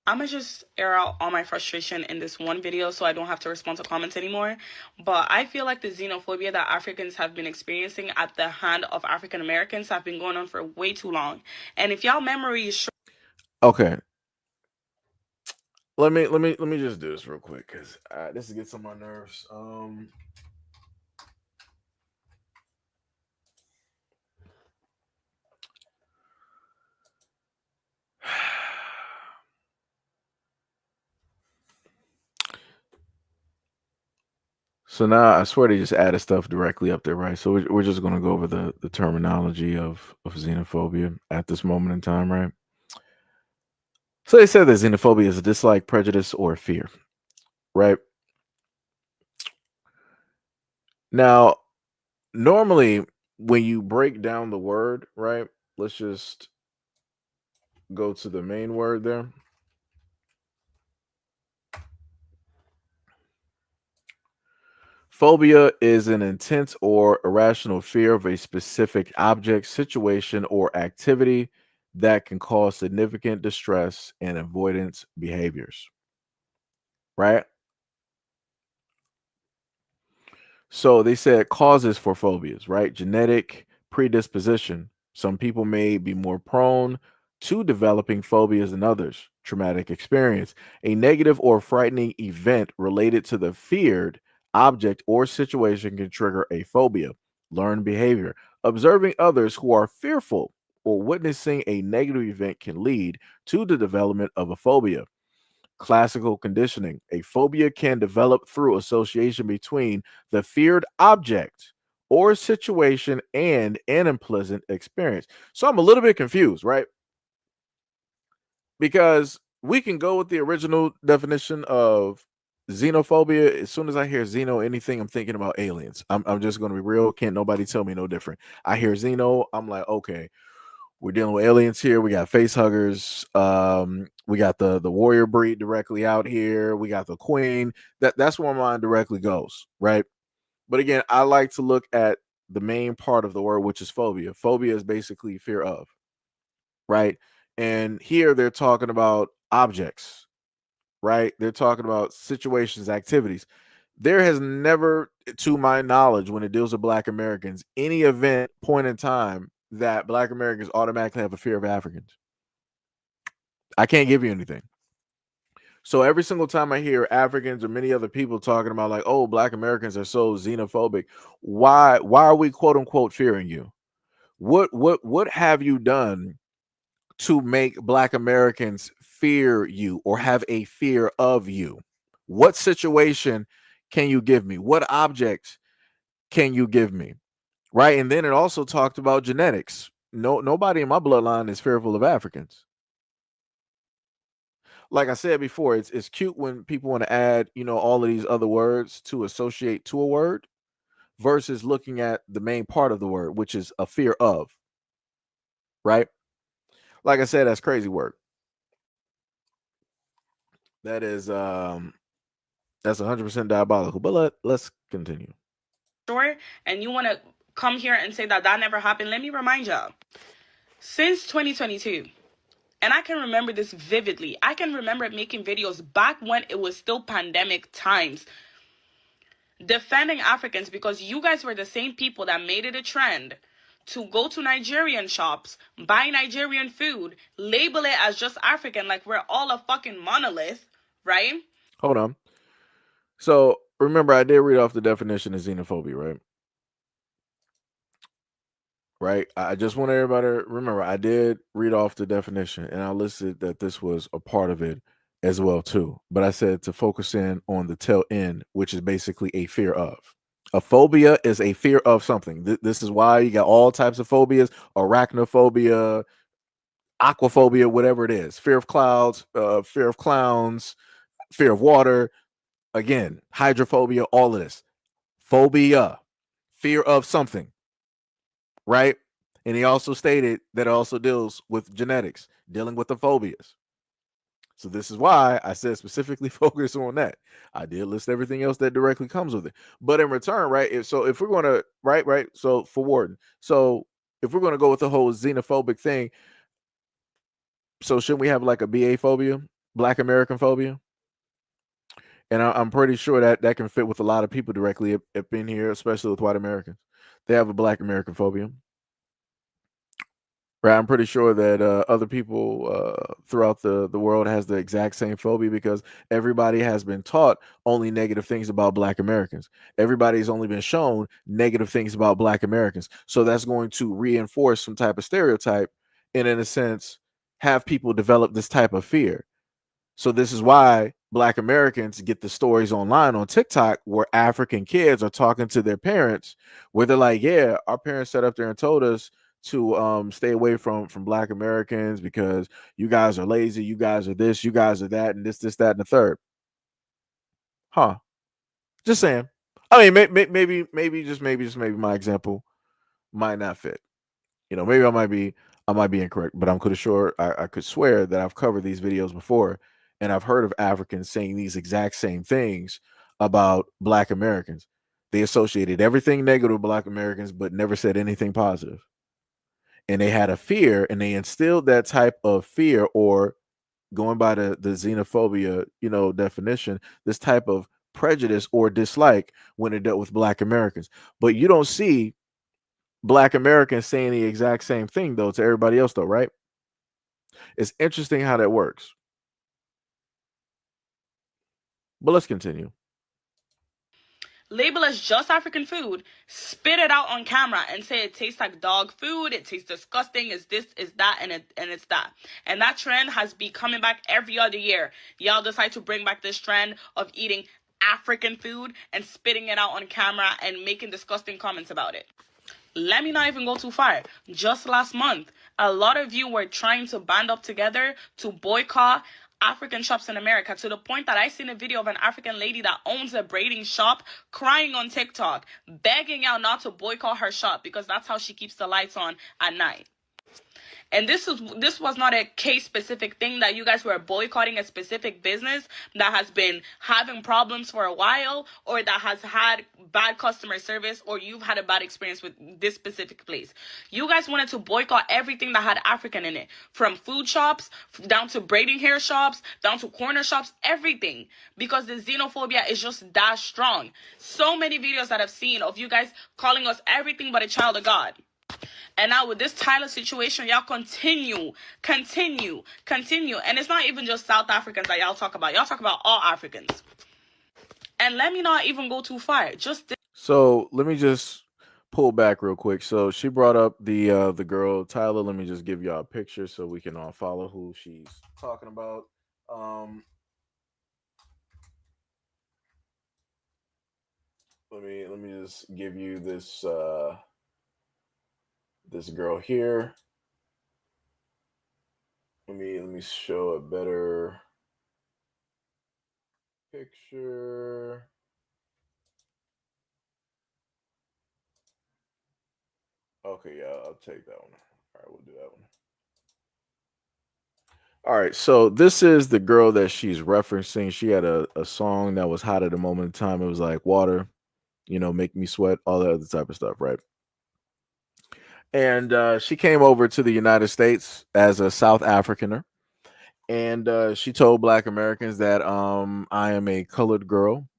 I'm gonna just air out all my frustration in this one video so I don't have to respond to comments anymore. But I feel like the xenophobia that Africans have been experiencing at the hand of African Americans have been going on for way too long. And if y'all memory is short, okay, let me just do this real quick because this gets on my nerves. So now I swear they just added stuff directly up there, right? So we're just going to go over the terminology of xenophobia at this moment in time, right? So they said that xenophobia is a dislike, prejudice, or fear, right? Now, normally when you break down the word, right? Let's just go to the main word there. Phobia is an intense or irrational fear of a specific object, situation, or activity that can cause significant distress and avoidance behaviors. Right? So they said causes for phobias, right? Genetic predisposition. Some people may be more prone to developing phobias than others. Traumatic experience. A negative or frightening event related to the feared object or situation can trigger a phobia. Learned behavior. Observing others who are fearful or witnessing a negative event can lead to the development of a phobia. Classical conditioning. A phobia can develop through association between the feared object or situation and an unpleasant experience. So I'm a little bit confused, right? Because we can go with the original definition of xenophobia. As soon as I hear xeno anything, I'm thinking about aliens. I'm just going to be real. Can't nobody tell me no different. I hear xeno, I'm like, okay, we're dealing with aliens here. We got face huggers. We got the warrior breed directly out here. We got the queen. That's where my mind directly goes, right? But again, I like to look at the main part of the word, which is phobia. Phobia is basically fear of, right? And here they're talking about objects, right? They're talking about situations, activities. There has never, to my knowledge, when it deals with Black Americans, any event, point in time that Black Americans automatically have a fear of Africans. I can't give you anything. So every single time I hear Africans or many other people talking about like, oh, Black Americans are so xenophobic, why are we quote unquote fearing you? What have you done to make Black Americans fear you or have a fear of you? What situation can you give me? What object can you give me? Right. And then it also talked about genetics. Nobody in my bloodline is fearful of Africans. Like I said before, it's cute when people want to add, all of these other words to associate to a word versus looking at the main part of the word, which is a fear of. Right. Like I said, that's crazy work. That is that's 100% diabolical. But let's continue. sure, and you want to come here and say that never happened, let me remind y'all. Since 2022, and I can remember this vividly. I can remember making videos back when it was still pandemic times. defending Africans because you guys were the same people that made it a trend to go to Nigerian shops, buy Nigerian food, label it as just African, like we're all a fucking monolith, right? Hold on. So remember, I did read off the definition of xenophobia, right? Right. I just want everybody to remember I did read off the definition, and I listed that this was a part of it as well too. But I said to focus in on the tail end, which is basically a fear of. A phobia is a fear of something. This is why you got all types of phobias: arachnophobia, aquaphobia, whatever it is. Fear of clouds, fear of clowns, fear of water. Again, hydrophobia. All of this phobia, fear of something, right? And he also stated that it also deals with genetics, dealing with the phobias. So this is why I said specifically focus on that. I did list everything else that directly comes with it. But in return, right? If we're going to right, so for Warden, so if we're going to go with the whole xenophobic thing, so shouldn't we have like a BA phobia, Black American phobia? And I'm pretty sure that that can fit with a lot of people directly up in here, especially with white Americans. They have a Black American phobia. Right, I'm pretty sure that other people throughout the world has the exact same phobia because everybody has been taught only negative things about Black Americans. Everybody's only been shown negative things about Black Americans. So that's going to reinforce some type of stereotype and, in a sense, have people develop this type of fear. So this is why Black Americans get the stories online on TikTok where African kids are talking to their parents, where they're like, "Yeah, our parents sat up there and told us to stay away from Black Americans because you guys are lazy, you guys are this, you guys are that, and this, that, and the third." Huh? Just saying. I mean, maybe my example might not fit. Maybe I might be incorrect, but I'm pretty sure I could swear that I've covered these videos before, and I've heard of Africans saying these exact same things about Black Americans. They associated everything negative with Black Americans, but never said anything positive. And they had a fear, and they instilled that type of fear, or going by the xenophobia, definition, this type of prejudice or dislike when it dealt with Black Americans. But you don't see Black Americans saying the exact same thing though to everybody else though, right? It's interesting how that works. But let's continue. Label as just African food, spit it out on camera and say it tastes like dog food, it tastes disgusting, it's this, it's that, and it's that. And that trend has been coming back every other year. Y'all decide to bring back this trend of eating African food and spitting it out on camera and making disgusting comments about it. Let me not even go too far. Just last month, a lot of you were trying to band up together to boycott African shops in America, to the point that I seen a video of an African lady that owns a braiding shop crying on TikTok, begging out not to boycott her shop because that's how she keeps the lights on at night. And this was not a case specific thing that you guys were boycotting a specific business that has been having problems for a while, or that has had bad customer service, or you've had a bad experience with this specific place. You guys wanted to boycott everything that had African in it, from food shops down to braiding hair shops, down to corner shops, everything, because the xenophobia is just that strong. So many videos that I've seen of you guys calling us everything but a child of God. And now with this Tyler situation, y'all continue. And it's not even just South Africans that y'all talk about. Y'all talk about all Africans. And let me not even go too far. So let me just pull back real quick. So she brought up the girl Tyler. Let me just give y'all a picture so we can all follow who she's talking about. Let me just give you this this girl here. Let me show a better picture. Okay, yeah, I'll take that one. All right, we'll do that one. All right, so this is the girl that she's referencing. She had a song that was hot at the moment in time. It was like water, make me sweat, all that other type of stuff, right? And she came over to the United States as a South Africaner, and she told Black Americans that I am a colored girl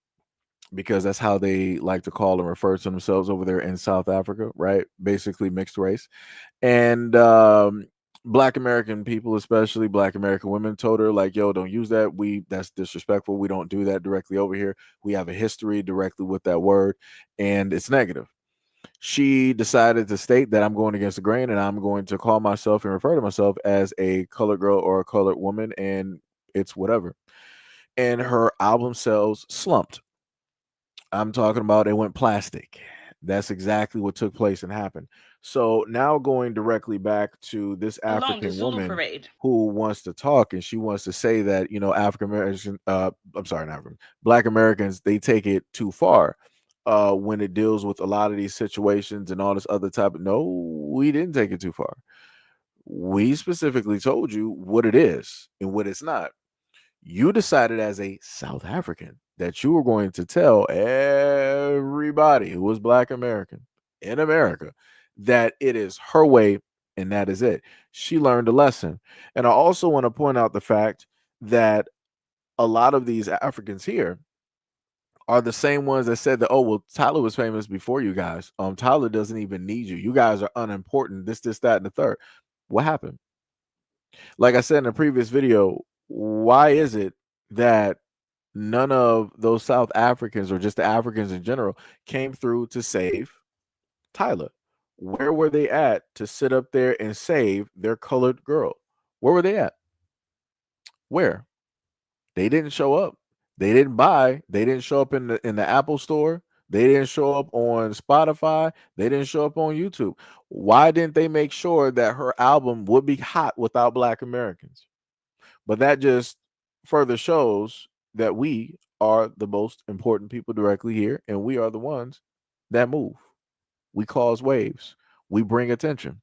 because that's how they like to call and refer to themselves over there in South Africa, right? Basically mixed race. And Black American people, especially Black American women, told her like, "Yo, don't use that. That's disrespectful. We don't do that directly over here. We have a history directly with that word, and it's negative." She decided to state that I'm going against the grain and I'm going to call myself and refer to myself as a colored girl or a colored woman, and it's whatever. And her album sales slumped. I'm talking about it went plastic. That's exactly what took place and happened. So now going directly back to this Alone, the African Zulu woman parade. who wants to talk and she wants to say that, African American I'm sorry, not African, Black Americans, they take it too far when it deals with a lot of these situations and all this other type of no, we didn't take it too far. We specifically told you what it is and what it's not. You decided as a South African that you were going to tell everybody who was Black American in America that it is her way and that is it. She learned a lesson. And I also want to point out the fact that a lot of these Africans here are the same ones that said that, oh, well, Tyler was famous before you guys. Tyler doesn't even need you. You guys are unimportant. This, that, and the third. What happened? Like I said in a previous video, why is it that none of those South Africans or just the Africans in general came through to save Tyler? Where were they at to sit up there and save their colored girl? Where were they at? Where? They didn't show up. They didn't buy. They didn't show up in the Apple store. They didn't show up on Spotify. They didn't show up on YouTube. Why didn't they make sure that her album would be hot without Black Americans? But that just further shows that we are the most important people directly here, and we are the ones that move. We cause waves. We bring attention.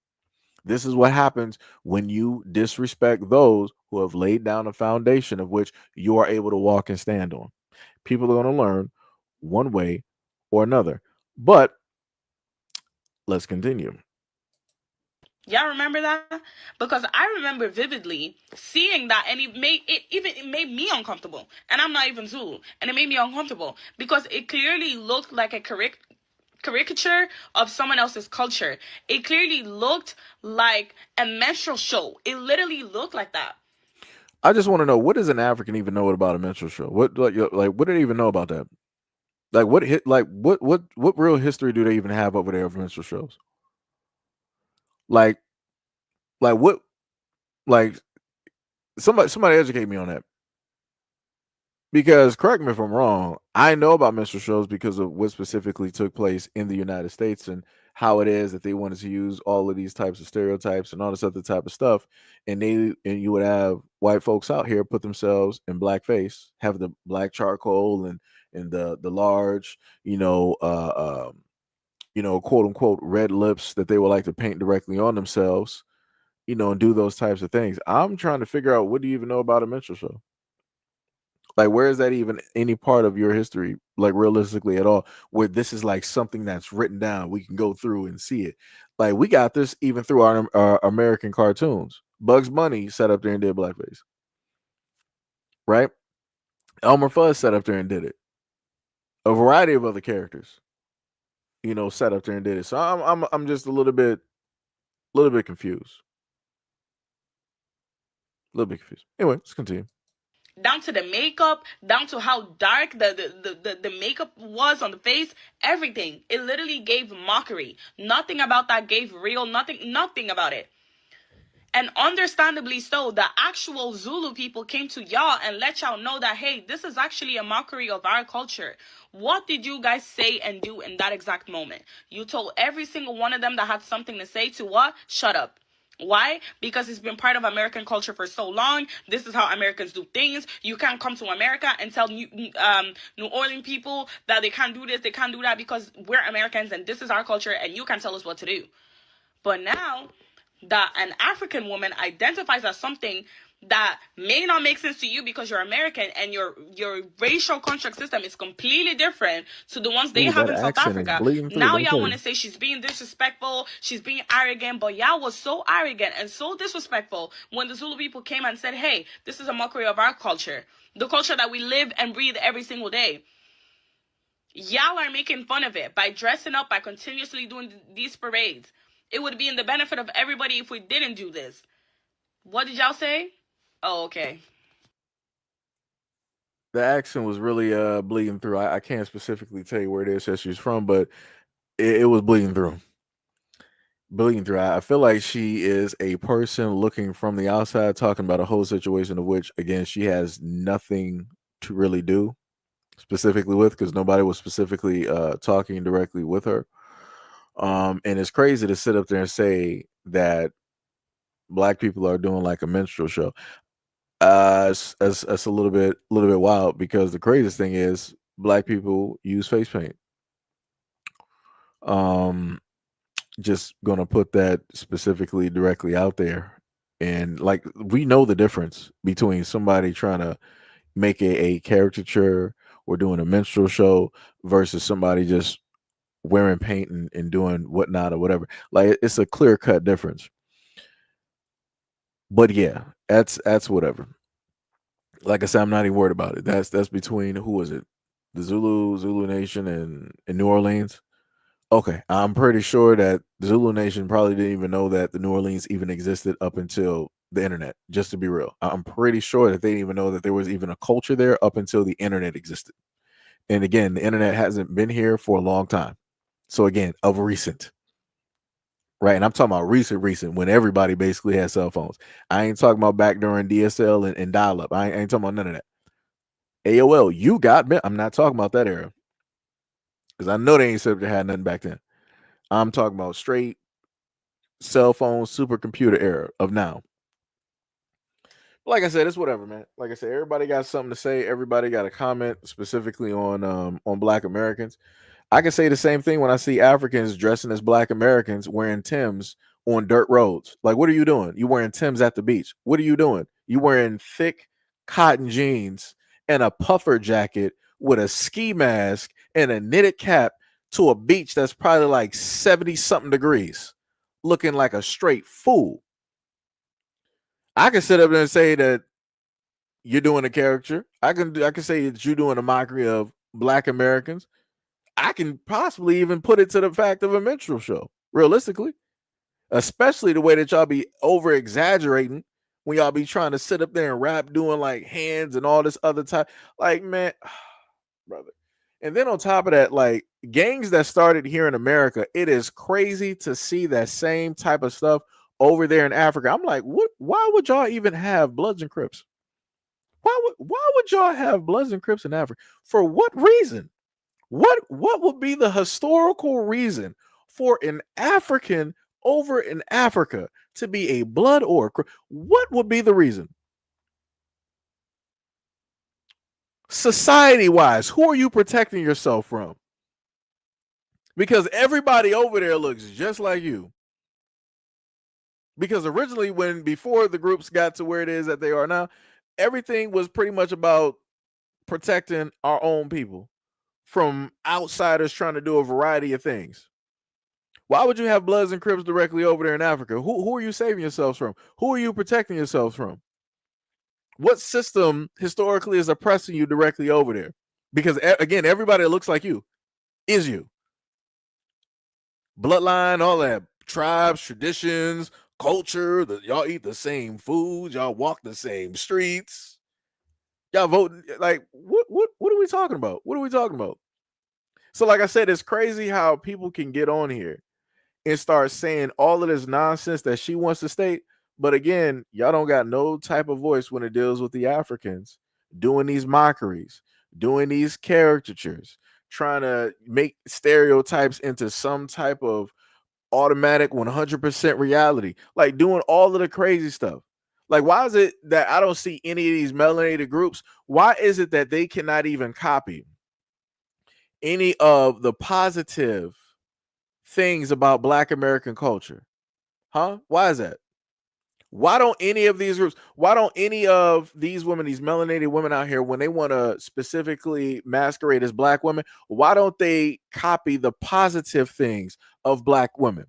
This is what happens when you disrespect those who have laid down a foundation of which you are able to walk and stand on. People are going to learn one way or another. But let's continue. Y'all remember that? Because I remember vividly seeing that, and it made me uncomfortable. And I'm not even Zulu, and it made me uncomfortable because it clearly looked like a caricature of someone else's culture. It clearly looked like a menstrual show. It literally looked like that. I just want to know, what does an African even know about a menstrual show? What like what do they even know about that? Like what real history do they even have over there of menstrual shows? Like what like somebody educate me on that. Because correct me if I'm wrong, I know about minstrel shows because of what specifically took place in the United States and how it is that they wanted to use all of these types of stereotypes and all this other type of stuff. And you would have white folks out here put themselves in blackface, have the black charcoal and the large, quote unquote red lips that they would like to paint directly on themselves, and do those types of things. I'm trying to figure out, what do you even know about a minstrel show? Like, where is that even any part of your history, like realistically at all, where this is like something that's written down? We can go through and see it. Like, we got this even through our American cartoons. Bugs Bunny sat up there and did blackface, right? Elmer Fudd sat up there and did it. A variety of other characters, sat up there and did it. So I'm just a little bit confused. A little bit confused. Anyway, let's continue. Down to the makeup, down to how dark the makeup was on the face, everything. It literally gave mockery. Nothing about that gave real, nothing about it. And understandably so, the actual Zulu people came to y'all and let y'all know that, hey, this is actually a mockery of our culture. What did you guys say and do in that exact moment? You told every single one of them that had something to say to what? Shut up. Why? Because it's been part of American culture for so long. This is how Americans do things. You can't come to America and tell New Orleans people that they can't do this, they can't do that, because we're Americans and this is our culture and you can't tell us what to do. But now that an African woman identifies as something that may not make sense to you because you're American and your racial construct system is completely different to the ones they have in South Africa. Now y'all want to say she's being disrespectful, she's being arrogant, but y'all was so arrogant and so disrespectful when the Zulu people came and said, hey, this is a mockery of our culture, the culture that we live and breathe every single day. Y'all are making fun of it by dressing up, by continuously doing these parades. It would be in the benefit of everybody if we didn't do this. What did y'all say? Oh, okay. The accent was really bleeding through. I can't specifically tell you where it is that she's from, but it was bleeding through. Bleeding through. I feel like she is a person looking from the outside, talking about a whole situation of which, again, she has nothing to really do specifically with, because nobody was specifically talking directly with her. And it's crazy to sit up there and say that black people are doing like a minstrel show. It's a little bit wild, because the craziest thing is black people use face paint. Um, just gonna put that specifically directly out there, and like we know the difference between somebody trying to make a caricature or doing a minstrel show versus somebody just wearing paint and doing whatnot or whatever. Like it's a clear cut difference. But yeah, that's whatever. Like I said, I'm not even worried about it. That's between, who was it? The Zulu Nation and New Orleans. Okay, I'm pretty sure that the Zulu Nation probably didn't even know that the New Orleans even existed up until the internet. Just to be real, I'm pretty sure that they didn't even know that there was even a culture there up until the internet existed. And again, the internet hasn't been here for a long time. So again, of recent, right? And I'm talking about recent, when everybody basically had cell phones. I ain't talking about back during DSL and dial up. I ain't talking about none of that. AOL, you got me. I'm not talking about that era, because I know they ain't said they had nothing back then. I'm talking about straight cell phone supercomputer era of now. Like I said, it's whatever, man. Like I said, everybody got something to say. Everybody got a comment specifically on Black Americans. I can say the same thing when I see Africans dressing as Black Americans wearing Timbs on dirt roads. Like, what are you doing? You wearing Timbs at the beach? What are you doing? You wearing thick cotton jeans and a puffer jacket with a ski mask and a knitted cap to a beach that's probably like 70 something degrees, looking like a straight fool. I can sit up there and say that you're doing a caricature. I can say that you're doing a mockery of Black Americans. I can possibly even put it to the fact of a minstrel show, realistically, especially the way that y'all be over exaggerating when y'all be trying to sit up there and rap, doing like hands and all this other type. Like, man, brother. And then on top of that, like gangs that started here in America, it is crazy to see that same type of stuff over there in Africa. I'm like, what? Why would y'all even have Bloods and Crips? Why would y'all have Bloods and Crips in Africa? For what reason? What would be the historical reason for an African over in Africa to be a blood or what would be the reason? Society wise, who are you protecting yourself from? Because everybody over there looks just like you. Because originally, before the groups got to where it is that they are now, everything was pretty much about protecting our own people from outsiders trying to do a variety of things. Why would you have Bloods and Crips directly over there in Africa? Who are you saving yourselves from? Who are you protecting yourselves from? What system historically is oppressing you directly over there? Because again, everybody that looks like you is you. Bloodline, all that, tribes, traditions, culture. Y'all eat the same food. Y'all walk the same streets. Y'all vote. Like, what are we talking about? What are we talking about? So, like I said, it's crazy how people can get on here and start saying all of this nonsense that she wants to state. But again, y'all don't got no type of voice when it deals with the Africans doing these mockeries, doing these caricatures, trying to make stereotypes into some type of automatic 100% reality, like doing all of the crazy stuff. Like, why is it that I don't see any of these melanated groups? Why is it that they cannot even copy any of the positive things about Black American culture? Huh? Why is that? Why don't any of these groups, why don't any of these women, these melanated women out here, when they want to specifically masquerade as Black women, why don't they copy the positive things of Black women?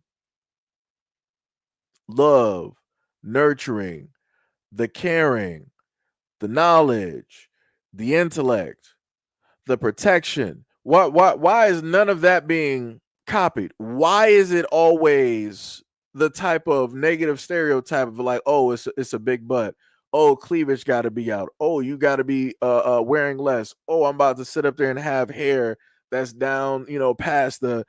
Love, nurturing, the caring, the knowledge, the intellect, the protection. Why is none of that being copied? Why is it always the type of negative stereotype of like, oh, it's a big butt. Oh, cleavage got to be out. Oh, you got to be wearing less. Oh, I'm about to sit up there and have hair that's down, past the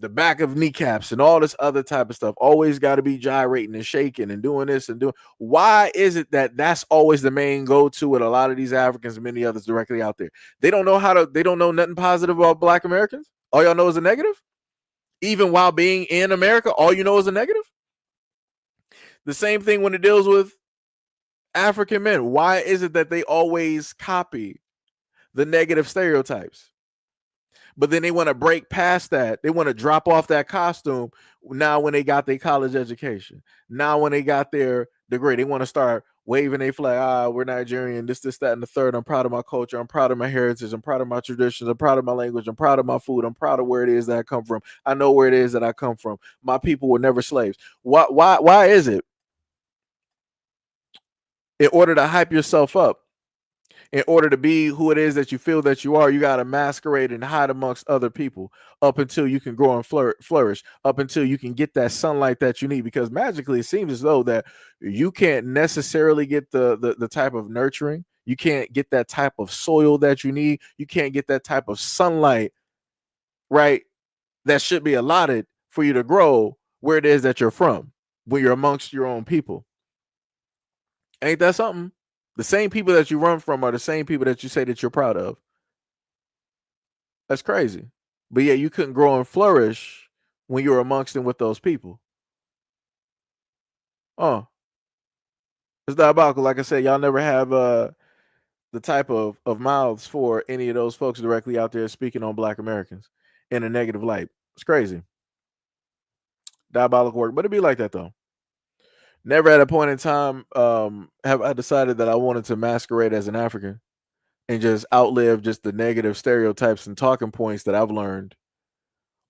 back of kneecaps and all this other type of stuff. Always got to be gyrating and shaking and doing this and doing. Why is it that that's always the main go-to with a lot of these Africans and many others directly out there? They don't know they don't know nothing positive about Black Americans. All y'all know is a negative. Even while being in America, all you know is a negative. The same thing when it deals with African men. Why is it that they always copy the negative stereotypes? But then they want to break past that. They want to drop off that costume now when they got their college education. Now when they got their degree, they want to start waving a flag. We're Nigerian, this, that, and the third. I'm proud of my culture. I'm proud of my heritage. I'm proud of my traditions. I'm proud of my language. I'm proud of my food. I'm proud of where it is that I come from. I know where it is that I come from. My people were never slaves. Why is it? In order to hype yourself up, in order to be who it is that you feel that you are, you got to masquerade and hide amongst other people up until you can grow and flourish, up until you can get that sunlight that you need. Because magically, it seems as though that you can't necessarily get the type of nurturing, you can't get that type of soil that you need, you can't get that type of sunlight, right? That should be allotted for you to grow where it is that you're from, when you're amongst your own people. Ain't that something? The same people that you run from are the same people that you say that you're proud of. That's crazy. But yeah, you couldn't grow and flourish when you were amongst them with those people. Oh, it's diabolical. Like I said, y'all never have the type of mouths for any of those folks directly out there speaking on Black Americans in a negative light. It's crazy. Diabolical work. But it'd be like that though. Never at a point in time have I decided that I wanted to masquerade as an African and just outlive just the negative stereotypes and talking points that I've learned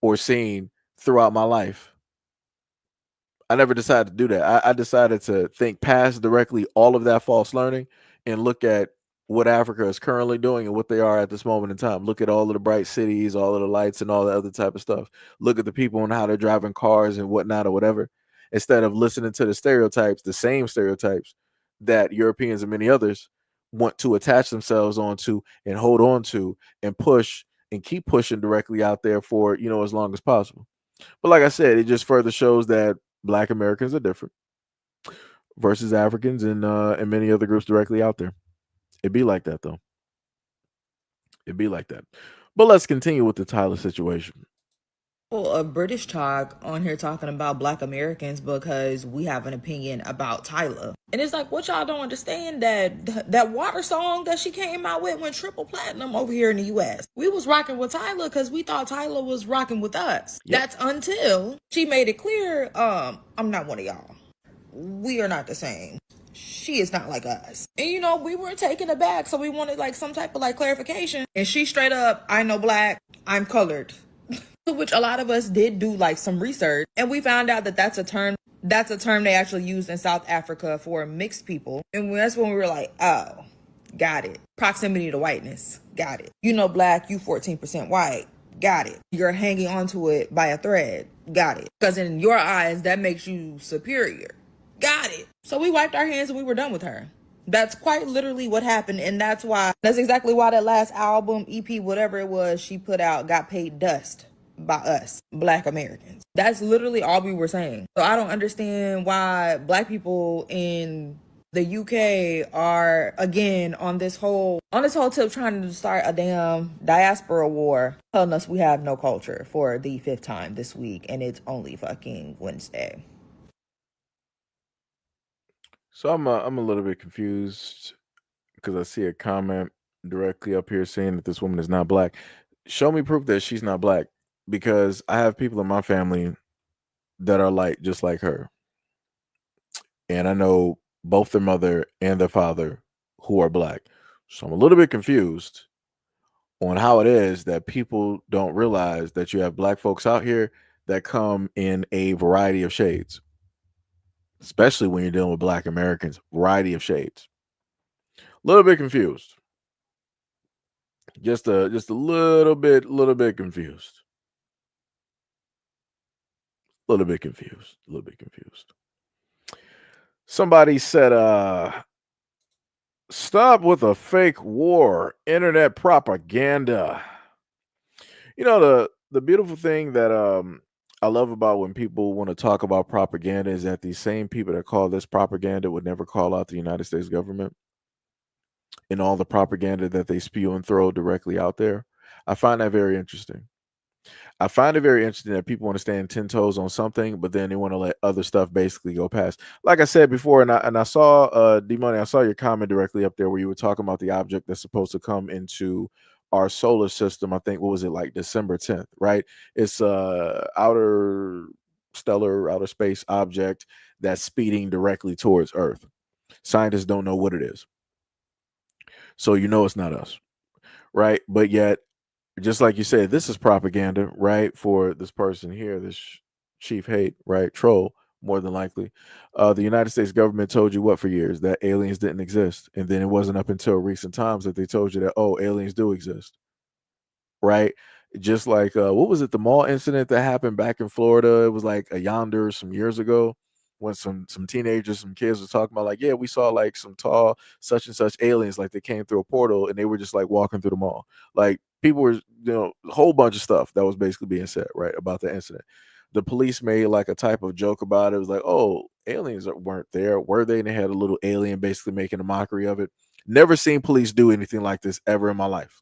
or seen throughout my life. I never decided to do that. I decided to think past directly all of that false learning and look at what Africa is currently doing and what they are at this moment in time. Look at all of the bright cities, all of the lights, and all the other type of stuff. Look at the people and how they're driving cars and whatnot or whatever, instead of listening to the stereotypes, the same stereotypes that Europeans and many others want to attach themselves onto and hold on to and push and keep pushing directly out there for, as long as possible. But like I said, it just further shows that Black Americans are different versus Africans and many other groups directly out there. It'd be like that though. It'd be like that. But let's continue with the Tyler situation. A British talk on here talking about Black Americans because we have an opinion about Tyler. And it's like, what y'all don't understand, that water song that she came out with went triple platinum over here in the US. We was rocking with Tyler because we thought Tyler was rocking with us. Yep. That's until she made it clear, I'm not one of y'all. We are not the same. She is not like us. And we were taken aback, so we wanted like some type of like clarification. And she straight up, I know Black, I'm colored. Which a lot of us did do like some research, and we found out that that's a term they actually use in South Africa for mixed people. And that's when we were like, oh, got it. Proximity to whiteness, got it. Black, you 14% white, got it. You're hanging onto it by a thread, got it. Because in your eyes, that makes you superior, got it. So we wiped our hands and we were done with her. That's quite literally what happened. And that's exactly why that last album, EP, whatever it was she put out, got paid dust by us, Black Americans. That's literally all we were saying. So I don't understand why Black people in the UK are again on this whole tip trying to start a damn diaspora war, telling us we have no culture for the 5th time this week, and it's only fucking Wednesday. So I'm a little bit confused because I see a comment directly up here saying that this woman is not Black. Show me proof that she's not Black, because I have people in my family that are just like her. And I know both their mother and their father who are Black. So I'm a little bit confused on how it is that people don't realize that you have Black folks out here that come in a variety of shades, especially when you're dealing with Black Americans, variety of shades. A little bit confused. Just a little bit confused. A little bit confused. A little bit confused. Somebody said, stop with a fake war, internet propaganda. The beautiful thing that I love about when people want to talk about propaganda is that these same people that call this propaganda would never call out the United States government and all the propaganda that they spew and throw directly out there. I find that very interesting. I find it very interesting that people want to stand 10 toes on something, but then they want to let other stuff basically go past. Like I said before, and I saw D Money, I saw your comment directly up there where you were talking about the object that's supposed to come into our solar system. I think what was it, like December 10th, right? It's outer space object that's speeding directly towards Earth. Scientists don't know what it is. So it's not us, right? But yet, just like you said, this is propaganda, right? For this person here, this chief hate, right? Troll, more than likely. The United States government told you what for years? That aliens didn't exist. And then it wasn't up until recent times that they told you that, oh, aliens do exist, right? Just like what was it, the mall incident that happened back in Florida? It was like a yonder some years ago when some teenagers, some kids were talking about like, yeah, we saw like some tall such and such aliens, like they came through a portal and they were just like walking through the mall. Like people were, a whole bunch of stuff that was basically being said, right, about the incident. The police made like a type of joke about it. It was like, oh, aliens weren't there, were they? And they had a little alien basically making a mockery of it. Never seen police do anything like this ever in my life.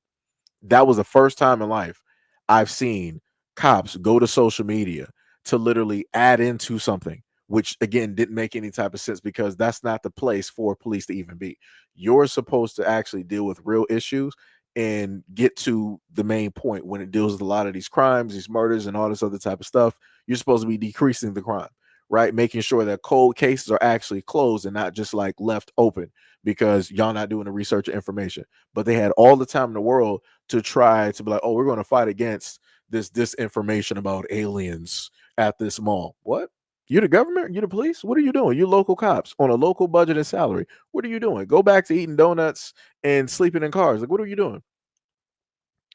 That was the first time in life I've seen cops go to social media to literally add into something, which again didn't make any type of sense because that's not the place for police to even be. You're supposed to actually deal with real issues and get to the main point when it deals with a lot of these crimes, these murders, and all this other type of stuff. You're supposed to be decreasing the crime, right? Making sure that cold cases are actually closed and not just like left open because y'all not doing the research or information. But they had all the time in the world to try to be like, oh, we're going to fight against this disinformation about aliens at this mall. What? You the government? You the police? What are you doing? You local cops on a local budget and salary. What are you doing? Go back to eating donuts and sleeping in cars. Like, what are you doing?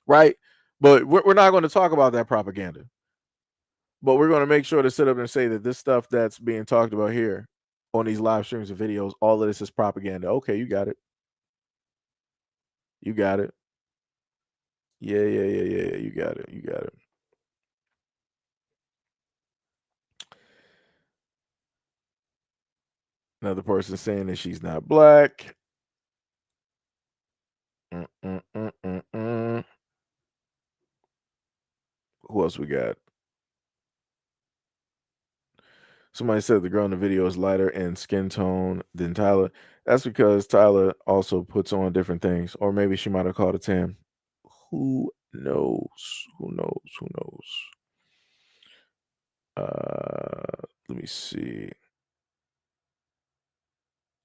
Right? But we're not going to talk about that propaganda. But we're going to make sure to sit up and say that this stuff that's being talked about here on these live streams and videos, all of this is propaganda. Okay, you got it. You got it. Yeah. You got it. You got it. Another person saying that she's not black. Mm-mm-mm-mm-mm. Who else we got? Somebody said the girl in the video is lighter in skin tone than Tyler. That's because Tyler also puts on different things. Or maybe she might have called a 10. Who knows? Who knows? Who knows? Let me see.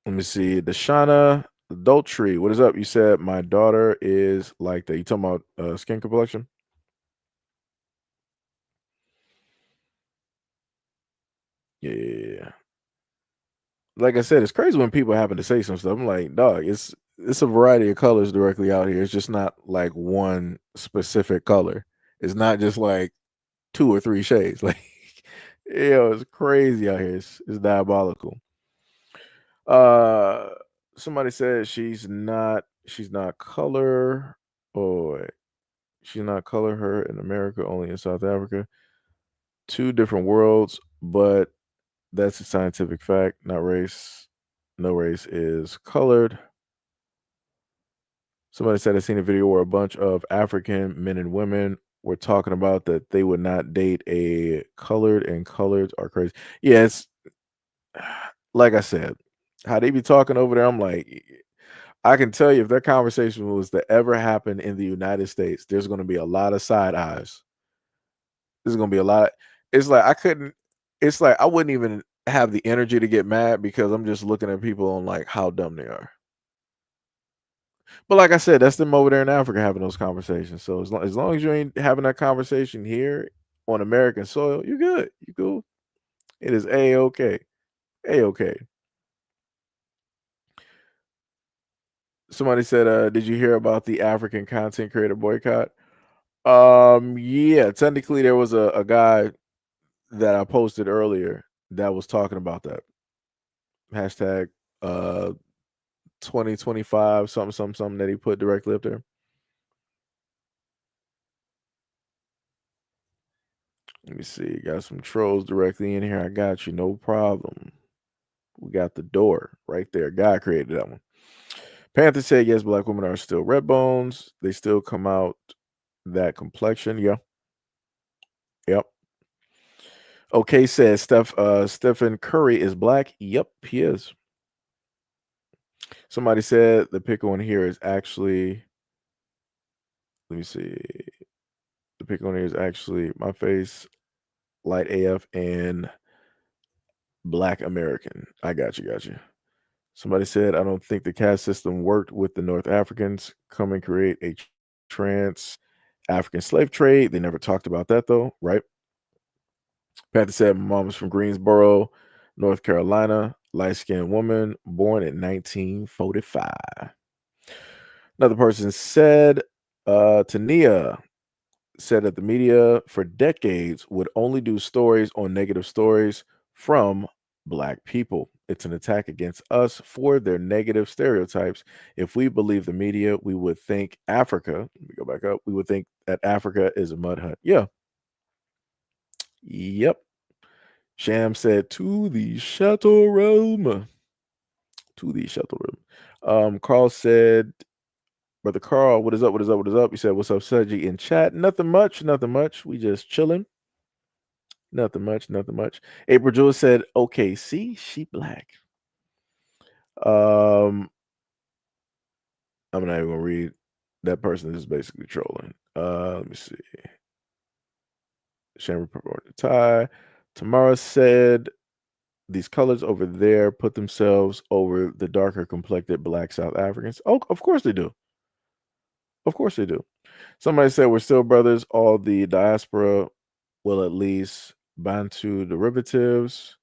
Let me see. Dashana Adultery. What is up? You said my daughter is like that. You talking about skin complexion? Yeah. Like I said, it's crazy when people happen to say some stuff. I'm like, dog, it's a variety of colors directly out here. It's just not like one specific color. It's not just like two or three shades. Like, it's crazy out here. It's diabolical. Uh, somebody said she's not color. Oh, wait. She's not color. Her in America, only in South Africa. Two different worlds, but that's a scientific fact, not race. No race is colored. Somebody said I seen a video where a bunch of African men and women were talking about that they would not date a colored, and coloreds are crazy. Yeah, it's like I said, how they be talking over there. I'm like, I can tell you if that conversation was to ever happen in the United States, there's going to be a lot of side eyes. There's going to be a lot. It's like I couldn't. It's like I wouldn't even have the energy to get mad because I'm just looking at people on like how dumb they are. But like I said, that's them over there in Africa having those conversations. So as long as you ain't having that conversation here on American soil, you're good. You cool. It is a okay. A okay. Somebody said, "Did you hear about the African content creator boycott?" Yeah, technically there was a guy that I posted earlier that was talking about that hashtag uh 2025 something something something that he put directly up there. Let me see. Got some trolls directly in here. I got you. No problem. We got the door right there. God created that one. Panther said, yes, black women are still red bones. They still come out that complexion. Yeah. Yep. Okay, says Stephen Curry is black. Yep, he is. Somebody said the pickle in here is actually, let me see. The pickle in here is actually my face, light AF, and black American. I got you, got you. Somebody said, I don't think the caste system worked with the North Africans. Come and create a trans African slave trade. They never talked about that though, right? Panther said, my mom is from Greensboro, North Carolina, light skinned woman, born in 1945. Another person said, Tania said that the media for decades would only do stories on negative stories from black people. It's an attack against us for their negative stereotypes. If we believe the media, we would think Africa, let me go back up, we would think that Africa is a mud hut. Yeah. Yep. Sham said, to the Chateau Realm. To the Chateau Realm. Carl said, Brother Carl, what is up? What is up? What is up? He said, what's up, Sergi, in chat? Nothing much. Nothing much. We just chilling. Nothing much. Nothing much. April Jewel said, okay, see, she black. I'm not even gonna read. That person is basically trolling. Let me see. Shamrock reported tie. Tamara said, these colors over there put themselves over the darker complected black South Africans. Oh, of course they do. Of course they do. Somebody said we're still brothers. All the diaspora will at least Bantu derivatives.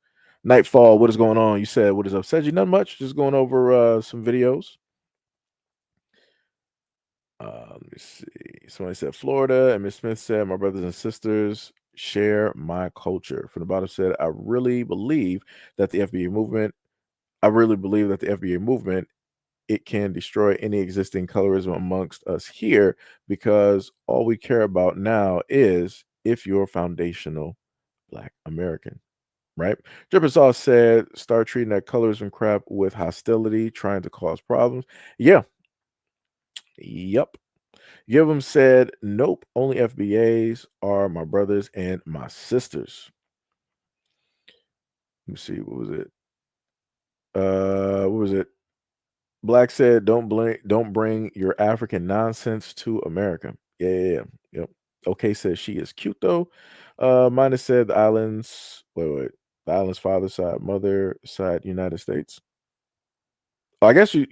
Nightfall, what is going on? You said what is up, Seji? Not much. Just going over some videos. Let me see. Somebody said Florida, and Miss Smith said my brothers and sisters share my culture. From the bottom said I really believe that the FBA movement. I really believe that the FBA movement it can destroy any existing colorism amongst us here because all we care about now is if you're foundational black American, right? Drippin' Sauce said, start treating that colorism crap with hostility, trying to cause problems. Yeah. Yep. Give them said, nope, only FBAs are my brothers and my sisters. Let me see, what was it? What was it? Black said, don't bring your African nonsense to America. Yeah. Yep. Okay says she is cute though. Minus said the islands, wait. The island's father side, mother side, United States. Oh, I guess you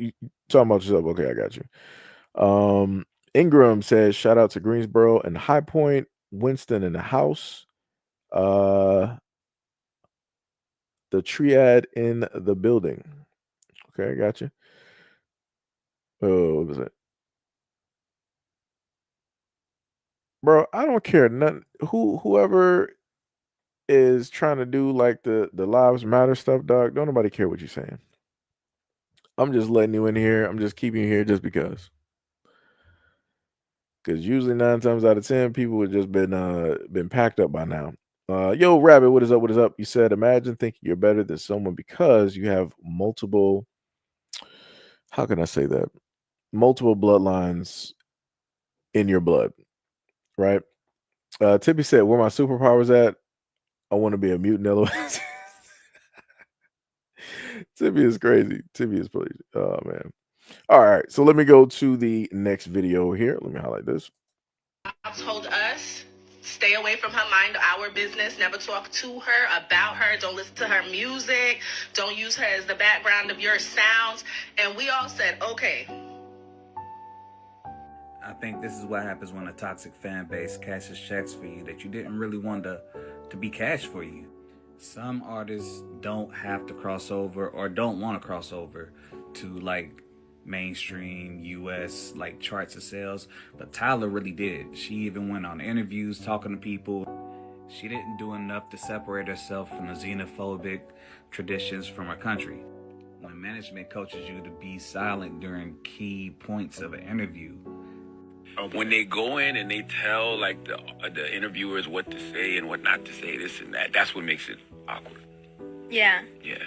talking about yourself. Okay, I got you. Ingram says, shout out to Greensboro and High Point, Winston in the house. The triad in the building. Okay, I got you. Oh, what was it? Bro, I don't care nothing. Whoever is trying to do like the lives matter stuff, dog. Don't nobody care what you're saying. I'm just letting you in here. I'm just keeping you here just because. Because usually 9 times out of 10, people would just been packed up by now. Yo, Rabbit, what is up? What is up? You said, imagine thinking you're better than someone because you have multiple. How can I say that? Multiple bloodlines in your blood, right? Tippy said, where my superpowers at? I want to be a mutant LOL. Tippy is crazy. Tippy is crazy. Oh man. All right. So let me go to the next video here. Let me highlight this. Told us stay away from her, mind our business, never talk to her, about her, don't listen to her music, don't use her as the background of your sounds. And we all said, okay. I think this is what happens when a toxic fan base cashes checks for you that you didn't really want to be cashed for you. Some artists don't have to cross over or don't want to cross over to like mainstream US like charts of sales, but Tyler really did. She even went on interviews talking to people. She didn't do enough to separate herself from the xenophobic traditions from her country. When management coaches you to be silent during key points of an interview, when they go in and they tell like the interviewers what to say and what not to say, this and that, that's what makes it awkward. Yeah. Yeah.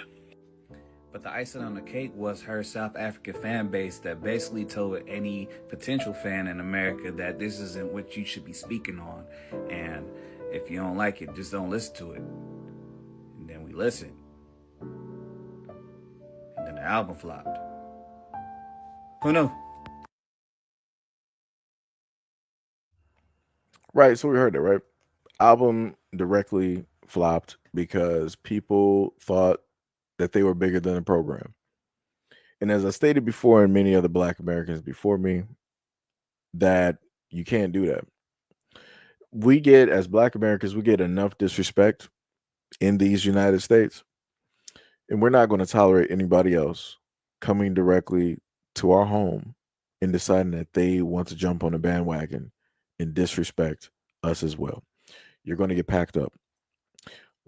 but the icing on the cake was her South African fan base that basically told any potential fan in America that this isn't what you should be speaking on. And if you don't like it, just don't listen to it. And then we listened. And then the album flopped. Who knew? Right. So we heard that, right? Album directly flopped because people thought that they were bigger than the program. And as I stated before, and many other Black Americans before me, that you can't do that. We get, as Black Americans, we get enough disrespect in these United States, and we're not going to tolerate anybody else coming directly to our home and deciding that they want to jump on the bandwagon and disrespect us as well. You're going to get packed up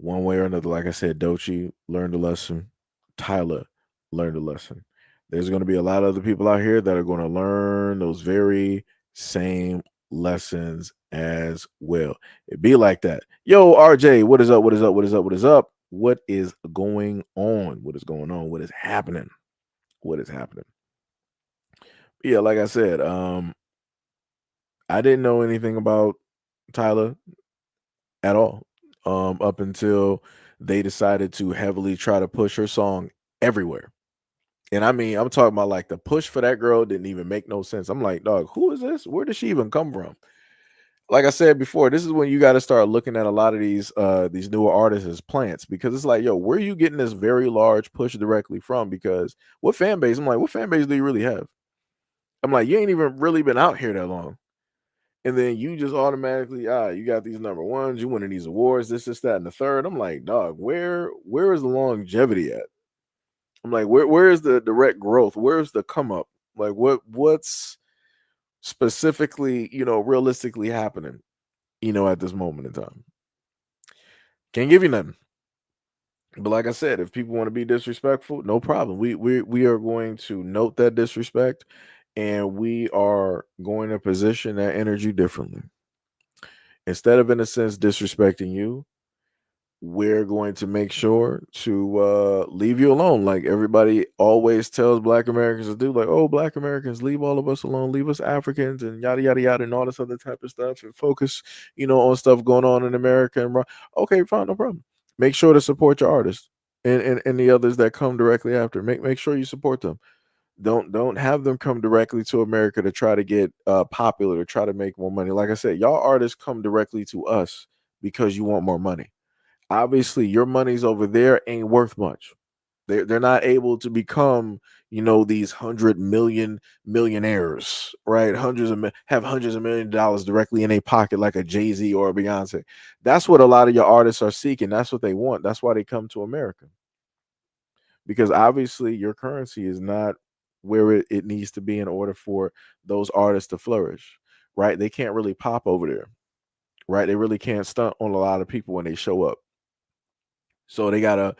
one way or another. Like I said, Dochi learned a lesson. Tyler learned a lesson. There's going to be a lot of other people out here that are going to learn those very same lessons as well. It be like that. Yo, RJ, what is up? What is up? What is up? What is up? What is going on? What is going on? What is happening? What is happening? Yeah, like I said, I didn't know anything about Tyler at all up until they decided to heavily try to push her song everywhere. And I mean, I'm talking about like the push for that girl didn't even make no sense. I'm like, dog, who is this? Where did she even come from? Like I said before, this is when you got to start looking at a lot of these newer artists as plants, because it's like, yo, where are you getting this very large push directly from? Because what fan base? I'm like, what fan base do you really have? I'm like, you ain't even really been out here that long. And then you just automatically, you got these number ones, you winning these awards, this, that, and the third. I'm like, dog, where is the longevity at? I'm like, where is the direct growth? Where's the come up? Like what's specifically, realistically happening, at this moment in time? Can't give you nothing. But like I said, if people want to be disrespectful, no problem. We are going to note that disrespect, and we are going to position that energy differently. Instead of, in a sense, disrespecting you, we're going to make sure to leave you alone, like everybody always tells Black Americans to do. Like, oh, Black Americans, leave all of us alone, leave us Africans, and yada yada yada, and all this other type of stuff, and focus, on stuff going on in America. And okay, fine, no problem. Make sure to support your artists and the others that come directly after. Make sure you support them. Don't have them come directly to America to try to get popular, to try to make more money. Like I said, y'all artists come directly to us because you want more money. Obviously, your money's over there ain't worth much. They're not able to become, these 100 million millionaires, right? Have hundreds of $1 million directly in a pocket like a Jay-Z or a Beyonce. That's what a lot of your artists are seeking. That's what they want. That's why they come to America. Because obviously your currency is not where it needs to be in order for those artists to flourish, right? They can't really pop over there, right? They really can't stunt on a lot of people when they show up. So they gotta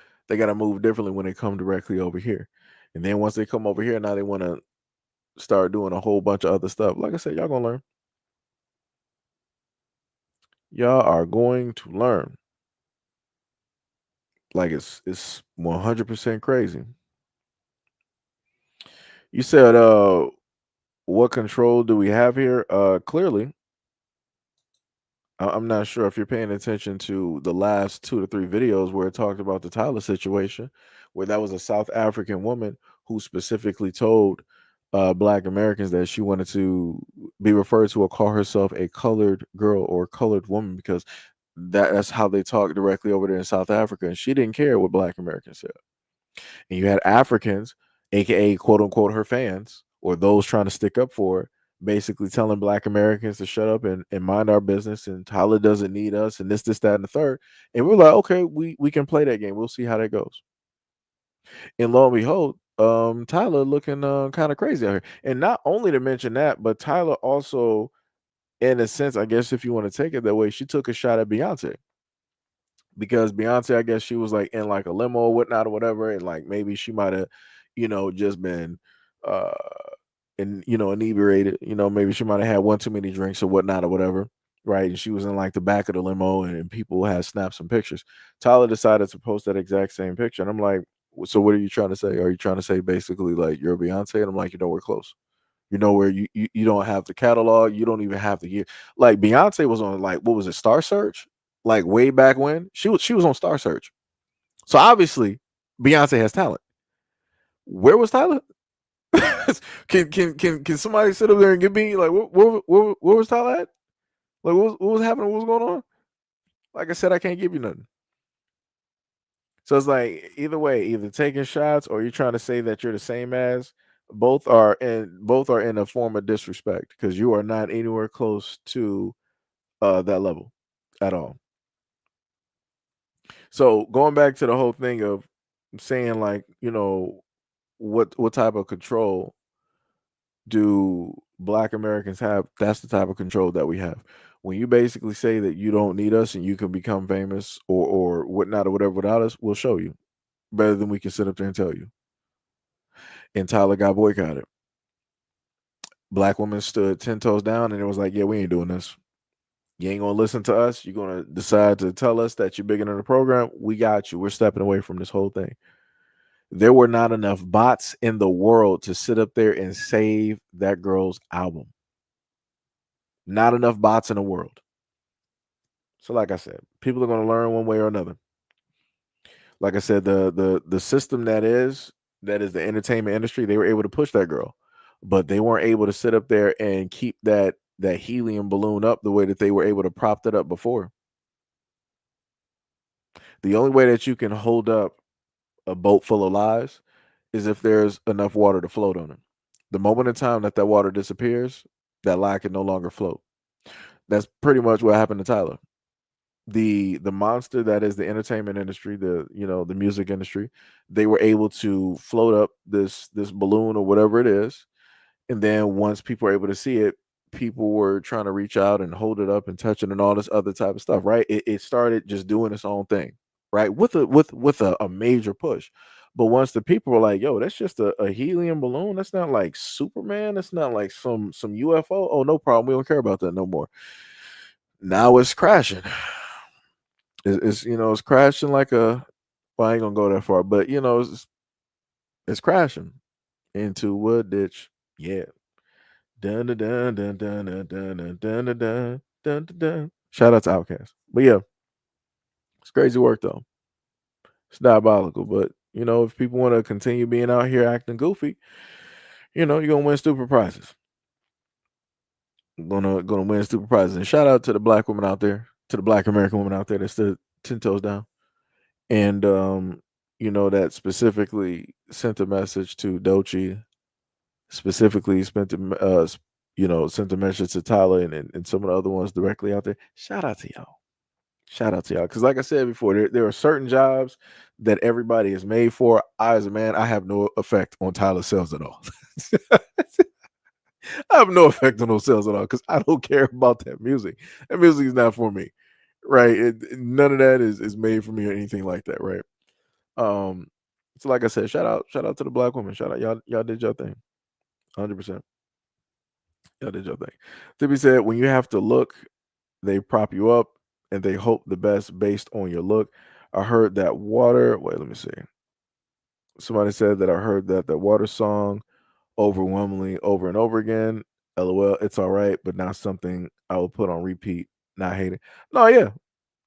move differently when they come directly over here. And then once they come over here, now they want to start doing a whole bunch of other stuff. Like I said, y'all gonna learn. Y'all are going to learn. Like it's 100% crazy. You said, what control do we have here? Clearly, I'm not sure if you're paying attention to the last 2 to 3 videos where it talked about the Tyler situation, where that was a South African woman who specifically told Black Americans that she wanted to be referred to or call herself a colored girl or colored woman, because that's how they talk directly over there in South Africa, and she didn't care what Black Americans said. And you had Africans, aka quote unquote her fans, or those trying to stick up for her, basically telling Black Americans to shut up and mind our business, and Tyler doesn't need us, and this, that, and the third. And we're like, okay, we can play that game. We'll see how that goes. And lo and behold, Tyler looking kind of crazy out here. And not only to mention that, but Tyler also, in a sense, I guess if you want to take it that way, she took a shot at Beyonce because Beyonce, I guess she was like in like a limo or whatnot or whatever, and like maybe she might have, just been uh and inebriated. Maybe she might have had one too many drinks or whatnot or whatever. Right. And she was in like the back of the limo and people had snaps and pictures. Tyler decided to post that exact same picture. And I'm like, so what are you trying to say? Are you trying to say basically like you're Beyonce? And I'm like, we're close. Where you don't have the catalog, you don't even have the year. Like Beyonce was on like what was it, Star Search? Like way back when she was on Star Search. So obviously Beyonce has talent. Where was Tyler? Can somebody sit up there and give me like where was Tyler at? Like what was happening? What was going on? Like I said, I can't give you nothing. So it's like either way, either taking shots or you're trying to say that you're the same as. Both are in a form of disrespect because you are not anywhere close to that level at all. So going back to the whole thing of saying like what type of control do Black Americans have? That's the type of control that we have. When you basically say that you don't need us and you can become famous or whatnot or whatever without us, we'll show you better than we can sit up there and tell you. And Tyler got boycotted. Black women stood 10 toes down and it was like, yeah, we ain't doing this. You ain't gonna listen to us. You're gonna decide to tell us that you're bigger than the program. We got you. We're stepping away from this whole thing. There were not enough bots in the world to sit up there and save that girl's album. Not enough bots in the world. So, like I said, people are gonna learn one way or another. Like I said, the system that is the entertainment industry, they were able to push that girl, but they weren't able to sit up there and keep that helium balloon up the way that they were able to prop it up before. The only way that you can hold up a boat full of lies is if there's enough water to float on it. The moment in time that water disappears, that lie can no longer float. That's pretty much what happened to Tyler. The monster that is the entertainment industry, the music industry, they were able to float up this balloon or whatever it is, and then once people were able to see it, people were trying to reach out and hold it up and touch it and all this other type of stuff, right? It started just doing its own thing, right? With a major push. But once the people were like, yo, that's just a helium balloon. That's not like Superman. That's not like some UFO. Oh, no problem. We don't care about that no more. Now it's crashing. It's crashing like a well, I ain't gonna go that far, but it's crashing into wood ditch. Yeah. Dun dun dun dun dun dun dun dun dun dun dun dun dun. Dun. Shout out to Outkast. But yeah, it's crazy work though. It's diabolical. But if people want to continue being out here acting goofy, you're gonna win stupid prizes. Gonna win stupid prizes. And shout out to the black women out there, to the black American women out there that stood 10 toes down. And that specifically sent a message to Dochi, specifically sent a message to Tyler and some of the other ones directly out there. Shout out to y'all. Shout out to y'all. Because like I said before, there are certain jobs that everybody is made for. I, as a man, I have no effect on Tyler's sales at all. I have no effect on those sales at all because I don't care about that music. That music is not for me. Right. None of that is made for me or anything like that. Right. Um, so like I said, shout out to the black women. Shout out y'all did your thing. 100%. Y'all did your thing. To be said, when you have to look, they prop you up and they hope the best based on your look. I heard that water. Wait, let me see. Somebody said that I heard that the water song overwhelmingly over and over again. LOL, it's all right, but not something I will put on repeat. Not hating. No, yeah.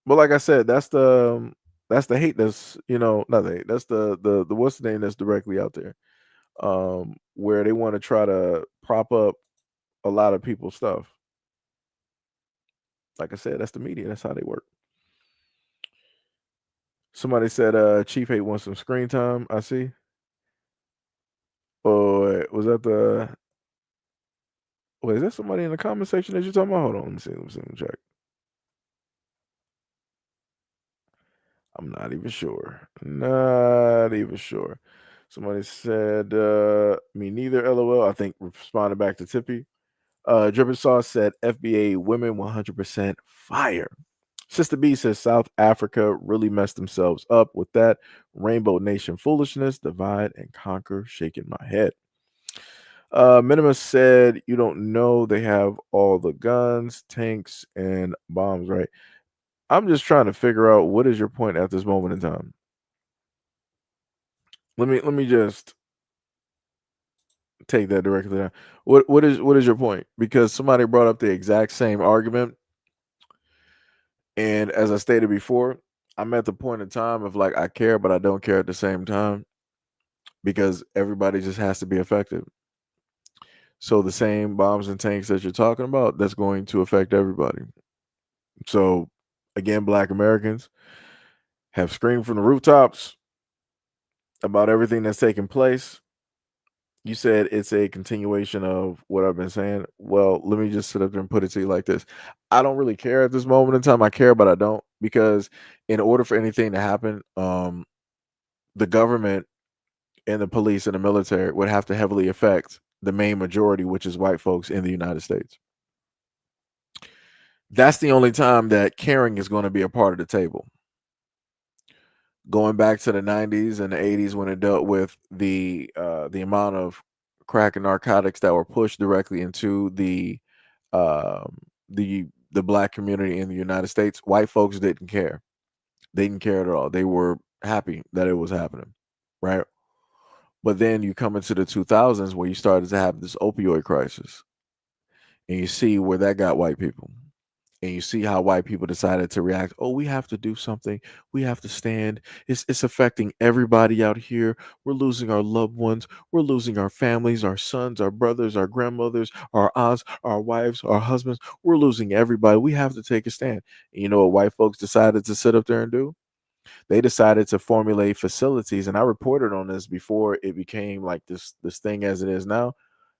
But like I said, that's the hate that's not the hate. That's the what's the name that's directly out there. Where they want to try to prop up a lot of people's stuff. Like I said, that's the media. That's how they work. Somebody said Chief Hate wants some screen time. I see. Or was that the wait, is that somebody in the comment section that you're talking about? Hold on, let me check. I'm not even sure. Not even sure. Somebody said, me neither, LOL. I think responded back to Tippy. Drippin' Sauce said, FBA women 100% fire. Sister B says, South Africa really messed themselves up with that Rainbow Nation foolishness, divide and conquer, shaking my head. Minimus said, you don't know they have all the guns, tanks, and bombs, right? I'm just trying to figure out what is your point at this moment in time. Let me just take that directly down. What is your point? Because somebody brought up the exact same argument, and as I stated before, I'm at the point in time of like I care, but I don't care at the same time because everybody just has to be affected. So the same bombs and tanks that you're talking about, that's going to affect everybody. So again, Black Americans have screamed from the rooftops about everything that's taking place. You said it's a continuation of what I've been saying. Well, let me just sit up there and put it to you like this. I don't really care at this moment in time. I care, but I don't, because in order for anything to happen, the government and the police and the military would have to heavily affect the main majority, which is white folks in the United States. That's the only time that caring is going to be a part of the table. Going back to the 90s and the 80s when it dealt with the amount of crack and narcotics that were pushed directly into um, the black community in the United States, white folks didn't care. They didn't care at all. They were happy that it was happening, right? But then you come into the 2000s where you started to have this opioid crisis, and you see where that got white people. And you see how white people decided to react. Oh, we have to do something. We have to stand. It's affecting everybody out here. We're losing our loved ones. We're losing our families, our sons, our brothers, our grandmothers, our aunts, our wives, our husbands. We're losing everybody. We have to take a stand. And you know what white folks decided to sit up there and do? They decided to formulate facilities, and I reported on this before it became like this thing as it is now.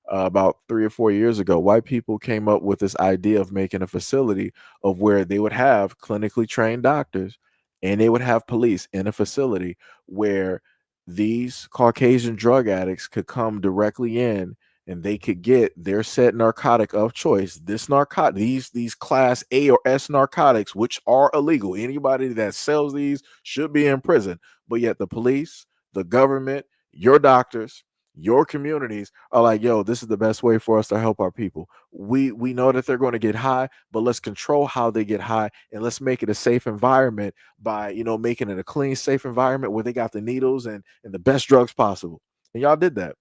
About 3 or 4 years ago, white people came up with this idea of making a facility of where they would have clinically trained doctors and they would have police in a facility where these Caucasian drug addicts could come directly in and they could get their set narcotic of choice. This narcotic, these class A or S narcotics, which are illegal. Anybody that sells these should be in prison. But yet the police, the government, your doctors, your communities are like, yo, this is the best way for us to help our people. We know that they're going to get high, but let's control how they get high and let's make it a safe environment by, making it a clean, safe environment where they got the needles and the best drugs possible. And y'all did that.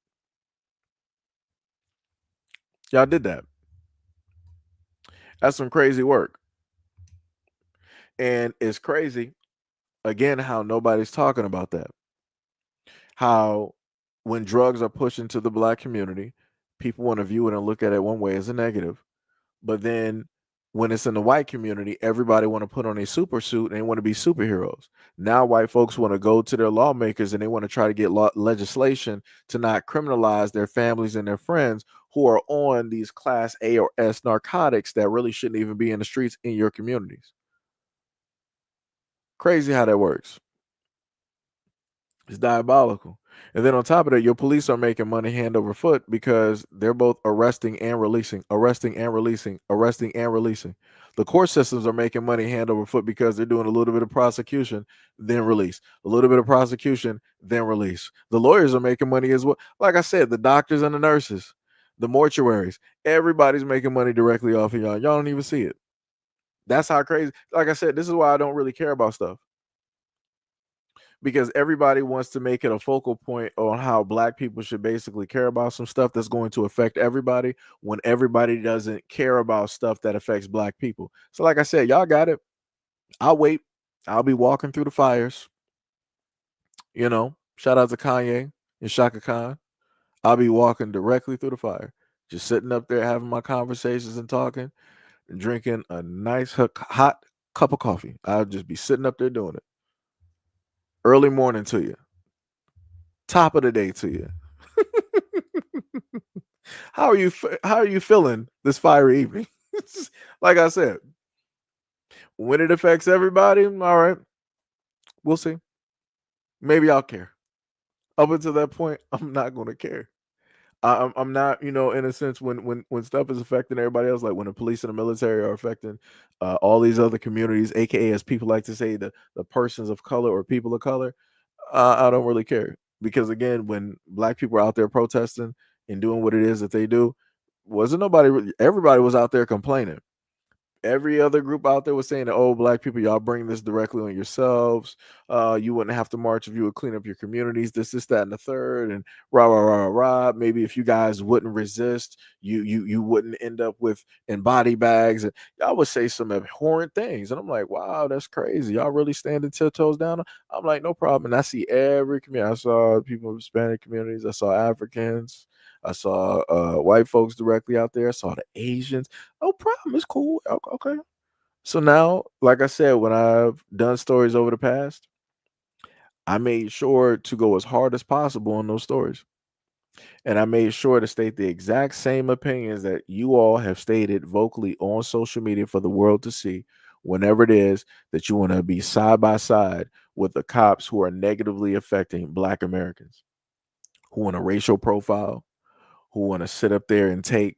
Y'all did that. That's some crazy work. And it's crazy, again, how nobody's talking about that. How when drugs are pushed into the black community, people want to view it and look at it one way as a negative. But then when it's in the white community, everybody want to put on a super suit and they want to be superheroes. Now white folks want to go to their lawmakers and they want to try to get legislation to not criminalize their families and their friends who are on these class A or S narcotics that really shouldn't even be in the streets in your communities. Crazy how that works. It's diabolical. And then on top of that, your police are making money hand over foot because they're both arresting and releasing, arresting and releasing, arresting and releasing. The court systems are making money hand over foot because they're doing a little bit of prosecution, then release. A little bit of prosecution, then release. The lawyers are making money as well. Like I said, the doctors and the nurses, the mortuaries, everybody's making money directly off of y'all. Y'all don't even see it. That's how crazy. Like I said, this is why I don't really care about stuff, because everybody wants to make it a focal point on how black people should basically care about some stuff that's going to affect everybody when everybody doesn't care about stuff that affects black people. So like I said, y'all got it. I'll wait. I'll be walking through the fires. Shout out to Kanye and Shaka Khan. I'll be walking directly through the fire, just sitting up there having my conversations and talking and drinking a nice hot cup of coffee. I'll just be sitting up there doing it. Early morning to you, top of the day to you. How are you feeling this fiery evening? Like I said, when it affects everybody, all right, we'll see. Maybe I'll care. Up until that point, I'm not gonna care. I'm not, in a sense, when stuff is affecting everybody else, like when the police and the military are affecting all these other communities, aka as people like to say, the persons of color or people of color. I don't really care because again, when black people are out there protesting and doing what it is that they do, wasn't nobody. Everybody was out there complaining. Every other group out there was saying that, oh, black people, y'all bring this directly on yourselves. You wouldn't have to march if you would clean up your communities, this, that, and the third, and rah, rah, rah, rah. Maybe if you guys wouldn't resist, you wouldn't end up with in body bags. And y'all would say some abhorrent things. And I'm like, wow, that's crazy. Y'all really standing 10 toes down. I'm like, no problem. And I see every community. I saw people in Hispanic communities. I saw Africans. I saw white folks directly out there. I saw the Asians. No problem. It's cool. Okay. So now, like I said, when I've done stories over the past, I made sure to go as hard as possible on those stories. And I made sure to state the exact same opinions that you all have stated vocally on social media for the world to see whenever it is that you want to be side by side with the cops who are negatively affecting Black Americans, who want a racial profile, who want to sit up there and take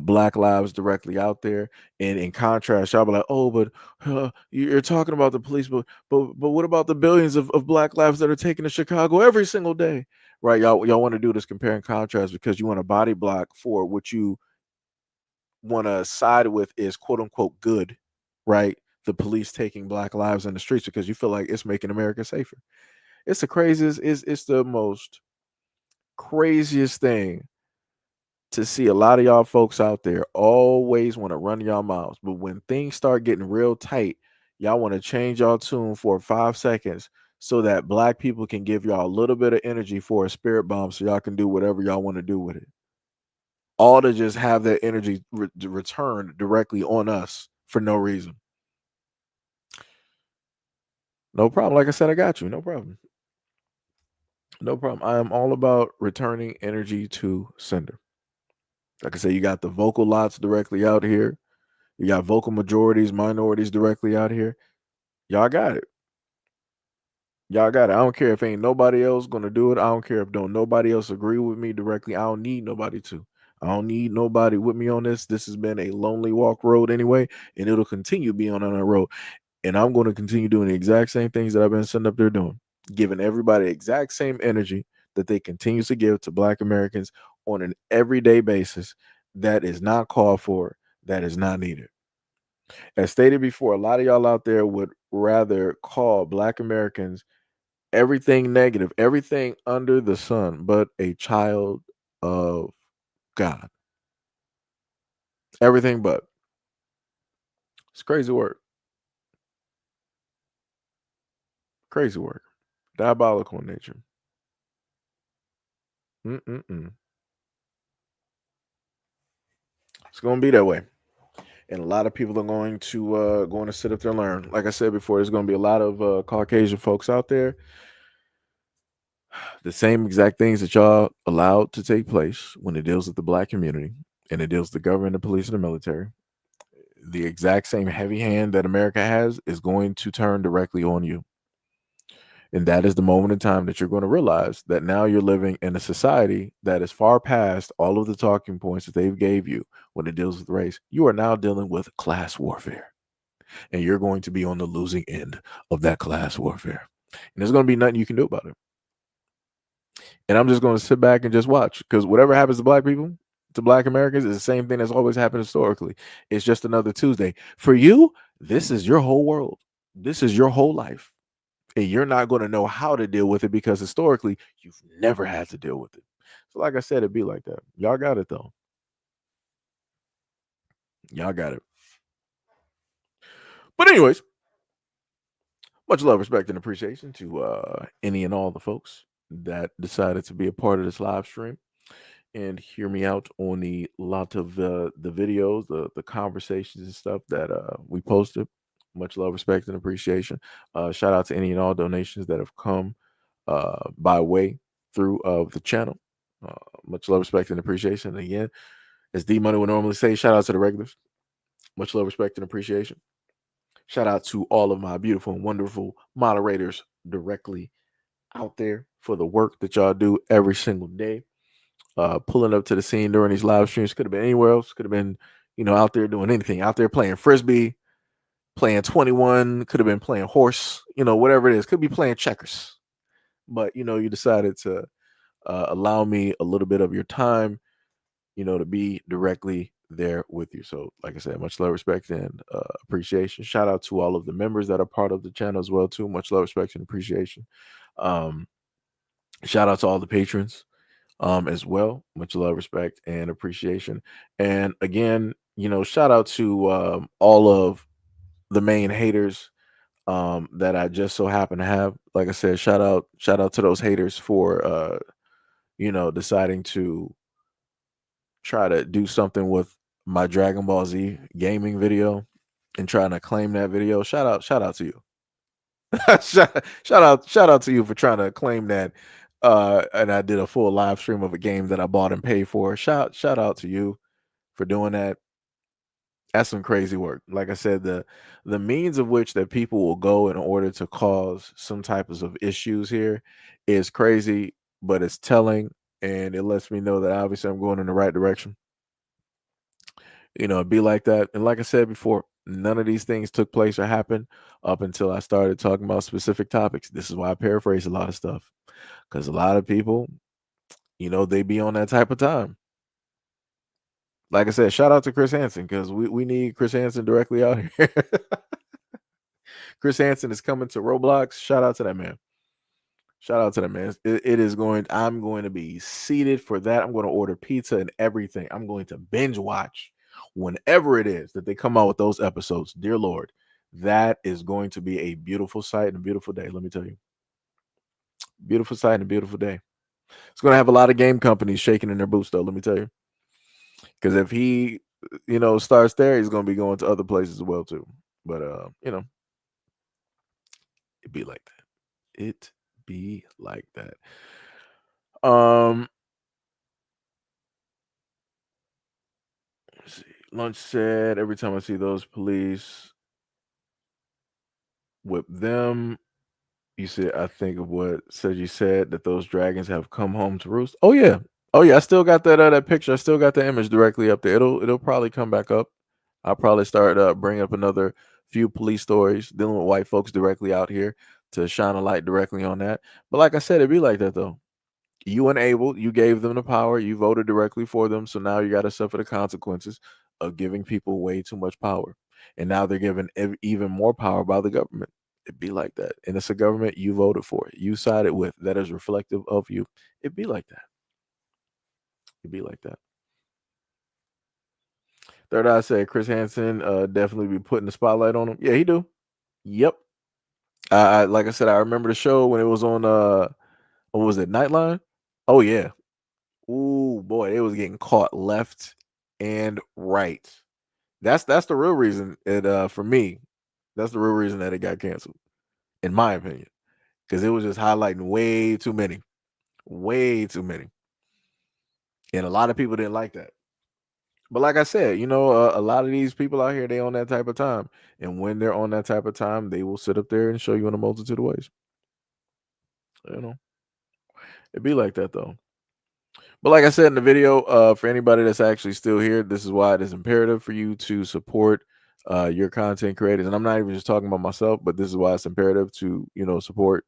black lives directly out there. And in contrast, y'all be like, oh, but you're talking about the police, but what about the billions of black lives that are taken to Chicago every single day? Right. Y'all want to do this compare and contrast because you want a body block for what you want to side with is quote unquote good, right? The police taking black lives in the streets because you feel like it's making America safer. It's the craziest, it's the most craziest thing to see a lot of y'all folks out there always want to run y'all mouths. But when things start getting real tight, y'all want to change y'all tune for 5 seconds so that black people can give y'all a little bit of energy for a spirit bomb so y'all can do whatever y'all want to do with it. All to just have that energy return directly on us for no reason. No problem. Like I said, I got you. No problem. No problem. I am all about returning energy to sender. Like I said, you got the vocal lots directly out here. You got vocal majorities, minorities directly out here. Y'all got it. Y'all got it. I don't care if ain't nobody else gonna do it. I don't care if don't nobody else agree with me directly. I don't need nobody to. I don't need nobody with me on this. This has been a lonely walk road anyway, and it'll continue being on that road. And I'm going to continue doing the exact same things that I've been sitting up there doing, giving everybody the exact same energy that they continue to give to Black Americans on an everyday basis. That is not called for. That is not needed. As stated before, a lot of y'all out there would rather call Black Americans everything negative, everything under the sun, but a child of God. Everything but. It's crazy work. Crazy work. Diabolical in nature. Mm-mm-mm. It's going to be that way. And a lot of people are going to sit up there and learn. Like I said before, there's going to be a lot of Caucasian folks out there. The same exact things that y'all allowed to take place when it deals with the Black community and it deals with the government, the police, and the military. The exact same heavy hand that America has is going to turn directly on you. And that is the moment in time that you're going to realize that now you're living in a society that is far past all of the talking points that they've gave you when it deals with race. You are now dealing with class warfare. And you're going to be on the losing end of that class warfare. And there's going to be nothing you can do about it. And I'm just going to sit back and just watch because whatever happens to Black people, to Black Americans, is the same thing that's always happened historically. It's just another Tuesday. For you, this is your whole world. This is your whole life. And you're not going to know how to deal with it because historically, you've never had to deal with it. So, like I said, it'd be like that. Y'all got it, though. Y'all got it. But, anyways, much love, respect, and appreciation to any and all the folks that decided to be a part of this live stream and hear me out on the lot of the videos, the conversations and stuff that we posted. Much love, respect, and appreciation. Shout out to any and all donations that have come by way through of the channel. Much love, respect, and appreciation. And again, as D Money would normally say, shout out to the regulars. Much love, respect, and appreciation. Shout out to all of my beautiful and wonderful moderators directly out there for the work that y'all do every single day. Pulling up to the scene during these live streams. Could have been anywhere else. Could have been, out there doing anything. Out there playing frisbee, playing 21. Could have been playing horse. Whatever it is. Could be playing checkers. But you decided to allow me a little bit of your time. To be directly there with you. So, like I said, much love, respect, and appreciation. Shout out to all of the members that are part of the channel as well, too. Much love, respect, and appreciation. Um, Shout out to all the patrons as well. Much love, respect, and appreciation. And again, shout out to all of the main haters that I just so happen to have. Like I said, shout out to those haters for deciding to try to do something with my Dragon Ball Z gaming video and trying to claim that video. Shout out to you. Shout out to you for trying to claim that. And I did a full live stream of a game that I bought and paid for. Shout out to you for doing that. That's some crazy work. Like I said, the means of which that people will go in order to cause some types of issues here is crazy, but it's telling, and it lets me know that obviously I'm going in the right direction. It'd be like that. And like I said before, none of these things took place or happened up until I started talking about specific topics. This is why I paraphrase a lot of stuff, because a lot of people, they be on that type of time. Like I said, shout out to Chris Hansen, because we need Chris Hansen directly out here. Chris Hansen is coming to Roblox. Shout out to that man. Shout out to that man. I'm going to be seated for that. I'm going to order pizza and everything. I'm going to binge watch whenever it is that they come out with those episodes. Dear Lord, that is going to be a beautiful sight and a beautiful day. Let me tell you. Beautiful sight and a beautiful day. It's going to have a lot of game companies shaking in their boots, though. Let me tell you. Because if he, starts there, he's going to be going to other places as well, too. But, it be like that. It be like that. Let's see. Lunch said, every time I see those police whip them, you said, I think of what said you said, that those dragons have come home to roost. Oh yeah. I still got that picture. I still got the image directly up there. It'll probably come back up. I'll probably start bringing up another few police stories dealing with white folks directly out here to shine a light directly on that. But like I said, it'd be like that though. You enabled, you gave them the power, you voted directly for them, so now you got to suffer the consequences of giving people way too much power. And now they're given even more power by the government. It'd be like that. And it's a government you voted for, you sided with, that is reflective of you. It'd be like that. It'd be like that. Third Eye said Chris Hansen definitely be putting the spotlight on him. Yeah, he do. Yep. Like I said, I remember the show when it was on what was it, Nightline? Oh yeah. Ooh boy, it was getting caught left and right. That's the real reason it for me. That's the real reason that it got canceled, in my opinion, because it was just highlighting way too many, and a lot of people didn't like that. But like I said, a lot of these people out here, they on that type of time, and when they're on that type of time, they will sit up there and show you in a multitude of ways. It'd be like that though. But like I said in the video, for anybody that's actually still here, this is why it is imperative for you to support your content creators. And I'm not even just talking about myself, but this is why it's imperative to, support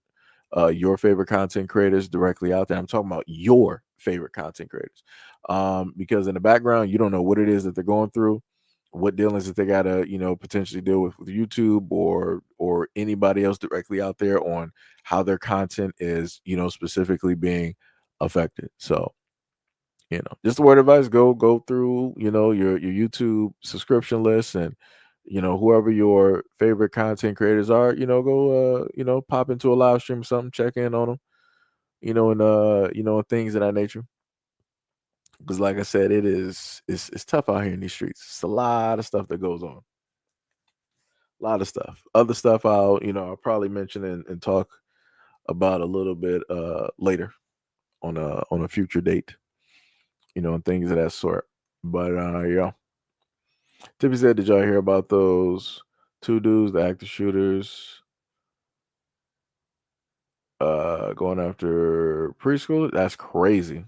your favorite content creators directly out there. I'm talking about your favorite content creators. Because in the background, you don't know what it is that they're going through, what dealings that they gotta, potentially deal with YouTube or anybody else directly out there on how their content is, specifically being affected. So just a word of advice, go through, your YouTube subscription list, and whoever your favorite content creators are, go pop into a live stream or something, check in on them, and things of that nature. Because like I said, it's tough out here in these streets. It's a lot of stuff that goes on. A lot of stuff. Other stuff I'll probably mention and talk about a little bit later on a future date. And things of that sort. But yeah. Tippy said, did y'all hear about those two dudes, the active shooters? Going after preschool, that's crazy.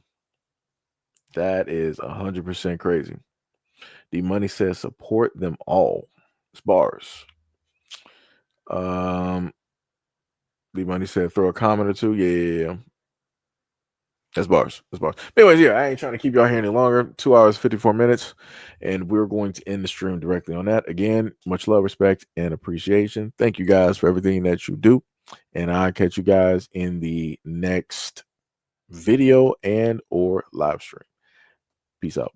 That is 100% crazy. The money says support them all. It's bars. The money said throw a comment or two. Yeah. That's bars. That's bars. But anyways, yeah, I ain't trying to keep y'all here any longer. 2 hours, 54 minutes. And we're going to end the stream directly on that. Again, much love, respect, and appreciation. Thank you guys for everything that you do. And I'll catch you guys in the next video and or live stream. Peace out.